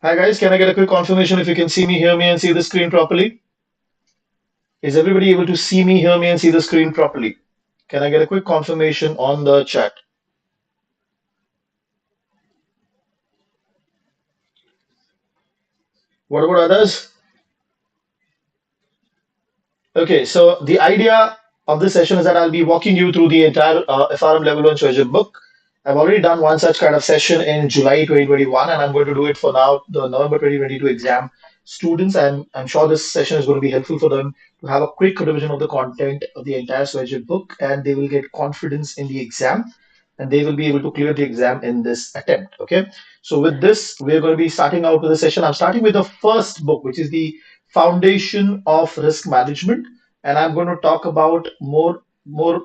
Hi guys, can I get a quick confirmation if you can see me, hear me, and see the screen properly? Is everybody able to see me, hear me, and see the screen properly? Can I get a quick confirmation on the chat? What about others? Okay, so the idea of this session is that I'll be walking you through the entire FRM level 1 treasure book. I've already done one such kind of session in July 2021, and I'm going to do it for now, the November 2022 exam students. I'm sure this session is going to be helpful for them to have a quick revision of the content of the entire treasure book, and they will get confidence in the exam, and they will be able to clear the exam in this attempt. Okay, so with this, we're going to be starting out with the session. I'm starting with the first book, which is the Foundation of Risk Management, and I'm going to talk about more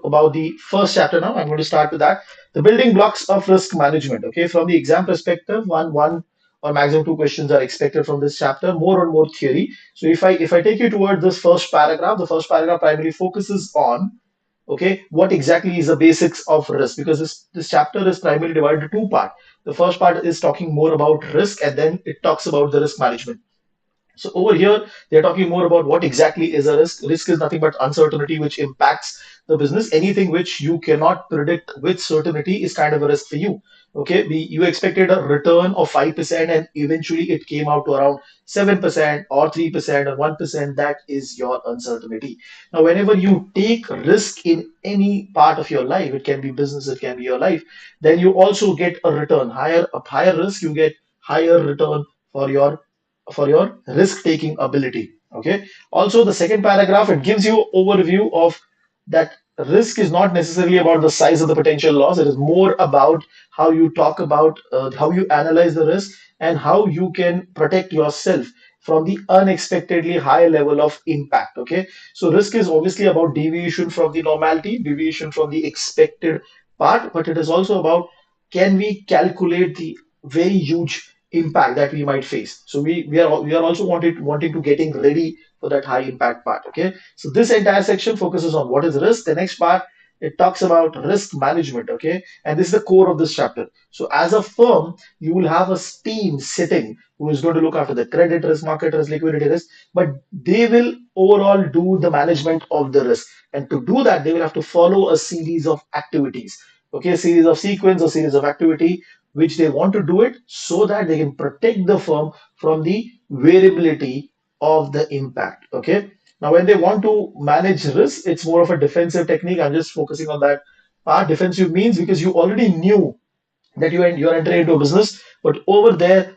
about the first chapter now. I'm going to start with that, the building blocks of risk management. Okay, from the exam perspective, one or maximum two questions are expected from this chapter, more and more theory. So if I take you toward this first paragraph, the first paragraph primarily focuses on, okay, what exactly is the basics of risk, because this chapter is primarily divided into two parts. The first part is talking more about risk, and then it talks about the risk management. So over here, they're talking more about what exactly is a risk. Risk is nothing but uncertainty which impacts the business. Anything which you cannot predict with certainty is kind of a risk for you. Okay, you expected a return of 5% and eventually it came out to around 7% or 3% or 1%. That is your uncertainty. Now, whenever you take risk in any part of your life, it can be business, it can be your life, then you also get a return. Higher risk, you get higher return for your risk taking ability. Okay, also the second paragraph, it gives you overview of that risk is not necessarily about the size of the potential loss. It is more about how you talk about how you analyze the risk and how you can protect yourself from the unexpectedly high level of impact. Okay, so risk is obviously about deviation from the normality, deviation from the expected part, but it is also about, can we calculate the very huge impact that we might face. So we are also wanting to getting ready for that high impact part. Okay, so this entire section focuses on what is risk. The next part, it talks about risk management. Okay, and this is the core of this chapter. So as a firm, you will have a team sitting who is going to look after the credit risk, market risk, liquidity risk, but they will overall do the management of the risk, and to do that they will have to follow a series of activities. Okay, a series of sequence or series of activity which they want to do it so that they can protect the firm from the variability of the impact. Okay. Now, when they want to manage risk, it's more of a defensive technique. I'm just focusing on that part. Defensive means because you already knew that you're entering into a business, but over there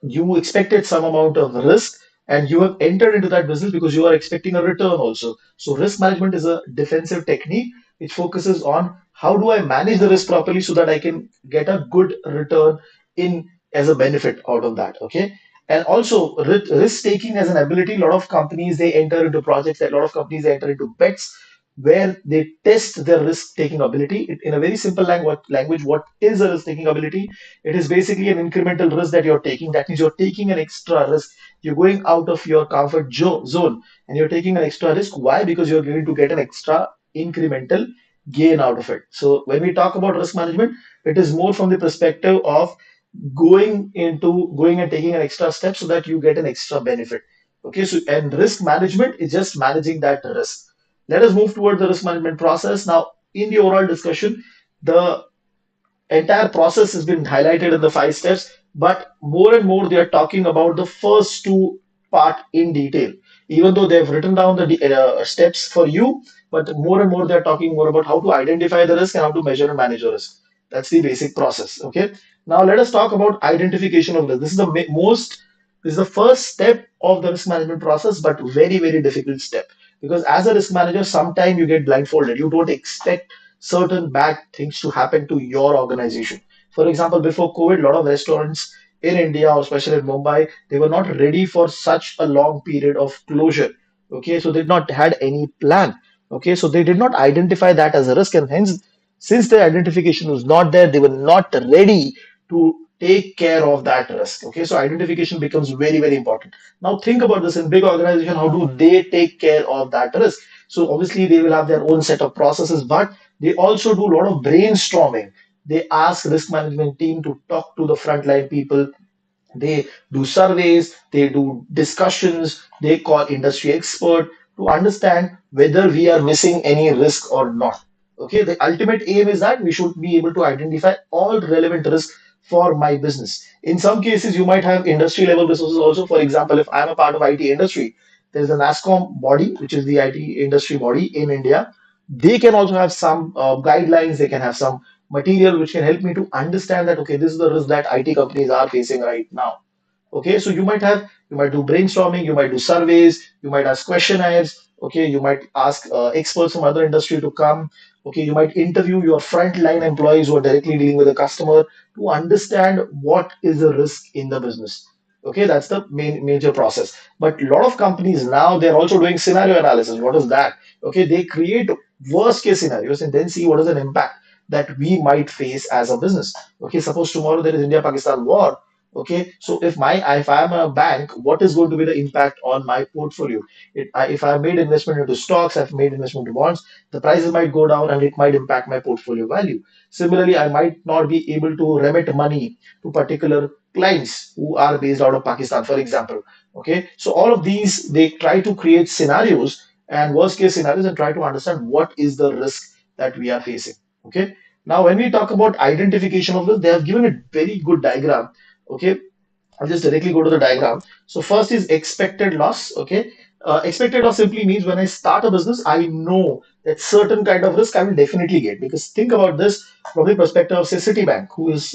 you expected some amount of risk, and you have entered into that business because you are expecting a return also. So risk management is a defensive technique which focuses on how do I manage the risk properly so that I can get a good return in as a benefit out of that. Okay. And also risk taking as an ability. A lot of companies, they enter into projects, a lot of companies, they enter into bets where they test their risk taking ability. In a very simple language, what is a risk taking ability? It is basically an incremental risk that you're taking. That means you're taking an extra risk. You're going out of your comfort zone and you're taking an extra risk. Why? Because you're going to get an extra incremental gain out of it. So when we talk about risk management, it is more from the perspective of going and taking an extra step so that you get an extra benefit. Okay, so and risk management is just managing that risk. Let us move toward the risk management process. Now, in the overall discussion, the entire process has been highlighted in the 5 steps, but more and more they are talking about the first two part in detail. Even though they've written down the steps for you, but more and more they're talking more about how to identify the risk and how to measure and manage the risk. That's the basic process. Okay. Now let us talk about identification of risk. This is the most this is the first step of the risk management process, but very, very difficult step, because as a risk manager, sometimes you get blindfolded. You don't expect certain bad things to happen to your organization. For example, before COVID, a lot of restaurants in India, or especially in Mumbai, they were not ready for such a long period of closure. Okay, so they did not had any plan. Okay, so they did not identify that as a risk, and hence, since the identification was not there, they were not ready to take care of that risk. Okay, so identification becomes very, very important. Now think about this, in big organization, how do they take care of that risk? So obviously they will have their own set of processes, but they also do a lot of brainstorming. They ask risk management team to talk to the frontline people, They do surveys, they do discussions, they call industry expert to understand whether we are missing any risk or not. Okay, the ultimate aim is that we should be able to identify all relevant risks for my business. In some cases, you might have industry level businesses also. For example, if I'm a part of IT industry, there's an NASSCOM body, which is the IT industry body in India. They can also have some guidelines, they can have some material which can help me to understand that, okay, this is the risk that IT companies are facing right now. Okay, so you might do brainstorming, you might do surveys, you might ask questionnaires. Okay, you might ask experts from other industry to come. Okay, you might interview your frontline employees who are directly dealing with the customer to understand what is the risk in the business. Okay, that's the major process. But a lot of companies now, they're also doing scenario analysis. What is that? Okay, they create worst case scenarios and then see what is an impact that we might face as a business. Okay, suppose tomorrow there is India Pakistan war. Okay, so if I'm a bank, what is going to be the impact on my portfolio? If I've made investment into stocks, I've made investment into bonds, the prices might go down and it might impact my portfolio value. Similarly, I might not be able to remit money to particular clients who are based out of Pakistan, for example. Okay, so all of these, they try to create scenarios and worst case scenarios and try to understand what is the risk that we are facing. Okay, now when we talk about identification of this, they have given a very good diagram. Okay, I'll just directly go to the diagram. So first is expected loss. Okay, expected loss simply means when I start a business, I know that certain kind of risk I will definitely get. Because think about this from the perspective of say Citibank, who is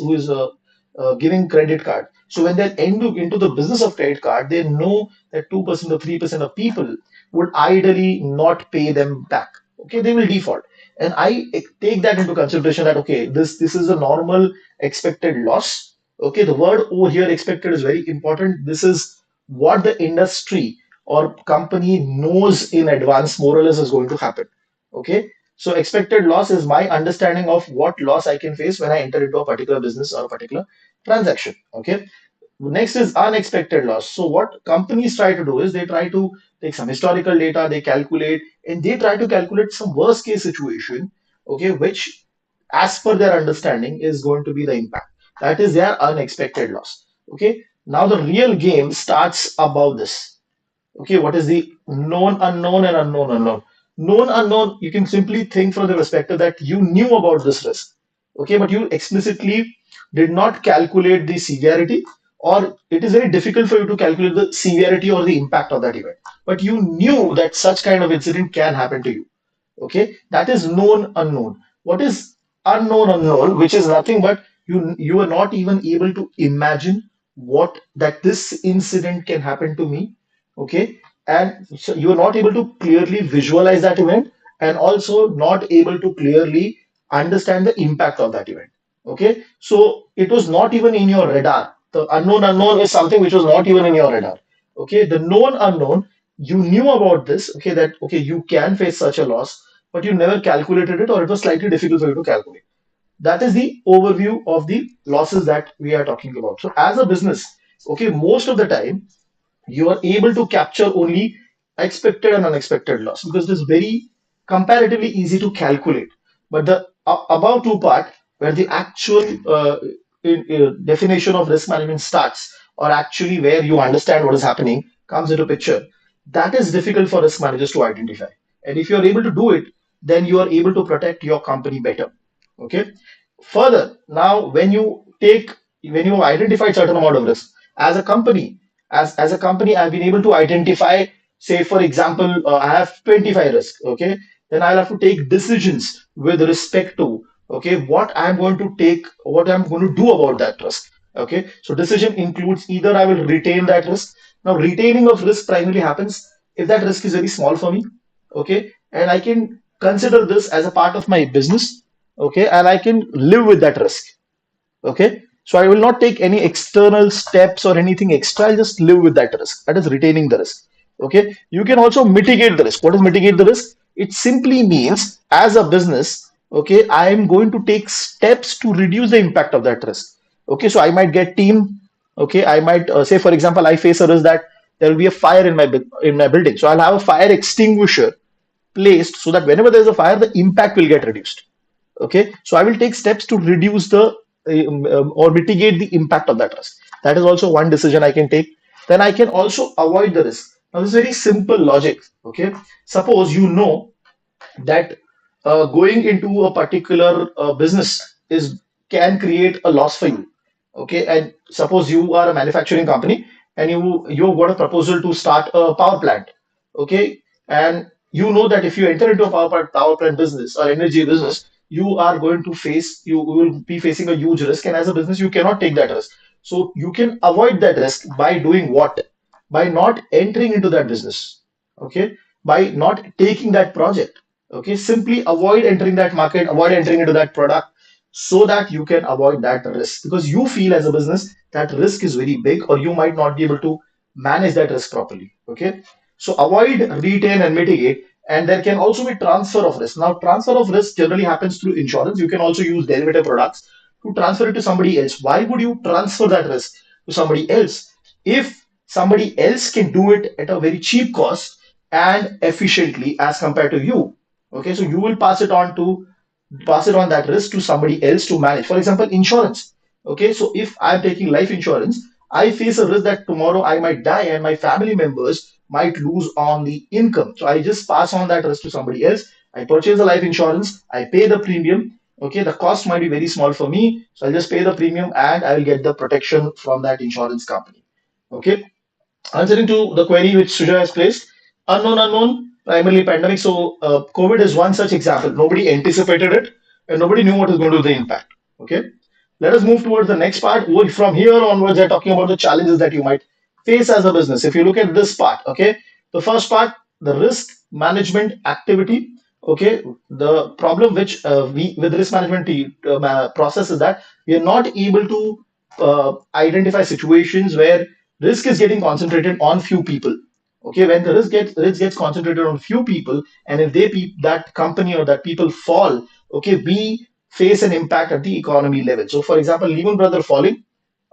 giving credit card. So when they into the business of credit card, they know that 2% or 3% of people would ideally not pay them back. Okay, they will default. And I take that into consideration that okay, this is a normal expected loss. Okay, the word over here expected is very important. This is what the industry or company knows in advance more or less is going to happen. Okay, so expected loss is my understanding of what loss I can face when I enter into a particular business or a particular transaction. Okay, next is unexpected loss. So what companies try to do is they try to take some historical data, they calculate, and they try to calculate some worst case situation, okay, which as per their understanding is going to be the impact. That is their unexpected loss. Okay. Now the real game starts above this. Okay, what is the known unknown and unknown unknown? Known unknown, you can simply think from the perspective that you knew about this risk. Okay, but you explicitly did not calculate the severity, or it is very difficult for you to calculate the severity or the impact of that event. But you knew that such kind of incident can happen to you. Okay, that is known unknown. What is unknown unknown, which is nothing but you are not even able to imagine what that this incident can happen to me. Okay, and so you are not able to clearly visualize that event and also not able to clearly understand the impact of that event. Okay, so it was not even in your radar. The unknown unknown is something which was not even in your radar. Okay, the known unknown, you knew about this. Okay, that okay, you can face such a loss, but you never calculated it, or it was slightly difficult for you to calculate. That is the overview of the losses that we are talking about. So as a business, okay, most of the time you are able to capture only expected and unexpected loss because it is very comparatively easy to calculate. But the above two part, where the actual definition of risk management starts, or actually where you understand what is happening, comes into picture, that is difficult for risk managers to identify. And if you are able to do it, then you are able to protect your company better. Okay. Further, now when you have identified certain amount of risk as a company, as a company, I've been able to identify, say for example, I have 25 risk. Okay, then I'll have to take decisions with respect to okay what I'm going to take, what I'm going to do about that risk. Okay, so decision includes either I will retain that risk. Now, retaining of risk primarily happens if that risk is very small for me. Okay, and I can consider this as a part of my business. Okay, and I can live with that risk. Okay, so I will not take any external steps or anything extra. I'll just live with that risk. That is retaining the risk. Okay, you can also mitigate the risk. What is mitigate the risk? It simply means as a business, okay, I am going to take steps to reduce the impact of that risk. Okay, so I might get team. Okay, I might say for example I face a risk that there will be a fire in my building, so I'll have a fire extinguisher placed so that whenever there's a fire, the impact will get reduced. Okay, so I will take steps to reduce the or mitigate the impact of that risk. That is also one decision I can take. Then I can also avoid the risk. Now, this is very simple logic. Okay, suppose you know that going into a particular business is can create a loss for you. Okay, and suppose you are a manufacturing company and you've got a proposal to start a power plant. Okay, and you know that if you enter into a power plant business or energy business, you are going to face you will be facing a huge risk, and as a business you cannot take that risk. So you can avoid that risk by doing what? By not entering into that business. Okay, by not taking that project. Okay, simply avoid entering that market, avoid entering into that product, so that you can avoid that risk, because you feel as a business that risk is very big, or you might not be able to manage that risk properly. Okay, so avoid, retain, and mitigate. And there can also be transfer of risk. Now, transfer of risk generally happens through insurance. You can also use derivative products to transfer it to somebody else. Why would you transfer that risk to somebody else if somebody else can do it at a very cheap cost and efficiently as compared to you? Okay, so you will pass it on that risk to somebody else to manage. For example, insurance. Okay, so if I'm taking life insurance, I face a risk that tomorrow I might die and my family members might lose on the income. So I just pass on that risk to somebody else. I purchase the life insurance, I pay the premium. Okay, the cost might be very small for me, so I'll just pay the premium and I will get the protection from that insurance company. Okay, answering to the query which Suja has placed, unknown, primarily pandemic. So COVID is one such example. Nobody anticipated it, and nobody knew what is going to be the impact. Okay, let us move towards the next part. From here onwards, they're talking about the challenges that you might face as a business. If you look at this part, okay, the first part, the risk management activity. Okay, the problem which we with risk management process is that we are not able to identify situations where risk is getting concentrated on few people. Okay, when the risk gets concentrated on few people, and if that company or that people fall, okay, we face an impact at the economy level. So, for example, Lehman Brothers falling,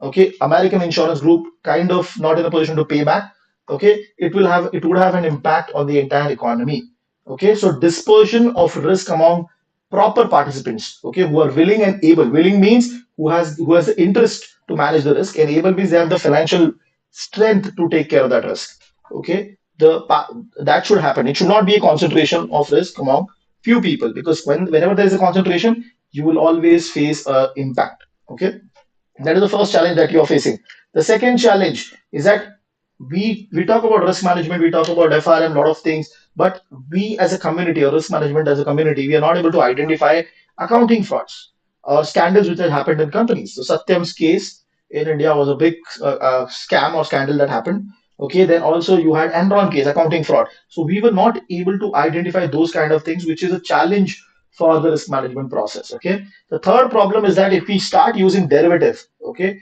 okay, American insurance group kind of not in a position to pay back. Okay, it would have an impact on the entire economy. Okay, so dispersion of risk among proper participants, okay, who are willing and able. Willing means who has the interest to manage the risk, and able means they have the financial strength to take care of that risk. Okay, that should happen. It should not be a concentration of risk among few people, because whenever there is a concentration, you will always face a impact. Okay, that is the first challenge that you are facing. The second challenge is that we talk about risk management, we talk about FRM, a lot of things, but we as a community, or risk management as a community, we are not able to identify accounting frauds or scandals which have happened in companies. So Satyam's case in India was a big scam or scandal that happened. Okay, then also you had Enron case, accounting fraud. So we were not able to identify those kind of things, which is a challenge for the risk management process. Okay, the third problem is that if we start using derivative, okay,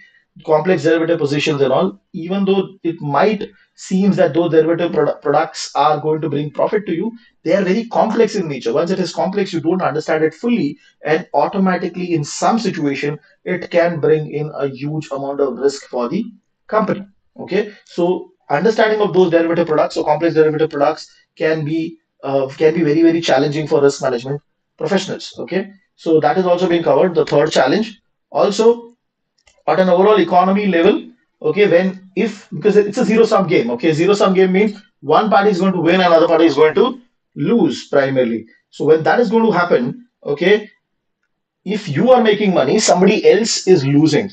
complex derivative positions and all, even though it might seems that those derivative products are going to bring profit to you, they are very complex in nature. Once it is complex, you don't understand it fully, and automatically in some situation it can bring in a huge amount of risk for the company. Okay, so understanding of those derivative products or complex derivative products can be very very challenging for risk management professionals. Okay, so that is also being covered. The third challenge also at an overall economy level. Okay, when if because it's a zero sum game. Okay, zero sum game means one party is going to win, another party is going to lose primarily. So when that is going to happen, okay, if you are making money, somebody else is losing.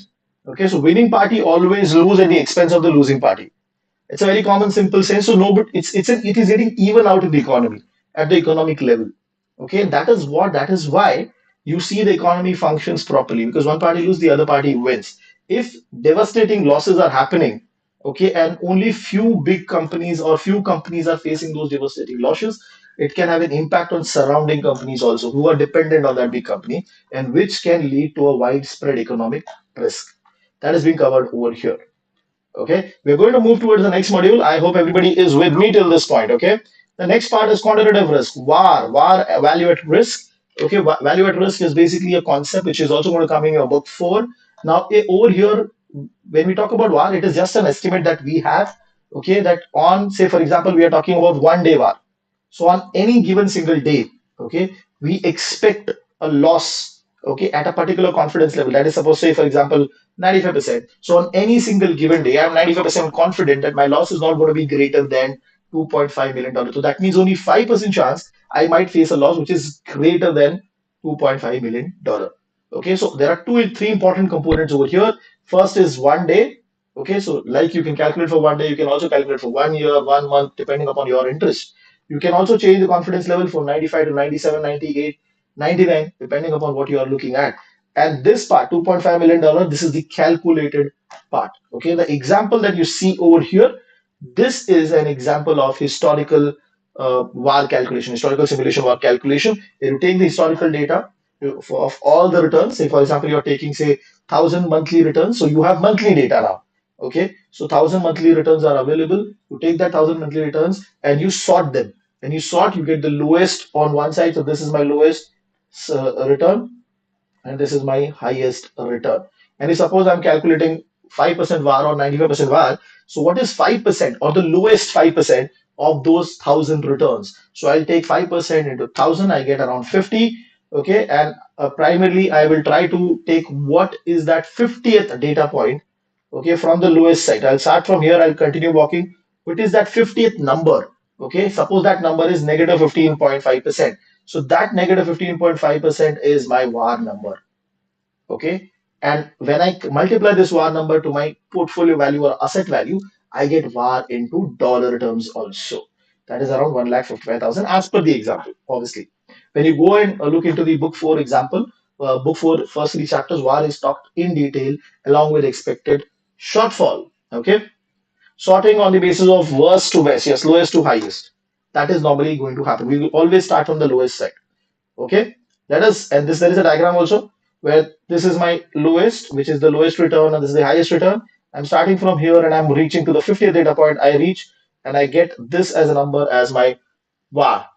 Okay, so winning party always lose at the expense of the losing party. It's a very common, simple sense. So no, but it is getting even out in the economy at the economic level. Okay, that is why you see the economy functions properly, because one party loses, the other party wins. If devastating losses are happening, okay, and only few big companies or few companies are facing those devastating losses, it can have an impact on surrounding companies also who are dependent on that big company, and which can lead to a widespread economic risk. That is being covered over here. Okay, we're going to move towards the next module. I hope everybody is with me till this point. Okay, the next part is quantitative risk. VAR, value at risk. Okay, value at risk is basically a concept which is also going to come in your book 4. Now, over here, when we talk about VAR, it is just an estimate that we have. Okay, that on, say, for example, we are talking about 1 day VAR. So on any given single day, okay, we expect a loss. okay, at a particular confidence level. That is, suppose, say, for example, 95%. So on any single given day, I'm 95% confident that my loss is not going to be greater than $2.5 million. So that means only 5% chance I might face a loss which is greater than $2.5 million. Okay, so there are three important components over here. First is 1 day. Okay, so like you can calculate for 1 day, you can also calculate for 1 year, 1 month, depending upon your interest. You can also change the confidence level from 95 to 97, 98, 99, depending upon what you are looking at. And this part, $2.5 million, this is the calculated part. Okay, the example that you see over here, this is an example of historical VAR calculation, historical simulation VAR calculation. You take the historical data of all the returns. Say, for example, you're taking, say, 1,000 monthly returns. So you have monthly data now. Okay, so 1,000 monthly returns are available. You take that 1,000 monthly returns and you sort them. When you sort, you get the lowest on one side. So this is my lowest return, and this is my highest return. And if suppose I'm calculating 5% VAR or 95% VAR, so what is 5% or the lowest 5% of those 1,000 returns? So I'll take 5% into 1,000, I get around 50. Okay, and primarily I will try to take what is that 50th data point, okay, from the lowest side. I'll start from here, I'll continue walking. What is that 50th number? Okay, suppose that number is negative 15.5%. So that negative 15.5% is my VAR number. Okay, and when I multiply this VAR number to my portfolio value or asset value, I get VAR into dollar terms also. That is around 1,55,000 as per the example, obviously. When you go and look into the book 4 example, book 4 first 3 chapters, VAR is talked in detail along with expected shortfall. Okay, sorting on the basis of worst to best, yes, lowest to highest. That is normally going to happen. We will always start from the lowest side. Okay, let us, and this, there is a diagram also where this is my lowest, which is the lowest return, and this is the highest return. I'm starting from here and I'm reaching to the 50th data point. I reach and I get this as a number as my VAR.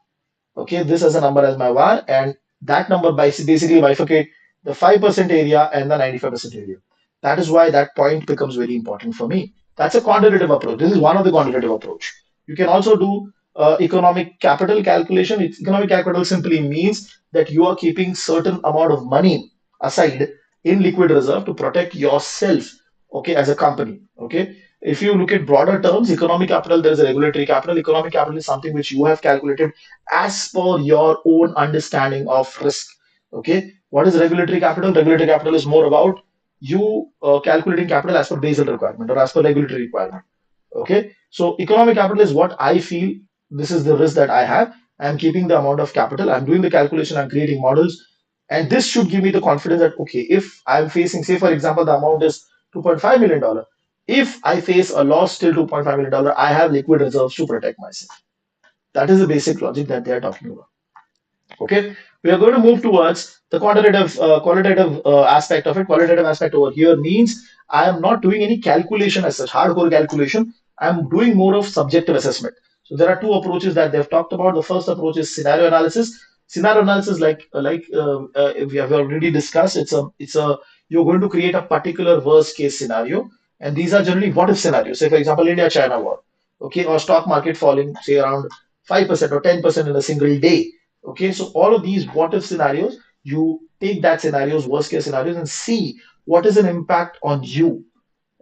Okay, this as a number as my VAR, and that number basically bifurcate the 5% area and the 95% area. That is why that point becomes very important for me. That's a quantitative approach. This is one of the quantitative approach. You can also do economic capital calculation. Economic capital simply means that you are keeping certain amount of money aside in liquid reserve to protect yourself, okay, as a company. Okay, if you look at broader terms, economic capital, there is a regulatory capital. Economic capital is something which you have calculated as per your own understanding of risk. Okay, what is regulatory capital? Regulatory capital is more about you calculating capital as per Basel requirement or as per regulatory requirement. Okay, so economic capital is what I feel, this is the risk that I have. I'm keeping the amount of capital, I'm doing the calculation, I'm creating models, and this should give me the confidence that, okay, if I'm facing, say, for example, the amount is $2.5 million. If I face a loss till $2.5 million, I have liquid reserves to protect myself. That is the basic logic that they are talking about. Okay, we are going to move towards the qualitative aspect of it. Qualitative aspect over here means I am not doing any calculation as such, hardcore calculation. I'm doing more of subjective assessment. So there are two approaches that they've talked about. The first approach is scenario analysis. Scenario analysis, we have already discussed, it's a you're going to create a particular worst case scenario, and these are generally what if scenarios. Say, for example, India China war, okay, or stock market falling, say, around 5% or 10% in a single day. Okay, so all of these what if scenarios, you take that scenarios, worst case scenarios, and see what is an impact on you.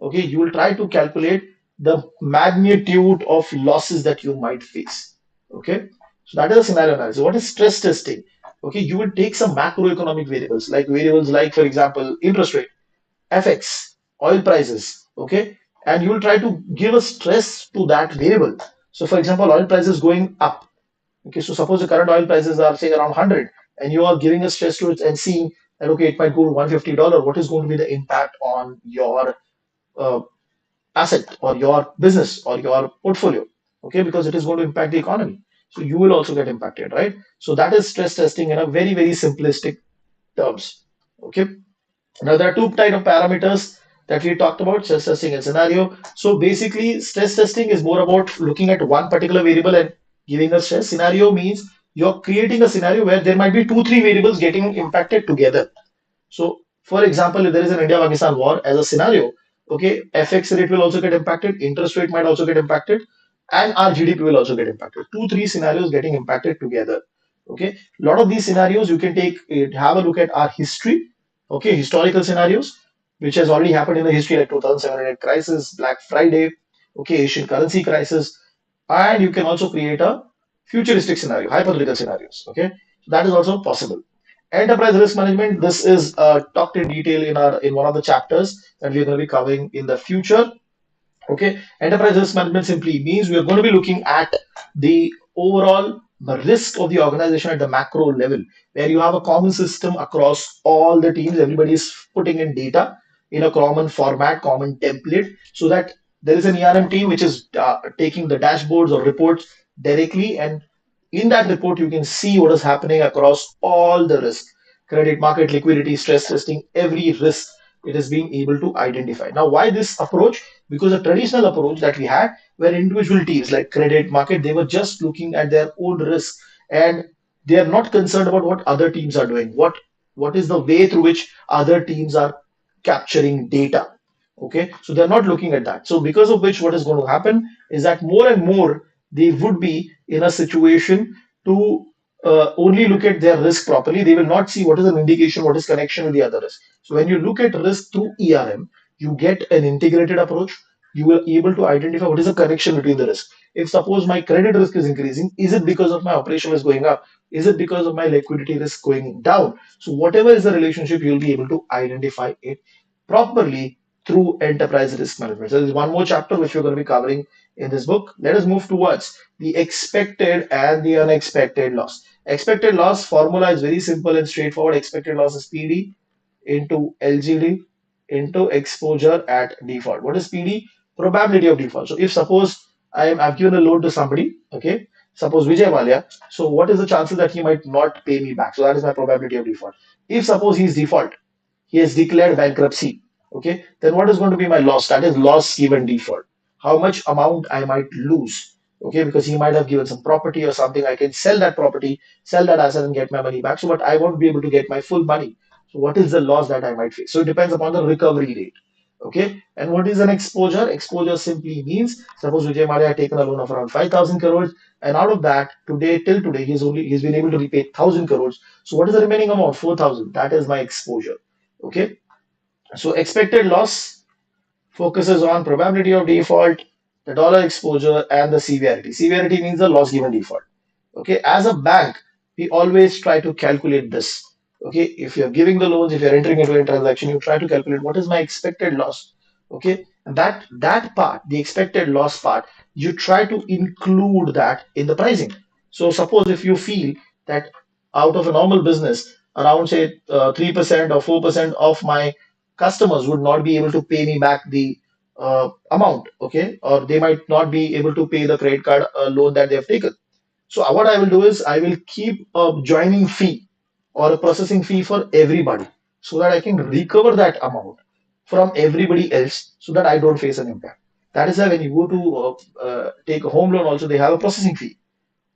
Okay, you will try to calculate the magnitude of losses that you might face. Okay, so that is a scenario analysis. What is stress testing? Okay, you will take some macroeconomic variables like, for example, interest rate, FX, oil prices. Okay, and you will try to give a stress to that variable. So, for example, oil prices going up. Okay, so suppose the current oil prices are, say, around 100, and you are giving a stress to it and seeing that, okay, it might go to $150. What is going to be the impact on your uh, asset or your business or your portfolio? Okay, because it is going to impact the economy. So you will also get impacted, right? So that is stress testing in a very, very simplistic terms. Okay. Now, there are two type of parameters that we talked about, stress testing and scenario. So basically, stress testing is more about looking at one particular variable and giving a stress. Scenario means you're creating a scenario where there might be two, three variables getting impacted together. So, for example, if there is an India-Pakistan war as a scenario, okay, FX rate will also get impacted, interest rate might also get impacted, and our GDP will also get impacted. Two, three scenarios getting impacted together. Okay, a lot of these scenarios you can have a look at our history. Okay, historical scenarios which has already happened in the history, like 2007 crisis, Black Friday, okay, Asian currency crisis, and you can also create a futuristic scenario, hypothetical scenarios. Okay, so that is also possible. Enterprise risk management. This is talked in detail in one of the chapters that we're going to be covering in the future. Okay, enterprise risk management simply means we are going to be looking at the overall risk of the organization at the macro level, where you have a common system across all the teams. Everybody is putting in data in a common format, common template, so that there is an ERM team which is taking the dashboards or reports directly, and in that report you can see what is happening across all the risks: credit, market, liquidity, stress testing, every risk it is being able to identify. Now, why this approach? Because the traditional approach that we had, where individual teams like credit, market, they were just looking at their own risk, and they are not concerned about what other teams are doing. What is the way through which other teams are capturing data? Okay, so they're not looking at that. So because of which, what is going to happen is that more and more they would be in a situation to only look at their risk properly. They will not see what is an indication, what is connection with the other risk. So when you look at risk through ERM, you get an integrated approach. You will able to identify what is the connection between the risk. If suppose my credit risk is increasing, is it because of my operation is going up? Is it because of my liquidity risk going down? So whatever is the relationship, you'll be able to identify it properly through enterprise risk management. So there's one more chapter which we're going to be covering in this book. Let us move towards the expected and the unexpected loss. Expected loss formula is very simple and straightforward. Expected loss is PD into LGD into exposure at default. What is PD? Probability of default. So if suppose I've given a loan to somebody, okay, suppose Vijay Malia, so what is the chances that he might not pay me back? So that is my probability of default. If suppose he is default, he has declared bankruptcy, okay, then what is going to be my loss? That is loss given default. How much amount I might lose, okay, because he might have given some property or something. I can sell that property, sell that asset, and get my money back. So, but I won't be able to get my full money. So, what is the loss that I might face? So, it depends upon the recovery rate. Okay, and what is an exposure? Exposure simply means suppose Vijay Malia had taken a loan of around 5,000 crores, and out of that, today till today, he's been able to repay 1,000 crores. So, what is the remaining amount? 4,000. That is my exposure. Okay, so expected loss focuses on probability of default, the dollar exposure, and the severity. Severity means the loss given default. Okay, as a bank, we always try to calculate this. Okay, if you're giving the loans, if you're entering into a transaction, you try to calculate what is my expected loss. Okay, and that part, the expected loss part, you try to include that in the pricing. So suppose if you feel that out of a normal business, around say 3% or 4% of my customers would not be able to pay me back the amount, okay, or they might not be able to pay the credit card loan that they have taken. So what I will do is I will keep a joining fee or a processing fee for everybody so that I can recover that amount from everybody else so that I don't face an impact. That is why when you go to take a home loan, also they have a processing fee.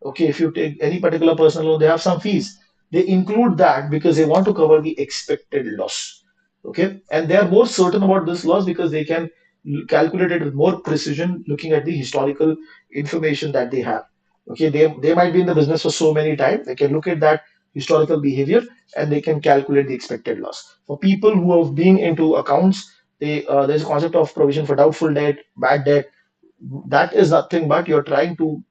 Okay, if you take any particular personal loan, they have some fees. They include that because they want to cover the expected loss. Okay, and they are more certain about this loss because they can calculate it with more precision looking at the historical information that they have. Okay, they might be in the business for so many time, they can look at that historical behavior and they can calculate the expected loss. For people who have been into accounts, there's a concept of provision for doubtful debt, bad debt. That is nothing but you're trying to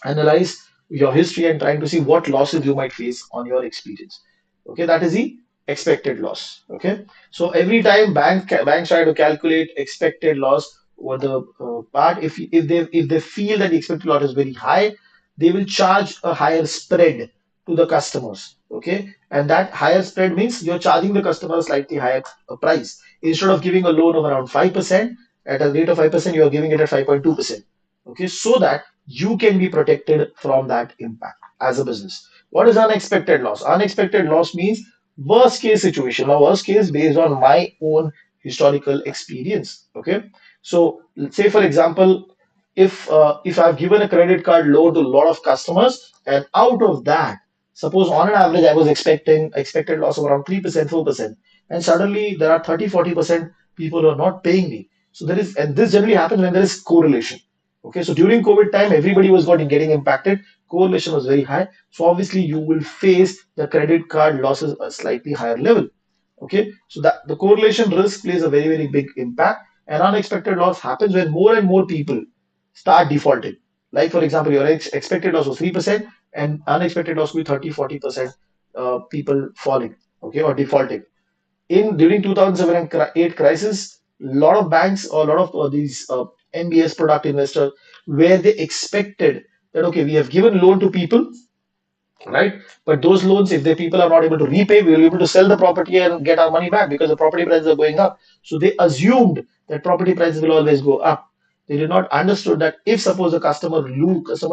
analyze your history and trying to see what losses you might face on your experience. Okay, that is the expected loss. Okay, so every time banks try to calculate expected loss over the part, if they feel that the expected loss is very high, they will charge a higher spread to the customers. Okay, and that higher spread means you're charging the customer a slightly higher price. Instead of giving a loan of around 5% at a rate of 5%, you are giving it at 5.2%. Okay, so that you can be protected from that impact as a business. What is unexpected loss? Unexpected loss means worst case situation or worst case based on my own historical experience. Okay, so let's say for example, if I've given a credit card loan to a lot of customers, and out of that, suppose on an average I was expecting expected loss of around 3%, 4%, and suddenly there are 30, 40% people who are not paying me. So there is, and this generally happens when there is correlation. Okay, so during COVID time, everybody was getting impacted. correlation was very high. So obviously you will face the credit card losses a slightly higher level. Okay, so that the correlation risk plays a very, very big impact. And unexpected loss happens when more and more people start defaulting. Like for example, your expected loss was 3% and unexpected loss will be 30, 40% people falling, okay, or defaulting. In during 2007 and 8 crisis, a lot of banks or a lot of these MBS product investors, where they expected that okay, we have given loan to people, right? But those loans, if the people are not able to repay, we will be able to sell the property and get our money back because the property prices are going up. So they assumed that property prices will always go up. They did not understood that if suppose the customer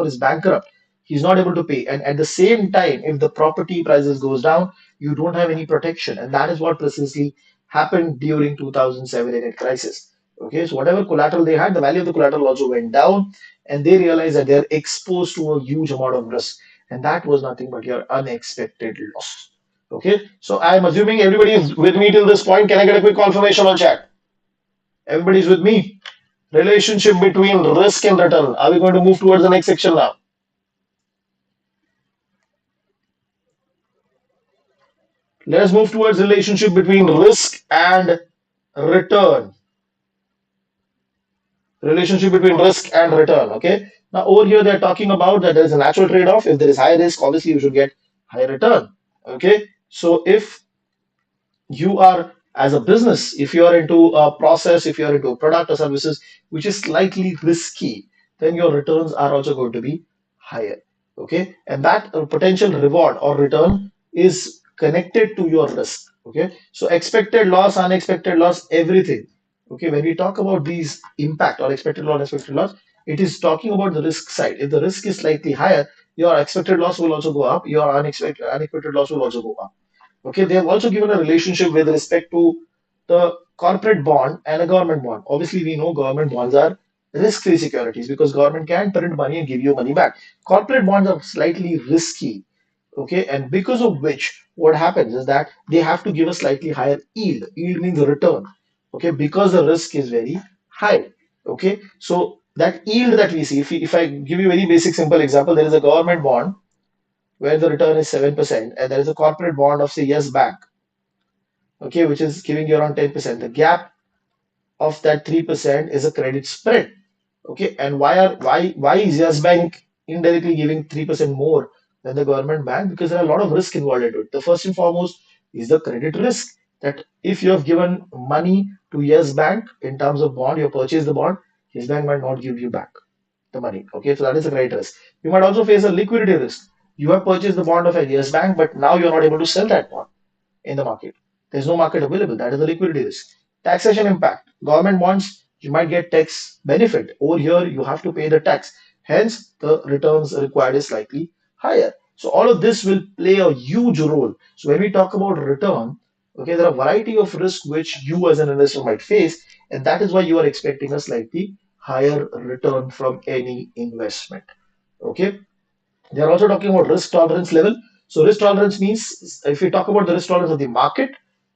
is bankrupt, he's not able to pay, and at the same time, if the property prices goes down, you don't have any protection, and that is what precisely happened during 2007 and 8 crisis. Okay, so whatever collateral they had, the value of the collateral also went down, and they realized that they're exposed to a huge amount of risk, and that was nothing but your unexpected loss. Okay, so I'm assuming everybody is with me till this point. Can I get a quick confirmation on chat? Everybody's with me. Relationship between risk and return. Are we going to move towards the next section now? Let us move towards relationship between risk and return. Relationship between risk and return. Okay. Now over here they're talking about that there is a natural trade-off. If there is high risk, obviously you should get high return. Okay. So if you are as a business, if you are into a process, if you are into a product or services which is slightly risky, then your returns are also going to be higher. Okay, and that potential reward or return is connected to your risk. Okay, so expected loss, unexpected loss, everything. Okay, when we talk about these impact or expected loss, unexpected loss, it is talking about the risk side. If the risk is slightly higher, your expected loss will also go up, your unexpected loss will also go up. Okay, they have also given a relationship with respect to the corporate bond and a government bond. Obviously, we know government bonds are risk-free securities because government can print money and give you money back. Corporate bonds are slightly risky, okay, and because of which, what happens is that they have to give a slightly higher yield. Yield means return, okay, because the risk is very high, okay. So that yield that we see, if I give you a very basic, simple example, there is a government bond where the return is 7%, and there is a corporate bond of say Yes Bank, okay, which is giving you around 10%. The gap of that 3% is a credit spread. Okay, and why is Yes Bank indirectly giving 3% more than the government bank? Because there are a lot of risk involved into it. The first and foremost is the credit risk, that if you have given money to Yes Bank in terms of bond, you have purchased the bond, Yes Bank might not give you back the money. Okay, so that is a credit risk. You might also face a liquidity risk. You have purchased the bond of a Yes Bank, but now you're not able to sell that bond in the market. There's no market available. That is the liquidity risk. Taxation impact. Government bonds, you might get tax benefit. Over here, you have to pay the tax. Hence, the returns required is slightly higher. So all of this will play a huge role. So when we talk about return, okay, there are a variety of risks which you as an investor might face, and that is why you are expecting a slightly higher return from any investment. Okay. They are also talking about risk tolerance level. So risk tolerance means if we talk about the risk tolerance of the market,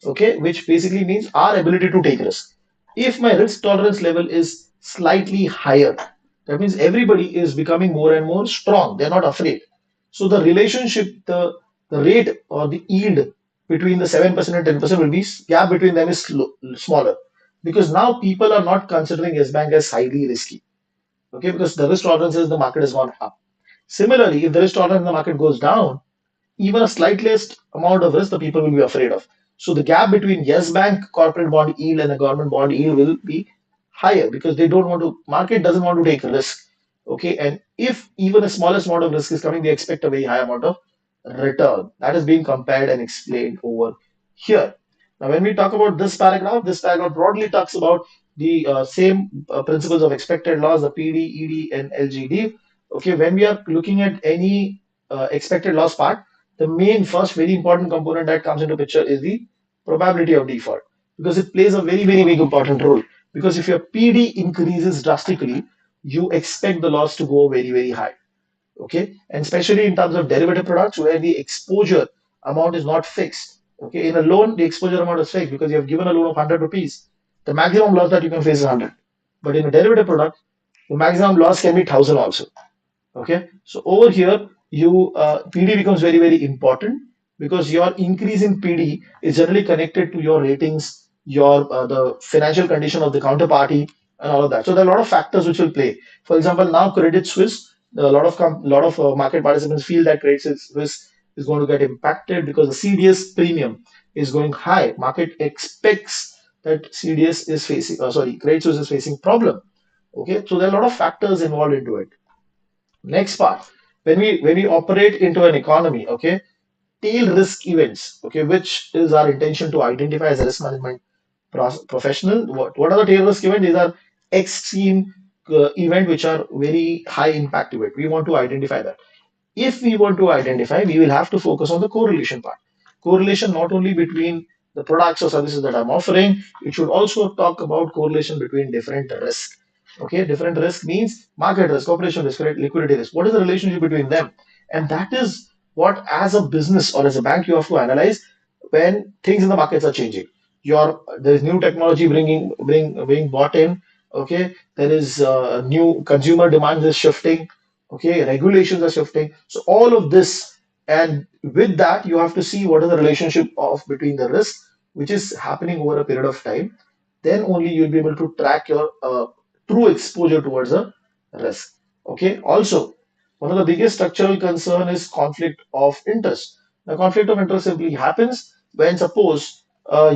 okay, which basically means our ability to take risk. If my risk tolerance level is slightly higher, that means everybody is becoming more and more strong. They're not afraid. So the relationship, the rate or the yield between the 7% and 10% will be gap between them is smaller because now people are not considering Yes Bank as highly risky. Okay, because the risk tolerance is the market has gone up. Similarly, if the risk tolerance in the market goes down, even a slightest amount of risk the people will be afraid of. So the gap between Yes Bank corporate bond yield and the government bond yield will be higher because they don't want to, market doesn't want to take risk. Okay, and if even the smallest amount of risk is coming, they expect a very high amount of return. That is being compared and explained over here. Now, when we talk about this paragraph broadly talks about the same principles of expected loss, the PD, ED, and LGD. Okay, when we are looking at any expected loss part, the main first very important component that comes into picture is the probability of default because it plays a very, very big important role. Because if your PD increases drastically, you expect the loss to go very, very high. Okay, and especially in terms of derivative products where the exposure amount is not fixed. Okay, in a loan, the exposure amount is fixed because you have given a loan of 100 rupees. The maximum loss that you can face is 100. But in a derivative product, the maximum loss can be 1000 also. Okay, so over here, PD becomes very, very important because your increase in PD is generally connected to your ratings, your the financial condition of the counterparty, and all of that. So there are a lot of factors which will play. For example, now Credit Suisse, a lot of market participants feel that Credit Suisse is going to get impacted because the CDS premium is going high. Market expects that CDS is facing, Credit Suisse is facing problem. Okay, so there are a lot of factors involved into it. Next part, when we operate into an economy, okay, tail risk events, okay, which is our intention to identify as a risk management professional. What are the tail risk events? These are extreme event which are very high impact event. We want to identify that. If we want to identify, we will have to focus on the correlation part. Correlation not only between the products or services that I'm offering, it should also talk about correlation between different risks. Okay, different risk means market risk, operation risk, liquidity risk. What is the relationship between them? And that is what, as a business or as a bank, you have to analyze when things in the markets are changing. There is new technology being bought in. Okay, there is new consumer demand is shifting. Okay, regulations are shifting. So all of this, and with that, you have to see what is the relationship of between the risk which is happening over a period of time. Then only you'll be able to track your true exposure towards a risk. Okay. Also, one of the biggest structural concern is conflict of interest. The conflict of interest simply happens when, suppose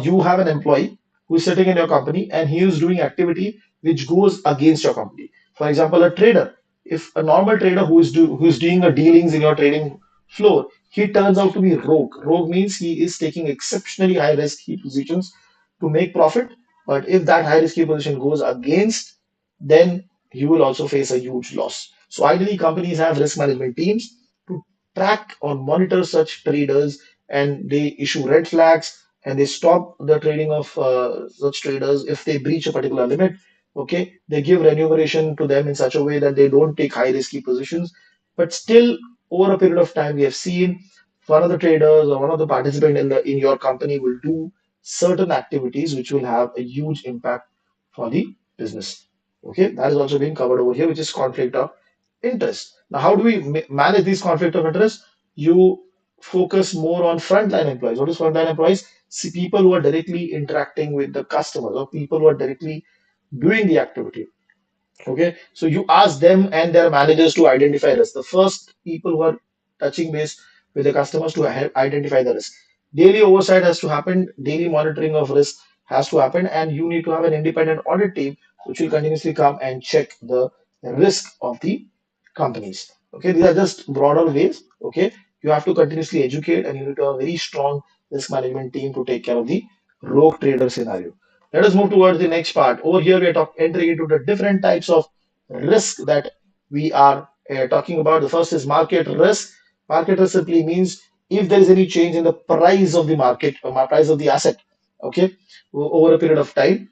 you have an employee who is sitting in your company and he is doing activity which goes against your company. For example, a trader. If a normal trader who is doing a dealings in your trading floor, he turns out to be rogue. Rogue means he is taking exceptionally high risky positions to make profit. But if that high risky position goes against, then you will also face a huge loss. So ideally, companies have risk management teams to track or monitor such traders, and they issue red flags and they stop the trading of such traders if they breach a particular limit. Okay, they give remuneration to them in such a way that they don't take high risky positions. But still, over a period of time, we have seen one of the traders or one of the participants in your company will do certain activities which will have a huge impact for the business. Okay, that is also being covered over here, which is conflict of interest. Now, how do we manage these conflict of interest? You focus more on frontline employees. What is frontline employees? See, people who are directly interacting with the customers or people who are directly doing the activity. Okay, so you ask them and their managers to identify risk. The first people who are touching base with the customers to identify the risk. Daily oversight has to happen, daily monitoring of risk has to happen, and you need to have an independent audit team which will continuously come and check the risk of the companies. Okay, these are just broader ways. Okay, you have to continuously educate and you need to have a very strong risk management team to take care of the rogue trader scenario. Let us move towards the next part. Over here, we are entering into the different types of risk that we are talking about. The first is market risk. Market risk simply means if there is any change in the price of the market or price of the asset, okay, over a period of time,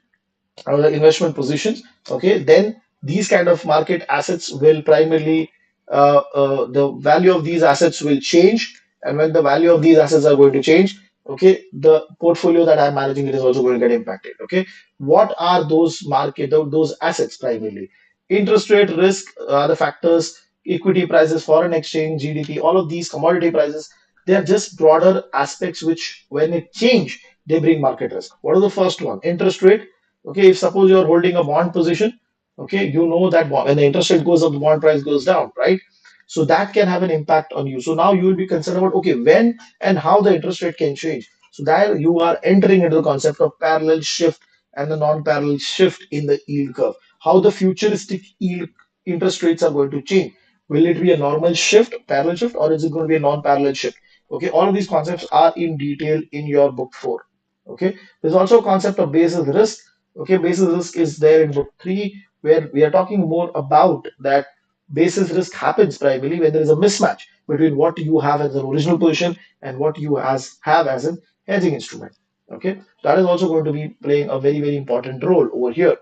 the investment positions, okay, then these kind of market assets will primarily, the value of these assets will change. And when the value of these assets are going to change, okay, the portfolio that I'm managing, it is also going to get impacted. Okay, what are those those assets primarily? Interest rate risk are the factors, equity prices, foreign exchange, GDP, all of these commodity prices, they are just broader aspects which, when it change, they bring market risk. What is the first one? Interest rate. Okay, if suppose you're holding a bond position, okay, you know that when the interest rate goes up, the bond price goes down, right? So that can have an impact on you. So now you will be concerned about, okay, when and how the interest rate can change. So there you are entering into the concept of parallel shift and the non-parallel shift in the yield curve. How the futuristic yield interest rates are going to change. Will it be a normal shift, parallel shift, or is it going to be a non-parallel shift? Okay, all of these concepts are in detail in your book 4. Okay, there's also a concept of basis risk. Okay, basis risk is there in book 3, where we are talking more about that basis risk happens primarily when there is a mismatch between what you have as an original position and what you have as an hedging instrument. Okay, that is also going to be playing a very, very important role over here.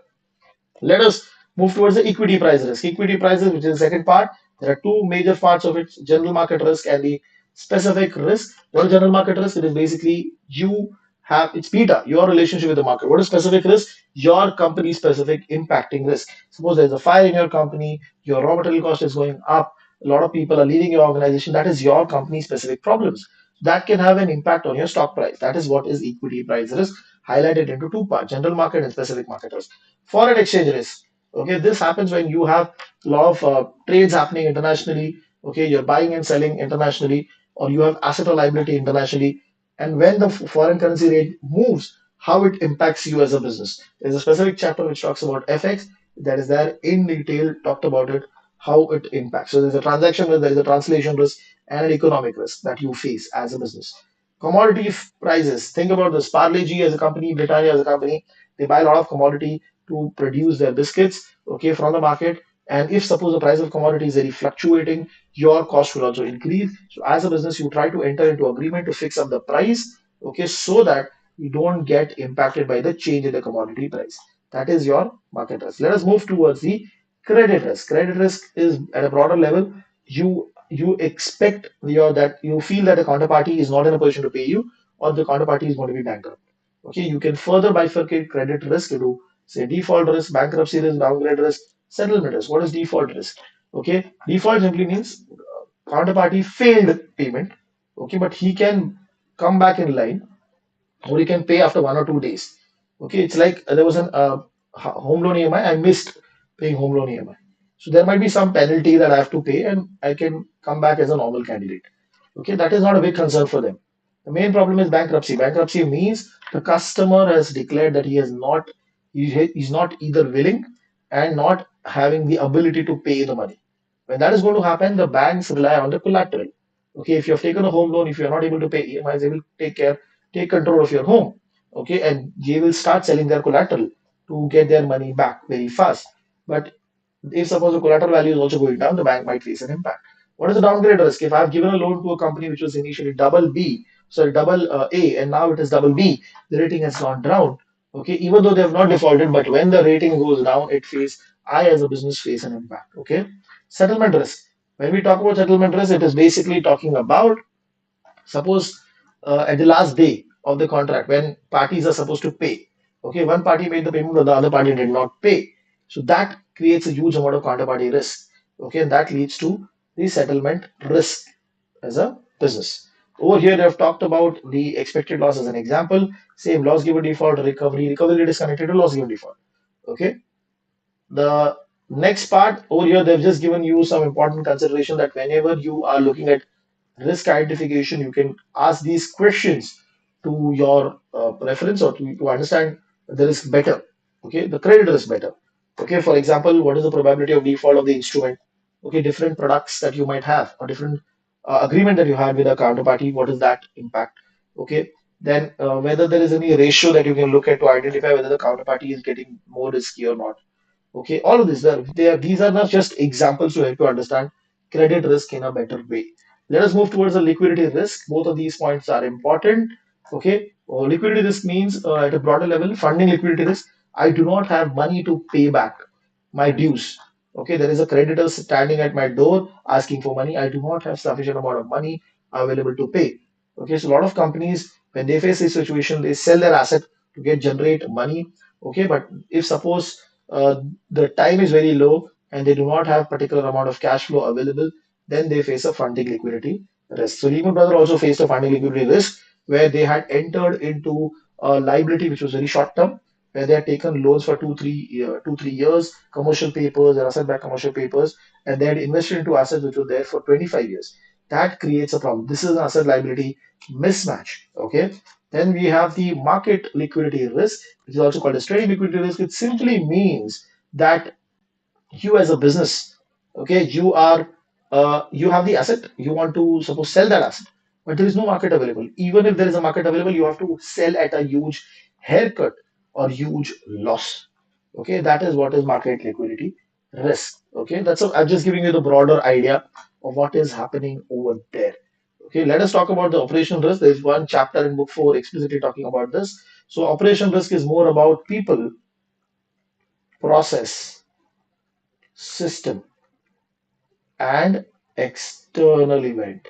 Let us move towards the equity price risk. Equity prices, which is the second part, there are two major parts of it: general market risk and the specific risk. What is general market risk? It is basically you have it's beta, your relationship with the market. What is specific risk? Your company specific impacting risk. Suppose there's a fire in your company, your raw material cost is going up, a lot of people are leaving your organization. That is your company specific problems. That can have an impact on your stock price. That is what is equity price risk, highlighted into two parts: general market and specific market risk. Foreign exchange risk. Okay, this happens when you have a lot of trades happening internationally. Okay, you're buying and selling internationally, or you have asset or liability internationally. And when the foreign currency rate moves, how it impacts you as a business. There's a specific chapter which talks about FX, that is there in detail, talked about it, how it impacts. So there's a transaction risk, there is a translation risk, and an economic risk that you face as a business. Commodity prices. Think about this. Parle-G as a company, Britannia as a company, they buy a lot of commodity to produce their biscuits, okay, from the market. And if suppose the price of commodity is very fluctuating, your cost will also increase. So as a business, you try to enter into agreement to fix up the price, okay, so that you don't get impacted by the change in the commodity price. That is your market risk. Let us move towards the credit risk. Credit risk is at a broader level. You expect your that you feel that the counterparty is not in a position to pay you, or the counterparty is going to be bankrupt. Okay, you can further bifurcate credit risk into, say, default risk, bankruptcy risk, downgrade risk, settlement risk. What is default risk? Okay, default simply means counterparty failed payment. Okay, but he can come back in line, or he can pay after 1 or 2 days. Okay, it's like there was an home loan EMI. I missed paying home loan EMI. So there might be some penalty that I have to pay, and I can come back as a normal candidate. Okay, that is not a big concern for them. The main problem is bankruptcy. Bankruptcy means the customer has declared that he's not either willing and not having the ability to pay the money. When that is going to happen, the banks rely on the collateral. Okay, if you have taken a home loan, if you are not able to pay EMIs, they will take control of your home. Okay, and they will start selling their collateral to get their money back very fast. But if suppose the collateral value is also going down, the bank might face an impact. What is the downgrade risk? If I've given a loan to a company which was initially double B, sorry, double A, and now it is double B, the rating has gone down. Okay, even though they have not defaulted, but when the rating goes down, I as a business face an impact. Okay, settlement risk. When we talk about settlement risk, it is basically talking about, suppose at the last day of the contract when parties are supposed to pay, okay, one party made the payment but the other party did not pay. So that creates a huge amount of counterparty risk. Okay, and that leads to the settlement risk as a business. Over here, they have talked about the expected loss as an example. Same loss given default, recovery. Recovery rate is connected to loss given default. Okay. The next part over here, they've just given you some important consideration that whenever you are looking at risk identification, you can ask these questions to your reference, or to understand the risk better. Okay, the credit risk better. Okay, for example, what is the probability of default of the instrument? Okay, different products that you might have, or different agreement that you had with a counterparty, what is that impact? Okay, then whether there is any ratio that you can look at to identify whether the counterparty is getting more risky or not. Okay, all of this, these are not just examples to help you understand credit risk in a better way. Let us move towards the liquidity risk. Both of these points are important. Okay, liquidity risk means at a broader level, funding liquidity risk. I do not have money to pay back my dues. Okay, there is a creditor standing at my door asking for money. I do not have sufficient amount of money available to pay. Okay, so a lot of companies, when they face this situation, they sell their asset to get generate money. Okay, but if suppose the time is very low and they do not have particular amount of cash flow available, then they face a funding liquidity risk. So Lehman Brothers also faced a funding liquidity risk where they had entered into a liability which was very short term, where they had taken loans for 2 3 years, commercial papers and asset-backed commercial papers, and they had invested into assets which were there for 25 years. That creates a problem. This is an asset liability mismatch. Okay. Then we have the market liquidity risk, which is also called as trading liquidity risk. It simply means that you as a business, okay, you have the asset, you want to suppose sell that asset, but there is no market available. Even if there is a market available, you have to sell at a huge haircut or huge loss. Okay, that is what is market liquidity risk. Okay, I'm just giving you the broader idea of what is happening over there. Okay, let us talk about the operational risk. There is one chapter in book 4 explicitly talking about this. So operational risk is more about people, process, system, and external event.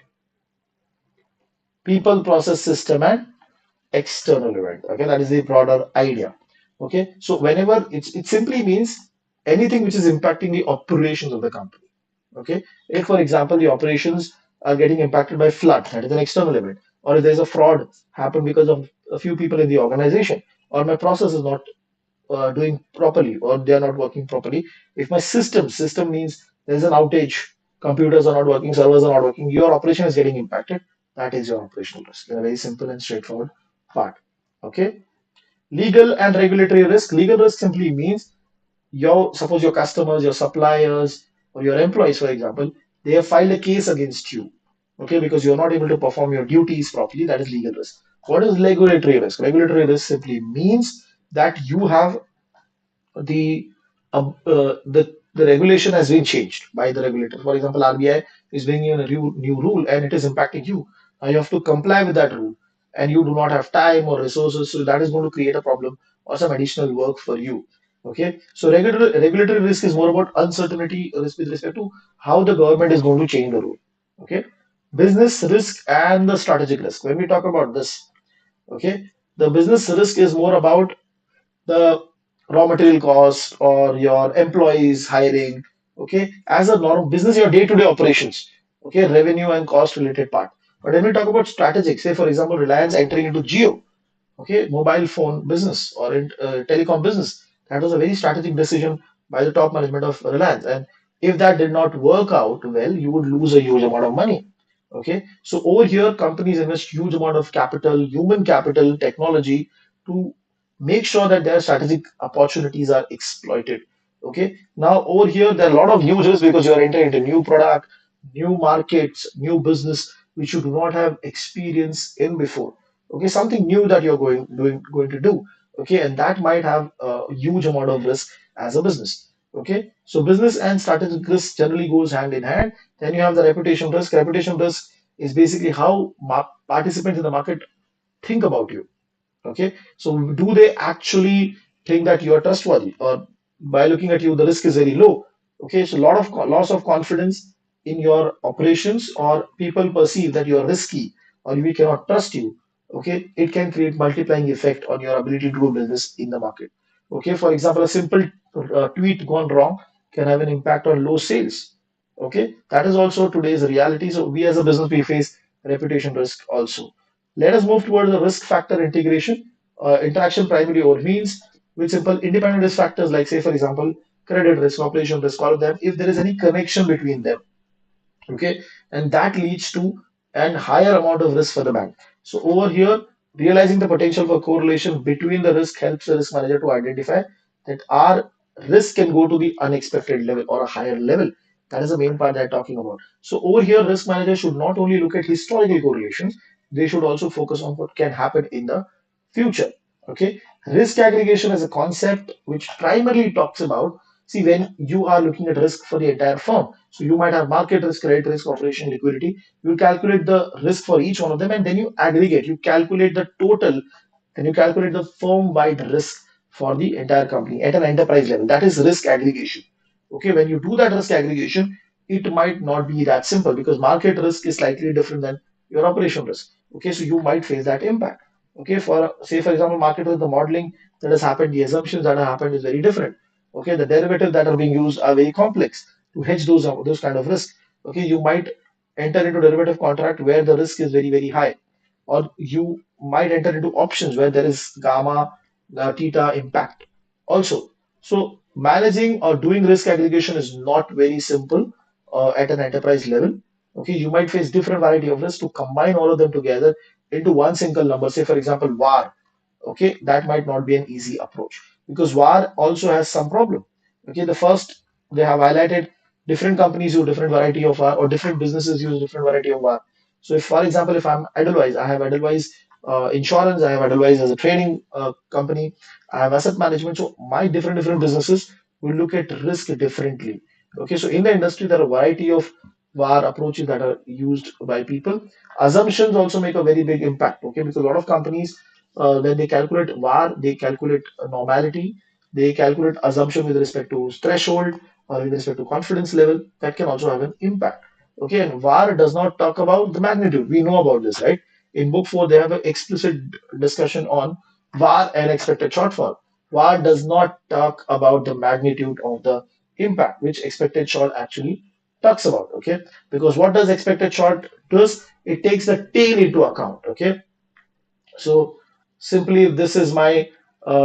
People, process, system, and external event. Okay, that is the broader idea. Okay, so whenever it simply means anything which is impacting the operations of the company. Okay, if for example the operations are getting impacted by flood, that is an external event, or if there's a fraud happen because of a few people in the organization, or my process is not doing properly, or they are not working properly. If my system means there's an outage, computers are not working, servers are not working, your operation is getting impacted. That is your operational risk in a very simple and straightforward part. Okay. Legal and regulatory risk. Legal risk simply means suppose your customers, your suppliers, or your employees, for example, they have filed a case against you, okay, because you're not able to perform your duties properly. That is legal risk. What is regulatory risk? Regulatory risk simply means that you have the regulation has been changed by the regulator. For example, RBI is bringing in a new rule and it is impacting you. Now you have to comply with that rule, and you do not have time or resources, so that is going to create a problem or some additional work for you. Okay, so regulatory risk is more about uncertainty risk with respect to how the government is going to change the rule. Okay, business risk and the strategic risk. When we talk about this, okay, the business risk is more about the raw material cost or your employees hiring, okay, as a normal business, your day-to-day operations, okay, revenue and cost related part. But when we talk about strategic, say for example, Reliance entering into Geo, okay, mobile phone business or in telecom business, that was a very strategic decision by the top management of Reliance. And if that did not work out well, you would lose a huge amount of money. Okay, so over here, companies invest huge amount of capital, human capital, technology to make sure that their strategic opportunities are exploited. Okay, now over here, there are a lot of new risks because you are entering into new product, new markets, new business which you do not have experience in before. Okay, something new that you're going to do. Okay, and that might have a huge amount of risk as a business. Okay, so business and strategic risk generally goes hand in hand. Then you have the reputation risk. Reputation risk is basically how participants in the market think about you. Okay, so do they actually think that you are trustworthy, or by looking at you, the risk is very low? Okay, so a lot of loss of confidence in your operations, or people perceive that you are risky or we cannot trust you. Okay, it can create multiplying effect on your ability to do business in the market. Okay, for example, a simple tweet gone wrong can have an impact on low sales. Okay, that is also today's reality. So we as a business we face reputation risk also. Let us move towards the risk factor integration. Interaction primarily over means with simple independent risk factors like, say, for example, credit risk, operation risk, all of them, if there is any connection between them, okay, and that leads to an higher amount of risk for the bank. So over here, realizing the potential for correlation between the risk helps the risk manager to identify that our risk can go to the unexpected level or a higher level. That is the main part they're talking about. So over here, risk manager should not only look at historical correlations, they should also focus on what can happen in the future. Okay, risk aggregation is a concept which primarily talks about, see, when you are looking at risk for the entire firm, so you might have market risk, credit risk, operation, liquidity. You calculate the risk for each one of them, and then you aggregate. You calculate the total, then you calculate the firm-wide risk for the entire company at an enterprise level. That is risk aggregation. Okay, when you do that risk aggregation, it might not be that simple because market risk is slightly different than your operation risk. Okay, so you might face that impact. Okay, for say for example, market risk, the modeling that has happened, the assumptions that have happened is very different. Okay, the derivatives that are being used are very complex to hedge those kind of risks. Okay, you might enter into derivative contract where the risk is very high, or you might enter into options where there is gamma, theta impact also. So managing or doing risk aggregation is not very simple at an enterprise level. Okay, you might face different variety of risks to combine all of them together into one single number. Say for example, VAR. Okay, that might not be an easy approach because VAR also has some problem. Okay, the first they have highlighted different companies use different variety of VAR, or different businesses use different variety of VAR. So if, for example, if I'm Edelweiss, I have Edelweiss insurance, I have Edelweiss as a trading company, I have asset management. So my different businesses will look at risk differently. Okay, so in the industry there are a variety of VAR approaches that are used by people. Assumptions also make a very big impact. Okay, because a lot of companies when they calculate VAR, they calculate normality, they calculate assumption with respect to threshold or with respect to confidence level. That can also have an impact. Okay, and VAR does not talk about the magnitude. We know about this, right? In book 4, they have an explicit discussion on VAR and expected shortfall. VAR does not talk about the magnitude of the impact, which expected short actually talks about. Okay, because what does expected short does? It takes the tail into account. Okay, so simply, if this is my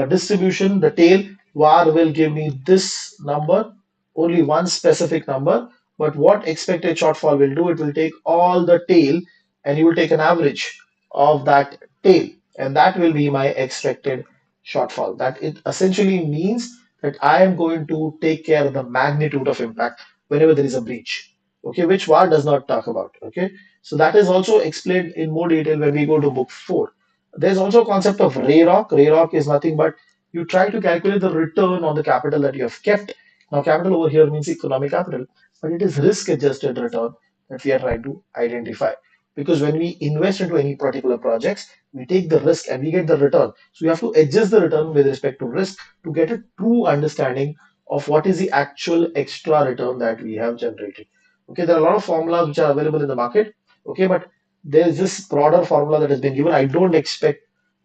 distribution, the tail var will give me this number, only one specific number. But what expected shortfall will do, it will take all the tail and you will take an average of that tail. And that will be my expected shortfall. That it essentially means that I am going to take care of the magnitude of impact whenever there is a breach. Okay, which VAR does not talk about. Okay, so that is also explained in more detail when we go to book 4. There's also a concept of RAROC. RAROC is nothing but you try to calculate the return on the capital that you have kept. Now, capital over here means economic capital, but it is risk-adjusted return that we are trying to identify. Because when we invest into any particular projects, we take the risk and we get the return. So you have to adjust the return with respect to risk to get a true understanding of what is the actual extra return that we have generated. Okay, there are a lot of formulas which are available in the market. Okay, but there's this broader formula that has been given. I don't expect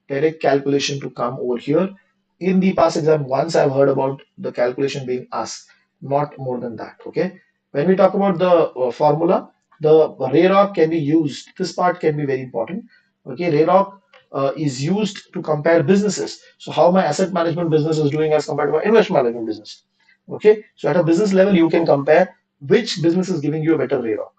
direct calculation to come over here. In the past exam, once I've heard about the calculation being asked, not more than that. Okay. When we talk about the formula, the RAROC can be used. This part can be very important. Okay, RAROC is used to compare businesses. So how my asset management business is doing as compared to my investment management business. Okay, so at a business level, you can compare which business is giving you a better RAROC.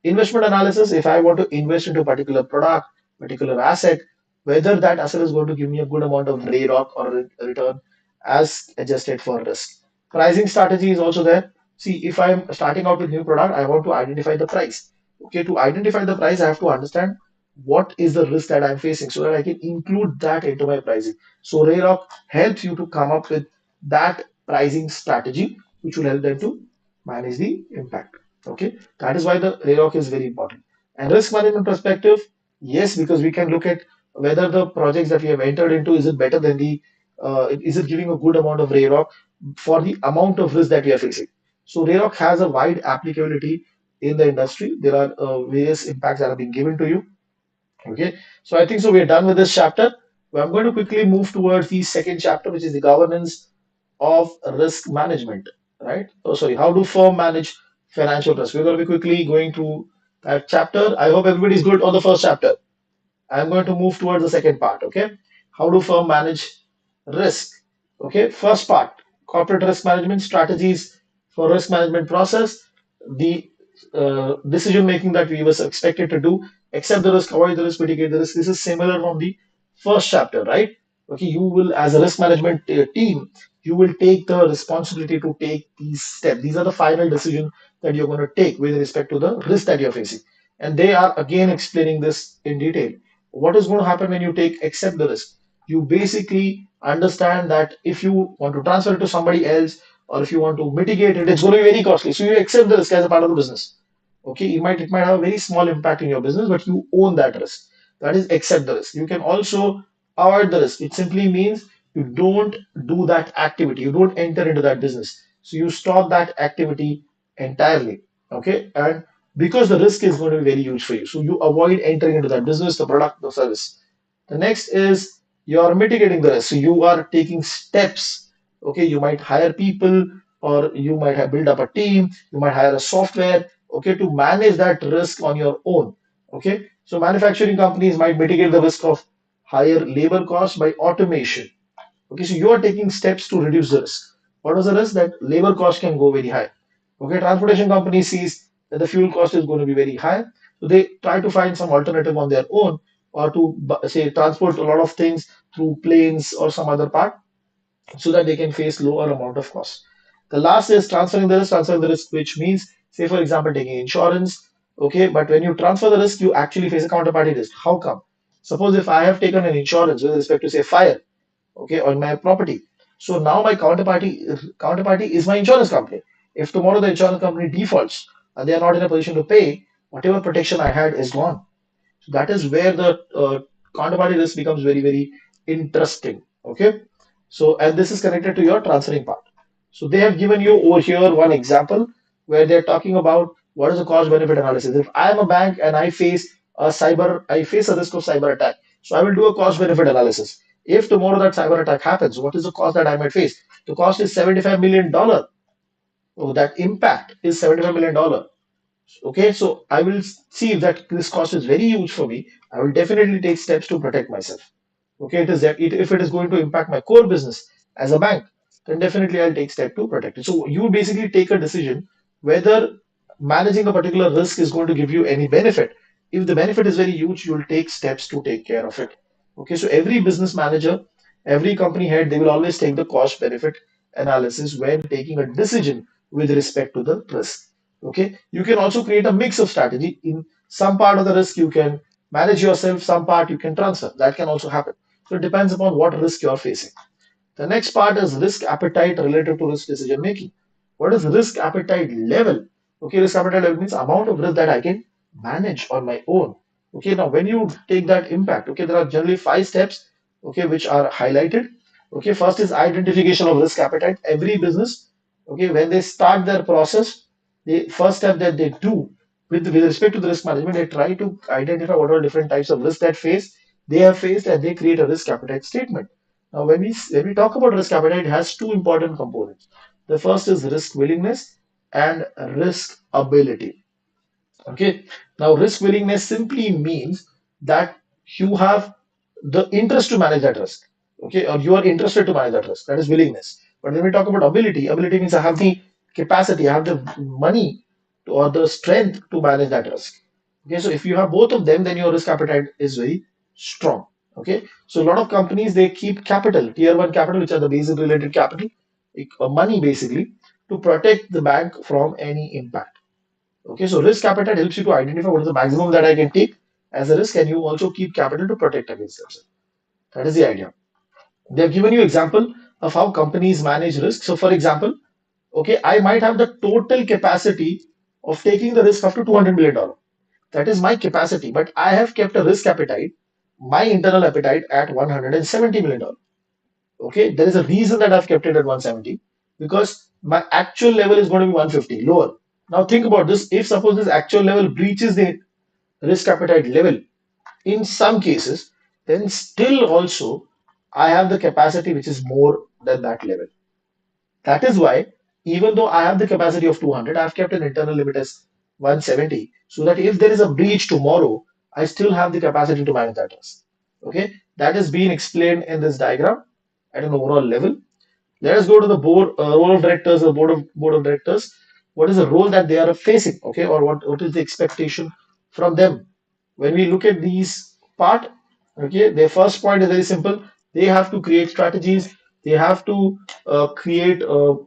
Investment analysis, if I want to invest into a particular product, particular asset, whether that asset is going to give me a good amount of RAROC or return as adjusted for risk. Pricing strategy is also there. See, if I'm starting out with new product, I want to identify the price. Okay, to identify the price, I have to understand what is the risk that I'm facing so that I can include that into my pricing. So RAROC helps you to come up with that pricing strategy, which will help them to manage the impact. Okay, that is why the RAROC is very important. And risk management perspective, yes, because we can look at whether the projects that we have entered into is it better than the is it giving a good amount of RAROC for the amount of risk that we are facing. So RAROC has a wide applicability in the industry. There are various impacts that are being given to you. Okay, so I think so. We're done with this chapter. Well, I'm going to quickly move towards the second chapter, which is the governance of risk management, right? Oh, sorry, how do firm manage financial risk? We're going to be quickly going through that chapter. I hope everybody's good on the first chapter. I'm going to move towards the second part. Okay, how do firm manage risk? Okay, first part, corporate risk management strategies for risk management process. The decision making that we was expected to do: accept the risk, avoid the risk, mitigate the risk. This is similar from the first chapter, right? Okay, you will, as a risk management team, you will take the responsibility to take these steps. These are the final decision that you're going to take with respect to the risk that you're facing, and they are again explaining this in detail. What is going to happen when you take accept the risk? You basically understand that if you want to transfer it to somebody else or if you want to mitigate it, it's going to be very costly. So you accept the risk as a part of the business. Okay, it might have a very small impact in your business, but you own that risk. That is accept the risk. You can also avoid the risk. It simply means you don't do that activity, you don't enter into that business. So you stop that activity entirely. Okay, and because the risk is going to be very huge for you, so you avoid entering into that business, the product, the service. The next is you are mitigating the risk. So you are taking steps. Okay, you might hire people or you might have built up a team, you might hire a software, okay, to manage that risk on your own. Okay, so manufacturing companies might mitigate the risk of higher labor costs by automation. Okay, so you are taking steps to reduce the risk. What was the risk? That labor cost can go very high. Okay, transportation company sees that the fuel cost is going to be very high, so they try to find some alternative on their own, or to say transport a lot of things through planes or some other part, so that they can face lower amount of cost. The last is transferring the risk, which means, say for example, taking insurance. Okay, but when you transfer the risk, you actually face a counterparty risk. How come? Suppose if I have taken an insurance with respect to say fire, okay, on my property. So now my counterparty is my insurance company. If tomorrow the insurance company defaults and they are not in a position to pay, whatever protection I had is gone. So that is where the counterparty risk becomes very, very interesting. Okay. So, and this is connected to your transferring part. So they have given you over here one example where they're talking about what is the cost benefit analysis. If I am a bank and I face a risk of cyber attack. So I will do a cost benefit analysis. If tomorrow that cyber attack happens, what is the cost that I might face? The cost is $75 million. Oh, that impact is $75 million. Okay, so I will see if that this cost is very huge for me. I will definitely take steps to protect myself. Okay, if it is going to impact my core business as a bank, then definitely I'll take step to protect it. So you basically take a decision whether managing a particular risk is going to give you any benefit. If the benefit is very huge, you'll take steps to take care of it. Okay, so every business manager, every company head, they will always take the cost benefit analysis when taking a decision with respect to the risk. Okay, you can also create a mix of strategy. In some part of the risk, you can manage yourself, some part you can transfer. That can also happen. So it depends upon what risk you're facing. The next part is risk appetite related to risk decision making. What is risk appetite level? Okay, risk appetite level means amount of risk that I can manage on my own. Okay, now when you take that impact, okay, there are generally five steps, okay, which are highlighted. Okay, first is identification of risk appetite. Every business, okay, when they start their process, the first step that they do with respect to the risk management, they try to identify what are different types of risk that they have faced, and they create a risk appetite statement. Now, when we talk about risk appetite, it has two important components. The first is risk willingness and risk ability. Okay. Now, risk willingness simply means that you have the interest to manage that risk. Okay, or you are interested to manage that risk. That is willingness. But when we talk about ability, ability means I have the capacity, I have the money or the strength to manage that risk. Okay, so if you have both of them, then your risk appetite is very strong. Okay, so a lot of companies they keep capital, tier one capital, which are the basic related capital, money basically, to protect the bank from any impact. Okay, so risk appetite helps you to identify what is the maximum that I can take as a risk, and you also keep capital to protect against themselves. That is the idea. They have given you example of how companies manage risk. So, for example, okay, I might have the total capacity of taking the risk up to $200 million. That is my capacity, but I have kept a risk appetite, my internal appetite at $170 million. Okay, there is a reason that I've kept it at 170 because my actual level is going to be 150 lower. Now think about this. If suppose this actual level breaches the risk appetite level in some cases, then still also I have the capacity which is more than that level. That is why, even though I have the capacity of 200, I've kept an internal limit as 170 so that if there is a breach tomorrow, I still have the capacity to manage that risk. Okay, that is being explained in this diagram at an overall level. Let us go to the board role of directors, the board of directors. What is the role that they are facing? Okay, or what is the expectation from them? When we look at these part, okay, their first point is very simple. They have to create strategies. They have to create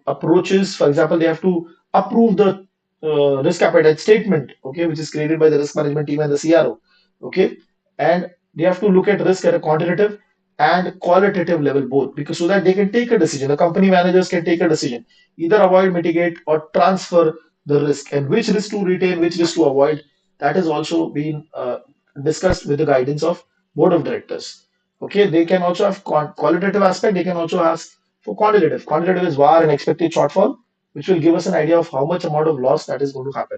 approaches. For example, they have to approve the risk appetite statement, okay, which is created by the risk management team and the CRO, okay, and they have to look at risk at a quantitative and qualitative level both, because so that they can take a decision. The company managers can take a decision, either avoid, mitigate, or transfer the risk, and which risk to retain, which risk to avoid. That is also been discussed with the guidance of board of directors. Okay, they can also have qualitative aspect. They can also ask for quantitative. Quantitative is VAR and expected shortfall, which will give us an idea of how much amount of loss that is going to happen.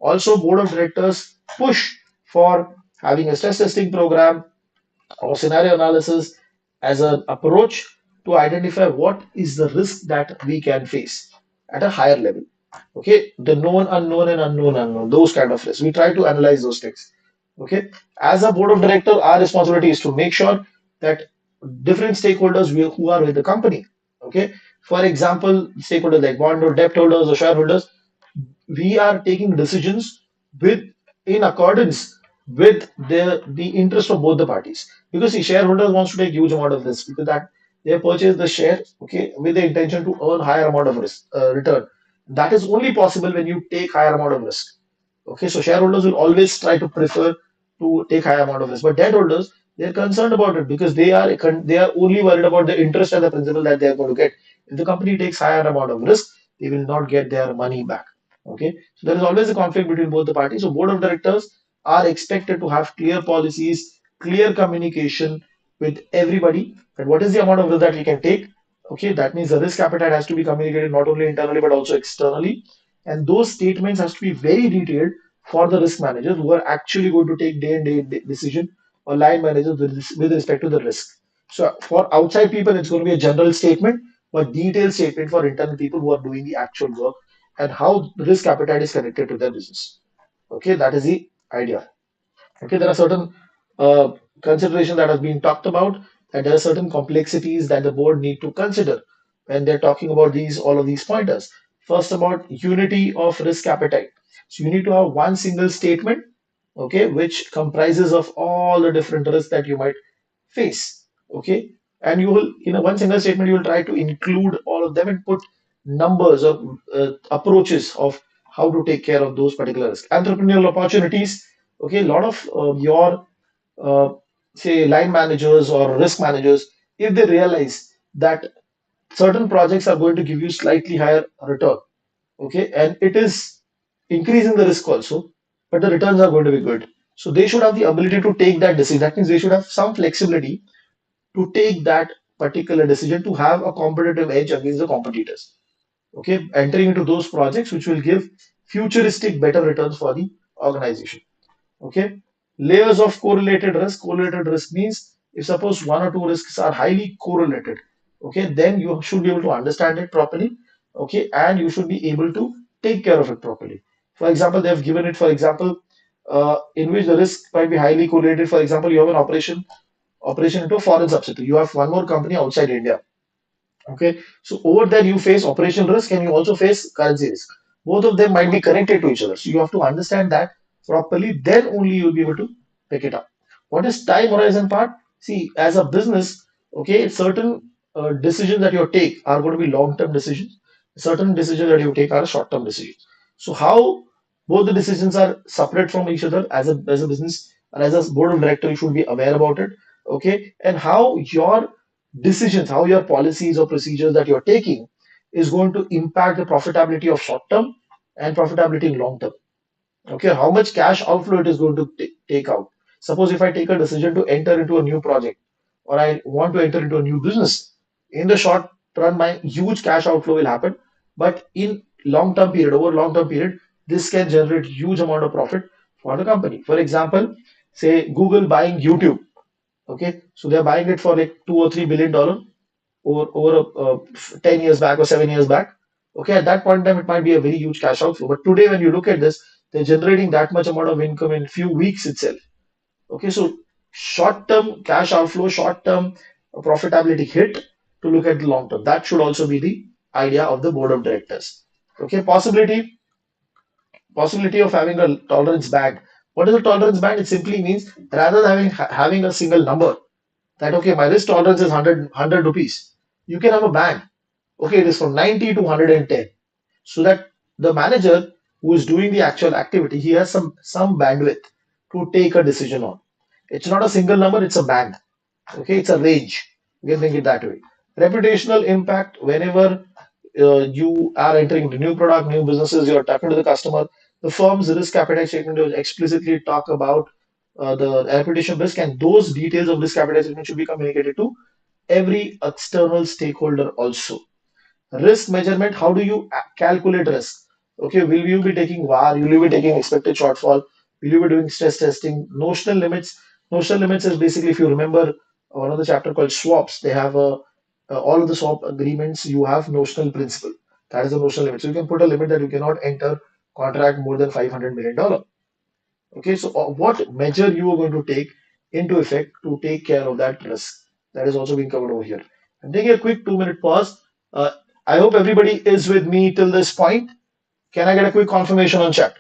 Also, board of directors push for having a stress testing program or scenario analysis as an approach to identify what is the risk that we can face at a higher level. Okay, the known, unknown, and unknown, unknown, those kind of risks. We try to analyze those things. Okay, as a board of director, our responsibility is to make sure that different stakeholders who are with the company. Okay, for example, stakeholders like bond or debt holders or shareholders, we are taking decisions with in accordance with the interest of both the parties, because the shareholders wants to take huge amount of risk because that they purchase the share, okay, with the intention to earn higher amount of risk return. That is only possible when you take higher amount of risk. Okay, so shareholders will always try to prefer to take high amount of risk, but debt holders, they're concerned about it because they are only worried about the interest and the principal that they are going to get. If the company takes higher amount of risk, they will not get their money back. Okay, so there is always a conflict between both the parties. So board of directors are expected to have clear policies, clear communication with everybody. And what is the amount of risk that we can take? Okay, that means the risk appetite has to be communicated not only internally but also externally, and those statements has to be very detailed for the risk managers who are actually going to take day and day decision, or line managers with respect to the risk. So for outside people, it's going to be a general statement, but detailed statement for internal people who are doing the actual work and how risk appetite is connected to their business. Okay, that is the idea. Okay, there are certain uh, considerations that have been talked about, and there are certain complexities that the board need to consider when they're talking about these all of these pointers. First, about unity of risk appetite. So you need to have one single statement, okay, which comprises of all the different risks that you might face. Okay, and you will, in a one single statement, you will try to include all of them and put numbers or approaches of how to take care of those particular risks. Entrepreneurial opportunities. Okay, a lot of your uh, say line managers or risk managers, if they realize that certain projects are going to give you slightly higher return, okay, and it is increasing the risk also, but the returns are going to be good. So they should have the ability to take that decision. That means they should have some flexibility to take that particular decision to have a competitive edge against the competitors. Okay, entering into those projects which will give futuristic better returns for the organization. Okay, layers of correlated risk. Correlated risk means if suppose one or two risks are highly correlated, okay, then you should be able to understand it properly, okay, and you should be able to take care of it properly. For example, they have given it, for example, in which the risk might be highly correlated. For example, you have an operation into a foreign subsidiary. You have one more company outside India. Okay, so over there you face operational risk and you also face currency risk. Both of them might be connected to each other. So you have to understand that properly, then only you'll be able to pick it up. What is time horizon part? See, as a business, okay, certain decisions that you take are going to be long-term decisions. Certain decisions that you take are short-term decisions. So how both the decisions are separate from each other as a business and as a board of director, you should be aware about it. Okay, and how your decisions, how your policies or procedures that you're taking is going to impact the profitability of short term and profitability in long term. Okay, how much cash outflow it is going to take out. Suppose if I take a decision to enter into a new project or I want to enter into a new business, in the short run, my huge cash outflow will happen. But in long term period, over long term period, this can generate huge amount of profit for the company. For example, say Google buying YouTube. Okay, so they're buying it for like $2 or $3 billion over 10 years back or 7 years back. Okay, at that point in time, it might be a very huge cash outflow. But today, when you look at this, they're generating that much amount of income in few weeks itself. Okay, so short-term cash outflow, short-term profitability hit to look at the long term. That should also be the idea of the board of directors. Okay, possibility of having a tolerance band. What is a tolerance band? It simply means rather than having a single number, that okay, my risk tolerance is 100 rupees. You can have a band. Okay, it is from 90 to 110. So that the manager who is doing the actual activity, he has some bandwidth to take a decision on. It's not a single number, it's a band. Okay, it's a range. You can think it that way. Reputational impact, whenever you are entering into new product, new businesses, you're talking to the customer, the firm's risk appetite statement will explicitly talk about the reputation risk, and those details of risk appetite statement should be communicated to every external stakeholder also. Risk measurement, how do you calculate risk? Okay, will you be taking VAR? Will you be taking expected shortfall? Will you be doing stress testing? Notional limits. Notional limits is basically, if you remember one of the chapter called swaps, they have all of the swap agreements, you have notional principle. That is the notional limit. So you can put a limit that you cannot enter contract more than $500 million. Okay, so what measure you are going to take into effect to take care of that risk? That is also being covered over here. I'm taking a quick 2 minute pause. Uh, I hope everybody is with me till this point. Can I get a quick confirmation on chat?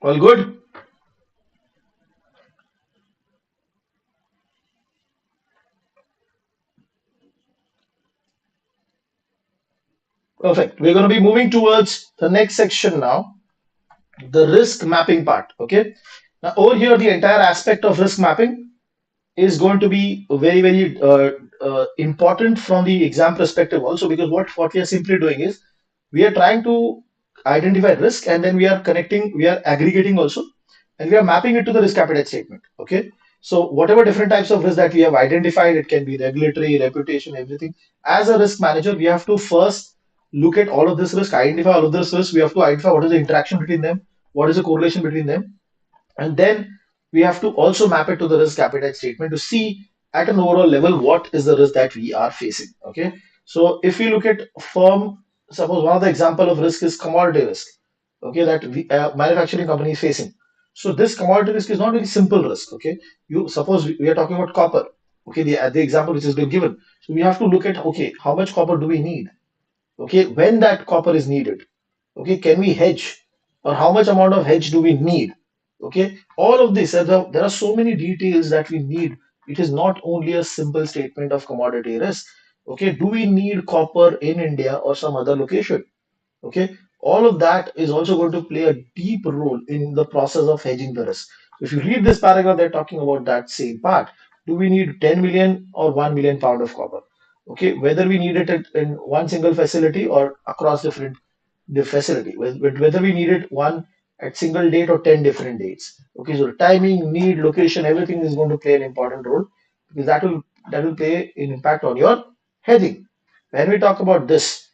All good? Perfect. We're going to be moving towards the next section now, the risk mapping part. Okay. Now, over here, the entire aspect of risk mapping is going to be very, very important from the exam perspective also, because what we are simply doing is we are trying to identify risk and then we are aggregating also, and we are mapping it to the risk appetite statement. Okay. So whatever different types of risk that we have identified, it can be regulatory, reputation, everything. As a risk manager, we have to first look at all of this risk, identify all of this risk. We have to identify what is the interaction between them, what is the correlation between them, and then we have to also map it to the risk appetite statement to see at an overall level what is the risk that we are facing. Okay. So if we look at firm, suppose one of the example of risk is commodity risk. Okay, that manufacturing company is facing. So this commodity risk is not very simple risk. Okay, you suppose we are talking about copper. Okay, the example which has been given. So we have to look at, okay, how much copper do we need? Okay, when that copper is needed. Okay, can we hedge, or how much amount of hedge do we need? Okay, all of this, there are so many details that we need. It is not only a simple statement of commodity risk. Okay, do we need copper in India or some other location? Okay, all of that is also going to play a deep role in the process of hedging the risk. If you read this paragraph, they're talking about that same part. Do we need 10 million or 1 million pound of copper? Okay, whether we need it in one single facility or across different the facility, whether we need it one at single date or 10 different dates. Okay, so the timing, need, location, everything is going to play an important role, because that will play an impact on your hedging. When we talk about this,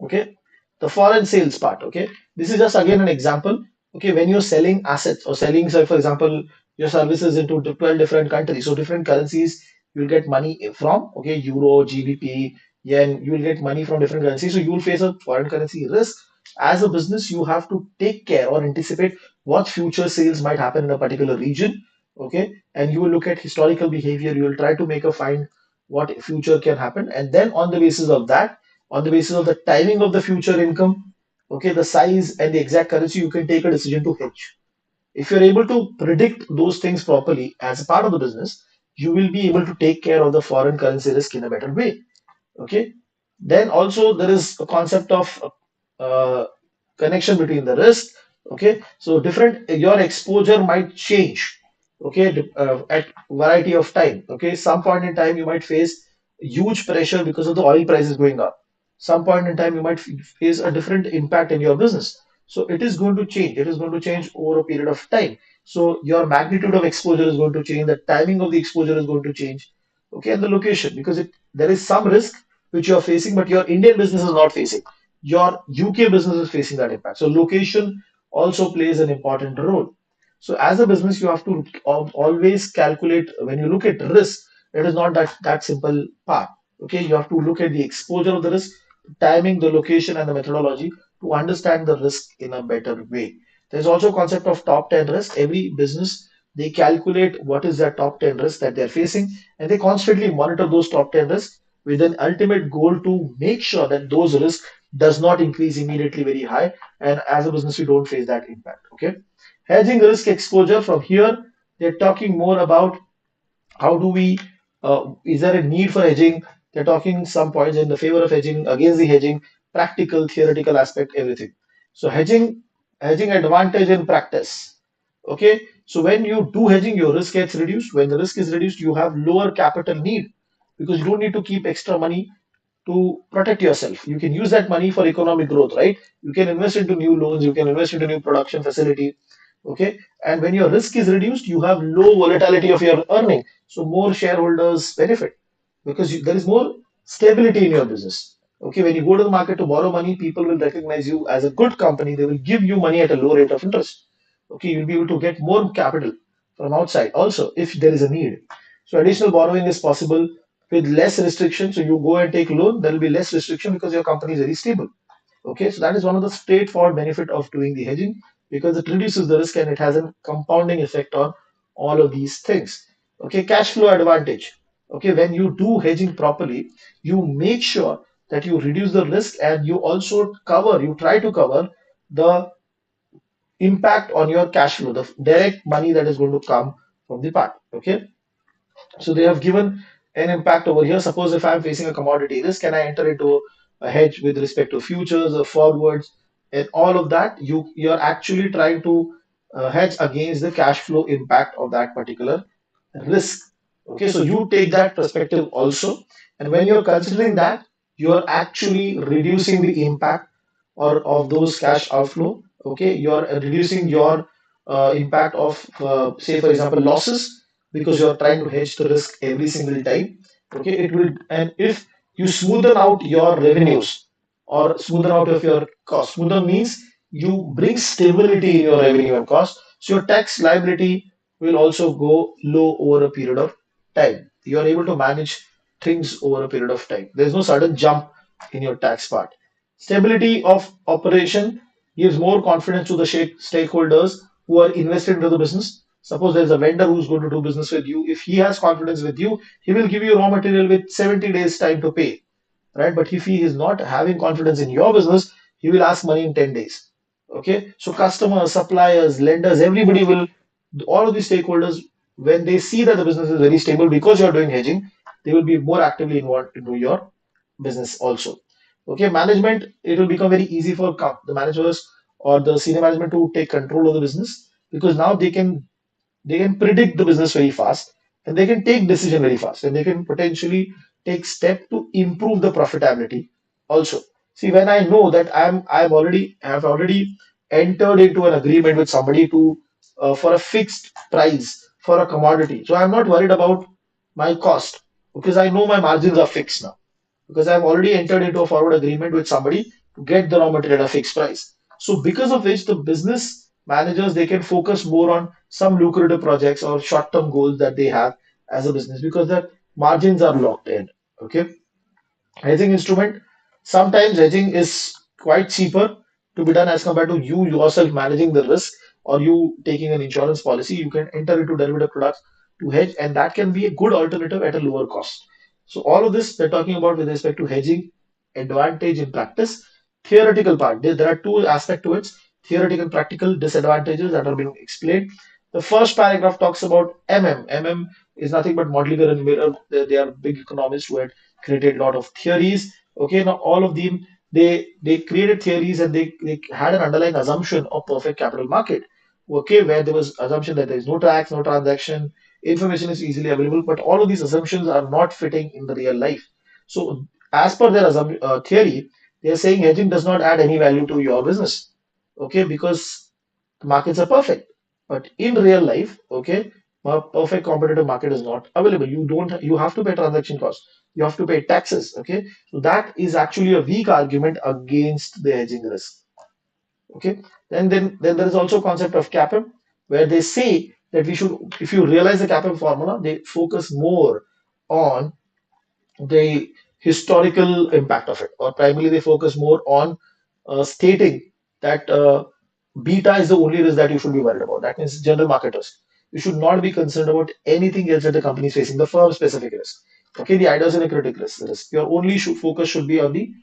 okay, the foreign sales part, okay, this is just again an example. Okay, when you're selling assets or selling, say for example, your services into 12 different countries, so different currencies, you'll get money from, okay, euro, GBP, yen, you will get money from different currencies, so you will face a foreign currency risk. As a business, you have to take care or anticipate what future sales might happen in a particular region. Okay, and you will look at historical behavior, you will try to make a find what future can happen, and then on the basis of that, on the basis of the timing of the future income, okay, the size and the exact currency, you can take a decision to hedge. If you're able to predict those things properly as a part of the business, you will be able to take care of the foreign currency risk in a better way. Okay. Then also there is a concept of uh, connection between the risk. Okay. So different, your exposure might change. Okay. At variety of time. Okay. Some point in time you might face huge pressure because of the oil prices going up. Some point in time you might face a different impact in your business. So it is going to change. It is going to change over a period of time. So your magnitude of exposure is going to change. The timing of the exposure is going to change. Okay, and the location, because there is some risk which you are facing, but your Indian business is not facing. Your UK business is facing that impact. So location also plays an important role. So as a business, you have to always calculate when you look at risk. It is not that simple part. Okay, you have to look at the exposure of the risk, timing, the location, and the methodology to understand the risk in a better way. There's also a concept of top 10 risk. Every business, they calculate what is their top 10 risk that they're facing, and they constantly monitor those top 10 risks with an ultimate goal to make sure that those risks does not increase immediately very high, and as a business we don't face that impact. Okay, hedging risk exposure, from here they're talking more about how do we, is there a need for hedging? They're talking some points in the favor of hedging, against the hedging, practical, theoretical aspect, everything. So hedging advantage in practice. Okay, so when you do hedging, your risk gets reduced. When the risk is reduced, you have lower capital need, because you don't need to keep extra money to protect yourself. You can use that money for economic growth, right? You can invest into new loans, you can invest into new production facility. Okay, and when your risk is reduced, you have low volatility of your earning, so more shareholders benefit, because there is more stability in your business. Okay, when you go to the market to borrow money, people will recognize you as a good company. They will give you money at a low rate of interest. Okay, you'll be able to get more capital from outside also if there is a need. So additional borrowing is possible with less restriction. So you go and take loan, there will be less restriction because your company is very stable. Okay, so that is one of the straightforward benefit of doing the hedging, because it reduces the risk and it has a compounding effect on all of these things. Okay, cash flow advantage. Okay, when you do hedging properly, you make sure that you reduce the risk, and you also you try to cover the impact on your cash flow, the direct money that is going to come from the part. Okay, so they have given an impact over here. Suppose if I'm facing a commodity risk, can I enter into a hedge with respect to futures or forwards and all of that? You're actually trying to hedge against the cash flow impact of that particular risk. Okay, so you take that perspective also, and when you're considering that, you're actually reducing the impact or of those cash outflow. Okay, you're reducing your impact of say for example losses, because you're trying to hedge the risk every single time. Okay, it will, and if you smoothen out your revenues, or smoothen out of your cost. Smoothen means you bring stability in your revenue and cost. So your tax liability will also go low over a period of time. You are able to manage things over a period of time. There's no sudden jump in your tax part. Stability of operation gives more confidence to the stakeholders who are invested into the business. Suppose there's a vendor who's going to do business with you. If he has confidence with you, he will give you raw material with 70 days time to pay, right? But if he is not having confidence in your business, he will ask money in 10 days. Okay. So customers, suppliers, lenders, everybody will, all of these stakeholders, when they see that the business is very stable because you're doing hedging, they will be more actively involved into your business also. Okay. Management, it will become very easy for the managers or the senior management to take control of the business because now they can predict the business very fast and they can take decision very fast and they can potentially take step to improve the profitability also. See, when I know that I'm already have already entered into an agreement with somebody to for a fixed price for a commodity, so I'm not worried about my cost because I know my margins are fixed now because I've already entered into a forward agreement with somebody to get the raw material at a fixed price. So because of which the business managers, they can focus more on some lucrative projects or short-term goals that they have as a business because their margins are locked in. Okay. Hedging instrument, sometimes hedging is quite cheaper to be done as compared to you yourself managing the risk or you taking an insurance policy. You can enter into derivative products to hedge, and that can be a good alternative at a lower cost. So all of this we're talking about with respect to hedging advantage in practice. Theoretical part, there are two aspects to it: theoretical and practical disadvantages that are being explained. The first paragraph talks about MM. MM is nothing but Modliger and Mirror. They are big economists who had created a lot of theories. Okay, now all of them, they created theories and they had an underlying assumption of perfect capital market. Okay, where there was assumption that there is no tax, no transaction, information is easily available, but all of these assumptions are not fitting in the real life. So as per their theory, they are saying hedging does not add any value to your business. Okay, because the markets are perfect. But in real life, okay, a perfect competitive market is not available. You have to pay transaction costs. You have to pay taxes. Okay. So that is actually a weak argument against the hedging risk. Okay. Then there is also concept of CAPM, where they say that we should, if you realize the CAPM formula, they focus more on the historical impact of it, or primarily they focus more on stating that beta is the only risk that you should be worried about. That means general marketers. You should not be concerned about anything else that the company is facing, the firm specific risk. Okay, the idiosyncratic risk. Your only focus should be on the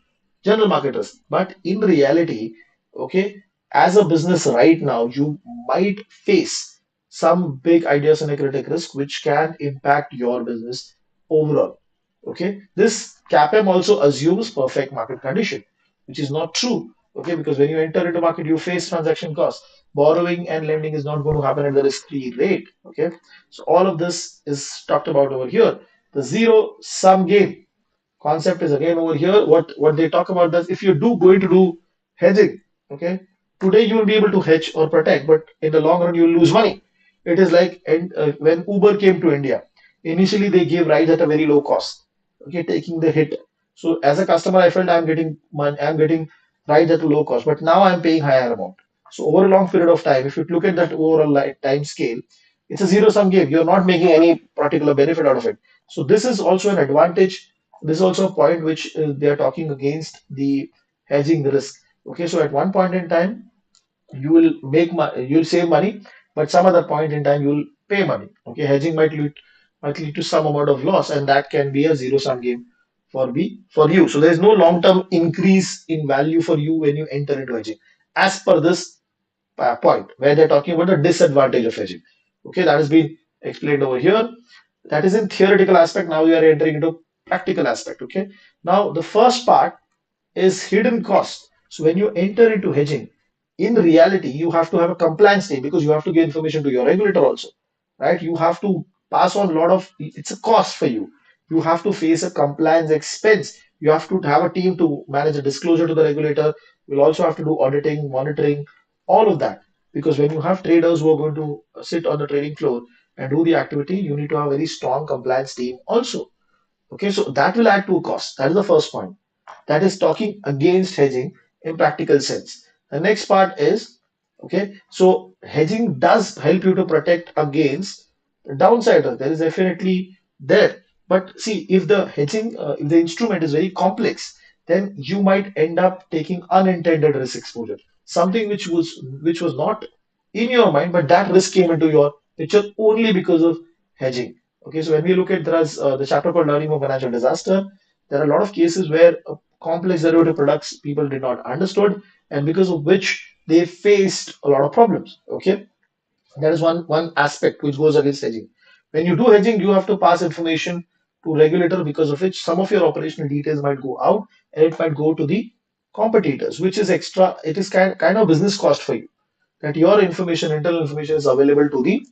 general marketers. But in reality, okay, as a business right now, you might face some big idiosyncratic risk which can impact your business overall. Okay, this CAPM also assumes perfect market condition, which is not true. Okay, because when you enter into market, you face transaction costs. Borrowing and lending is not going to happen at the risk-free rate. Okay, so all of this is talked about over here. The zero sum game concept is again over here. What they talk about is if you do going to do hedging, okay, today you will be able to hedge or protect, but in the long run you will lose money. It is like when Uber came to India, initially they gave rides at a very low cost, okay, taking the hit. So as a customer, I felt I'm getting money, I'm getting rides at a low cost, but now I'm paying higher amount. So over a long period of time, if you look at that overall time scale, it's a zero sum game. You're not making any particular benefit out of it. So this is also an advantage. This is also a point which they are talking against the hedging risk. Okay, so at one point in time, you'll save money, but some other point in time you'll pay money. Okay, hedging might lead to some amount of loss, and that can be a zero sum game for you. So there is no long term increase in value for you when you enter into hedging, as per this point where they're talking about the disadvantage of hedging. Okay, that has been explained over here. That is in theoretical aspect. Now we are entering into practical aspect. Okay, now the first part is hidden cost. So when you enter into hedging, in reality, you have to have a compliance team because you have to give information to your regulator also, right? You have to pass on a lot of, it's a cost for you. You have to face a compliance expense. You have to have a team to manage a disclosure to the regulator. You'll also have to do auditing, monitoring, all of that. Because when you have traders who are going to sit on the trading floor and do the activity, you need to have a very strong compliance team also. Okay, so that will add to a cost. That is the first point. that is talking against hedging in practical sense. The next part is, okay, so hedging does help you to protect against the downside. There is definitely there. But see, if the hedging, if the instrument is very complex, then you might end up taking unintended risk exposure, something which was not in your mind, but that risk came into your picture only because of hedging. Okay, so when we look at there's the chapter called Learning from Financial Disaster, there are a lot of cases where complex derivative products people did not understood, and because of which they faced a lot of problems. Okay, that is one aspect which goes against hedging. When you do hedging, you have to pass information to regulator, because of which some of your operational details might go out and it might go to the competitors, which is extra. It is kind of business cost for you, that your information, internal information, is available to the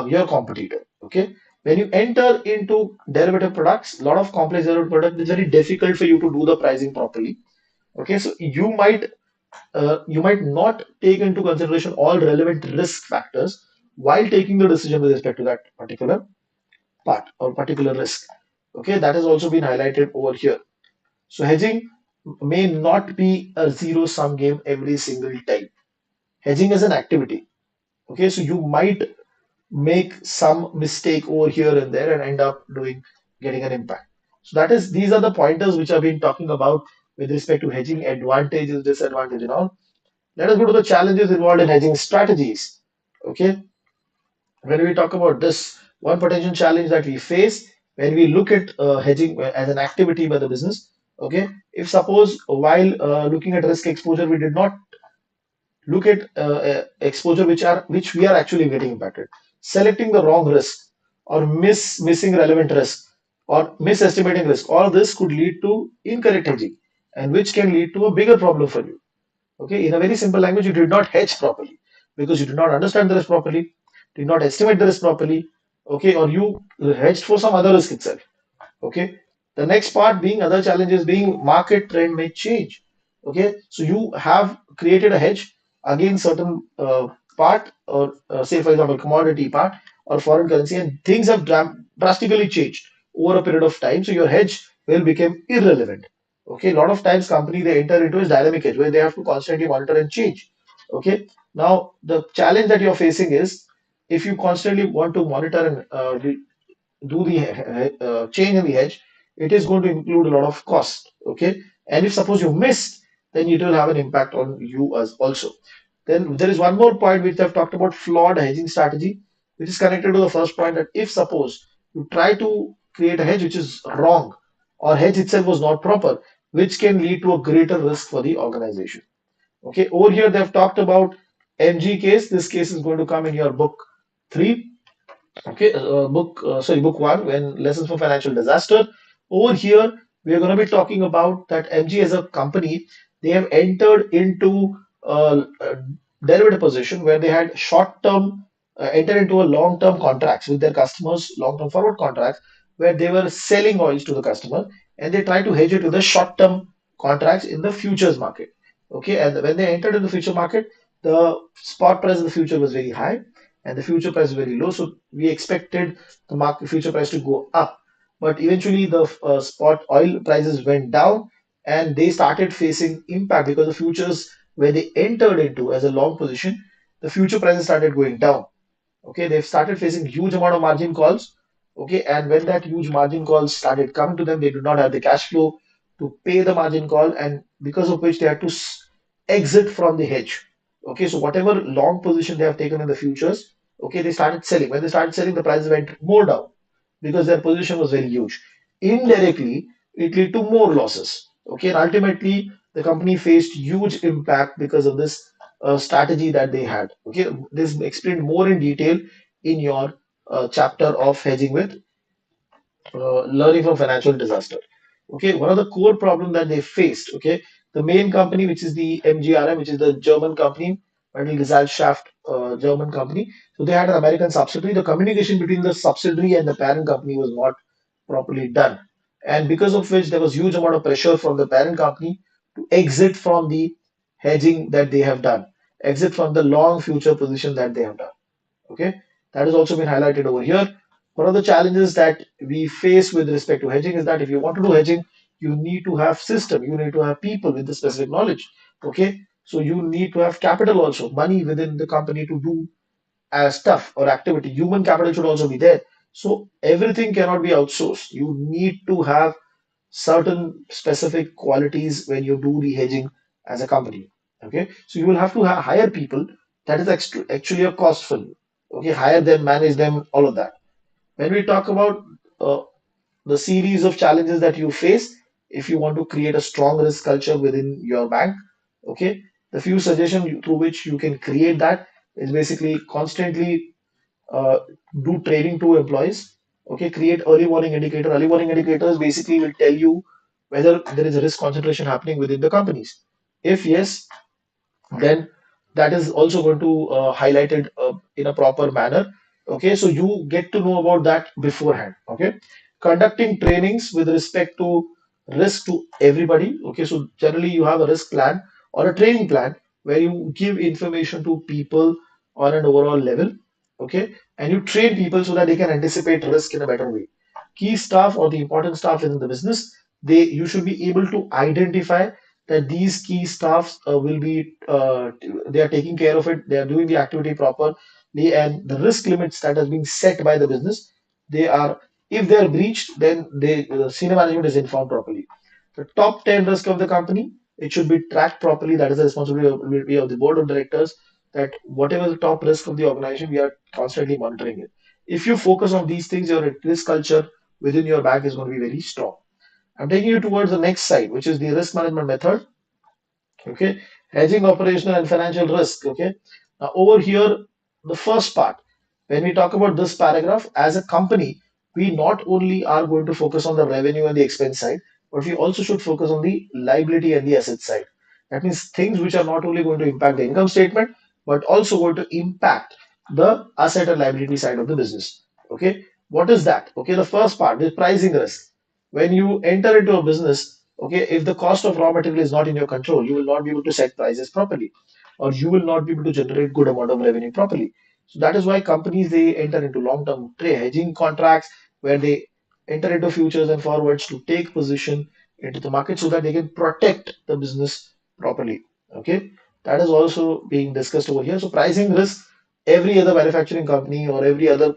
your competitor. Okay, when you enter into derivative products, a lot of complex derivative product, it's very difficult for you to do the pricing properly. Okay, so you might not take into consideration all relevant risk factors while taking the decision with respect to that particular part or particular risk. Okay, that has also been highlighted over here. So hedging may not be a zero sum game every single time. Hedging is an activity. Okay, so you might make some mistake over here and there and end up getting an impact. So these are the pointers which I've been talking about with respect to hedging advantages, disadvantages, and all. Let us go to the challenges involved in hedging strategies. Okay, when we talk about this, one potential challenge that we face when we look at hedging as an activity by the business. Okay, if suppose while looking at risk exposure, we did not look at exposure which we are actually getting impacted. Selecting the wrong risk or missing relevant risk or misestimating risk, all this could lead to incorrect hedging, and which can lead to a bigger problem for you. Okay, in a very simple language, you did not hedge properly because you did not understand the risk properly, did not estimate the risk properly. Okay, or you hedged for some other risk itself. Okay, the next part being other challenges being market trend may change. Okay, so you have created a hedge against certain part, or say for example commodity part or foreign currency, and things have drastically changed over a period of time, so your hedge will become irrelevant. Okay, a lot of times company they enter into is dynamic hedge where they have to constantly monitor and change. Okay, now the challenge that you're facing is, if you constantly want to monitor and do the change in the hedge, it is going to include a lot of cost. Okay, and if suppose you missed, then it will have an impact on you as also. Then there is one more point which I've talked about, flawed hedging strategy, which is connected to the first point, that if suppose you try to create a hedge which is wrong, or hedge itself was not proper, which can lead to a greater risk for the organization. Okay, over here they have talked about MG case. This case is going to come in your book 3. Okay, book one, when lessons for financial disaster. Over here, we are going to be talking about that MG as a company, they have entered into a derivative position where they had short-term, entered into a long-term contracts with their customers, long-term forward contracts, where they were selling oils to the customer, and they try to hedge it with the short-term contracts in the futures market. Okay, and when they entered in the future market, the spot price of the future was very high and the future price is very low. So we expected the market future price to go up, but eventually the spot oil prices went down, and they started facing impact because the futures where they entered into as a long position, the future prices started going down. Okay, they've started facing huge amount of margin calls. Okay, and when that huge margin calls started coming to them, they did not have the cash flow to pay the margin call, and because of which they had to exit from the hedge. Okay, so whatever long position they have taken in the futures, okay, they started selling. When they started selling, the price went more down because their position was very huge. Indirectly, it led to more losses. Okay, and ultimately, the company faced huge impact because of this strategy that they had. Okay, this is explained more in detail in your chapter of hedging with learning from financial disaster. Okay, one of the core problem that they faced. Okay, the main company, which is the MGRM, which is the German company, Gesellschaft, German company. So they had an American subsidiary. The communication between the subsidiary and the parent company was not properly done, and because of which there was huge amount of pressure from the parent company to exit from the hedging that they have done, exit from the long future position that they have done. Okay, that has also been highlighted over here. One of the challenges that we face with respect to hedging is that if you want to do hedging, You need to have system. You need to have people with the specific knowledge. Okay. So you need to have capital also, money within the company to do stuff or activity. Human capital should also be there. So everything cannot be outsourced. You need to have certain specific qualities when you do the hedging as a company. Okay, so you will have to hire people. That is actually a cost for you. Okay, hire them, manage them, all of that. When we talk about uh, the series of challenges that you face if you want to create a strong risk culture within your bank, okay, the few suggestions through which you can create that is basically constantly uh, do training to employees. Okay, create early warning indicator. Early warning indicators basically will tell you whether there is a risk concentration happening within the companies. If yes, then that is also going to highlight it in a proper manner. Okay, so you get to know about that beforehand. Okay, conducting trainings with respect to risk to everybody. Okay, so generally you have a risk plan or a training plan where you give information to people on an overall level. Okay, and you train people so that they can anticipate risk in a better way. Key staff or the important staff within the business, they you should be able to identify that these key staffs will be they are taking care of it, they are doing the activity properly, and the risk limits that has been set by the business, they are, if they are breached, then senior management is informed properly. The top 10 risk of the company, it should be tracked properly. That is the responsibility of the board of directors. That whatever the top risk of the organization, we are constantly monitoring it. If you focus on these things, your risk culture within your bank is going to be very strong. I'm taking you towards the next side, which is the risk management method. Okay, hedging operational and financial risk. Okay, now over here, the first part, when we talk about this paragraph, as a company, we not only are going to focus on the revenue and the expense side, but we also should focus on the liability and the asset side. That means things which are not only going to impact the income statement, but also going to impact the asset and liability side of the business. Okay, what is that? Okay, the first part is pricing risk. When you enter into a business, okay, if the cost of raw material is not in your control, you will not be able to set prices properly, or you will not be able to generate good amount of revenue properly. So that is why companies, they enter into long-term trade hedging contracts where they enter into futures and forwards to take position into the market so that they can protect the business properly. Okay, that is also being discussed over here. So pricing risk, every other manufacturing company or every other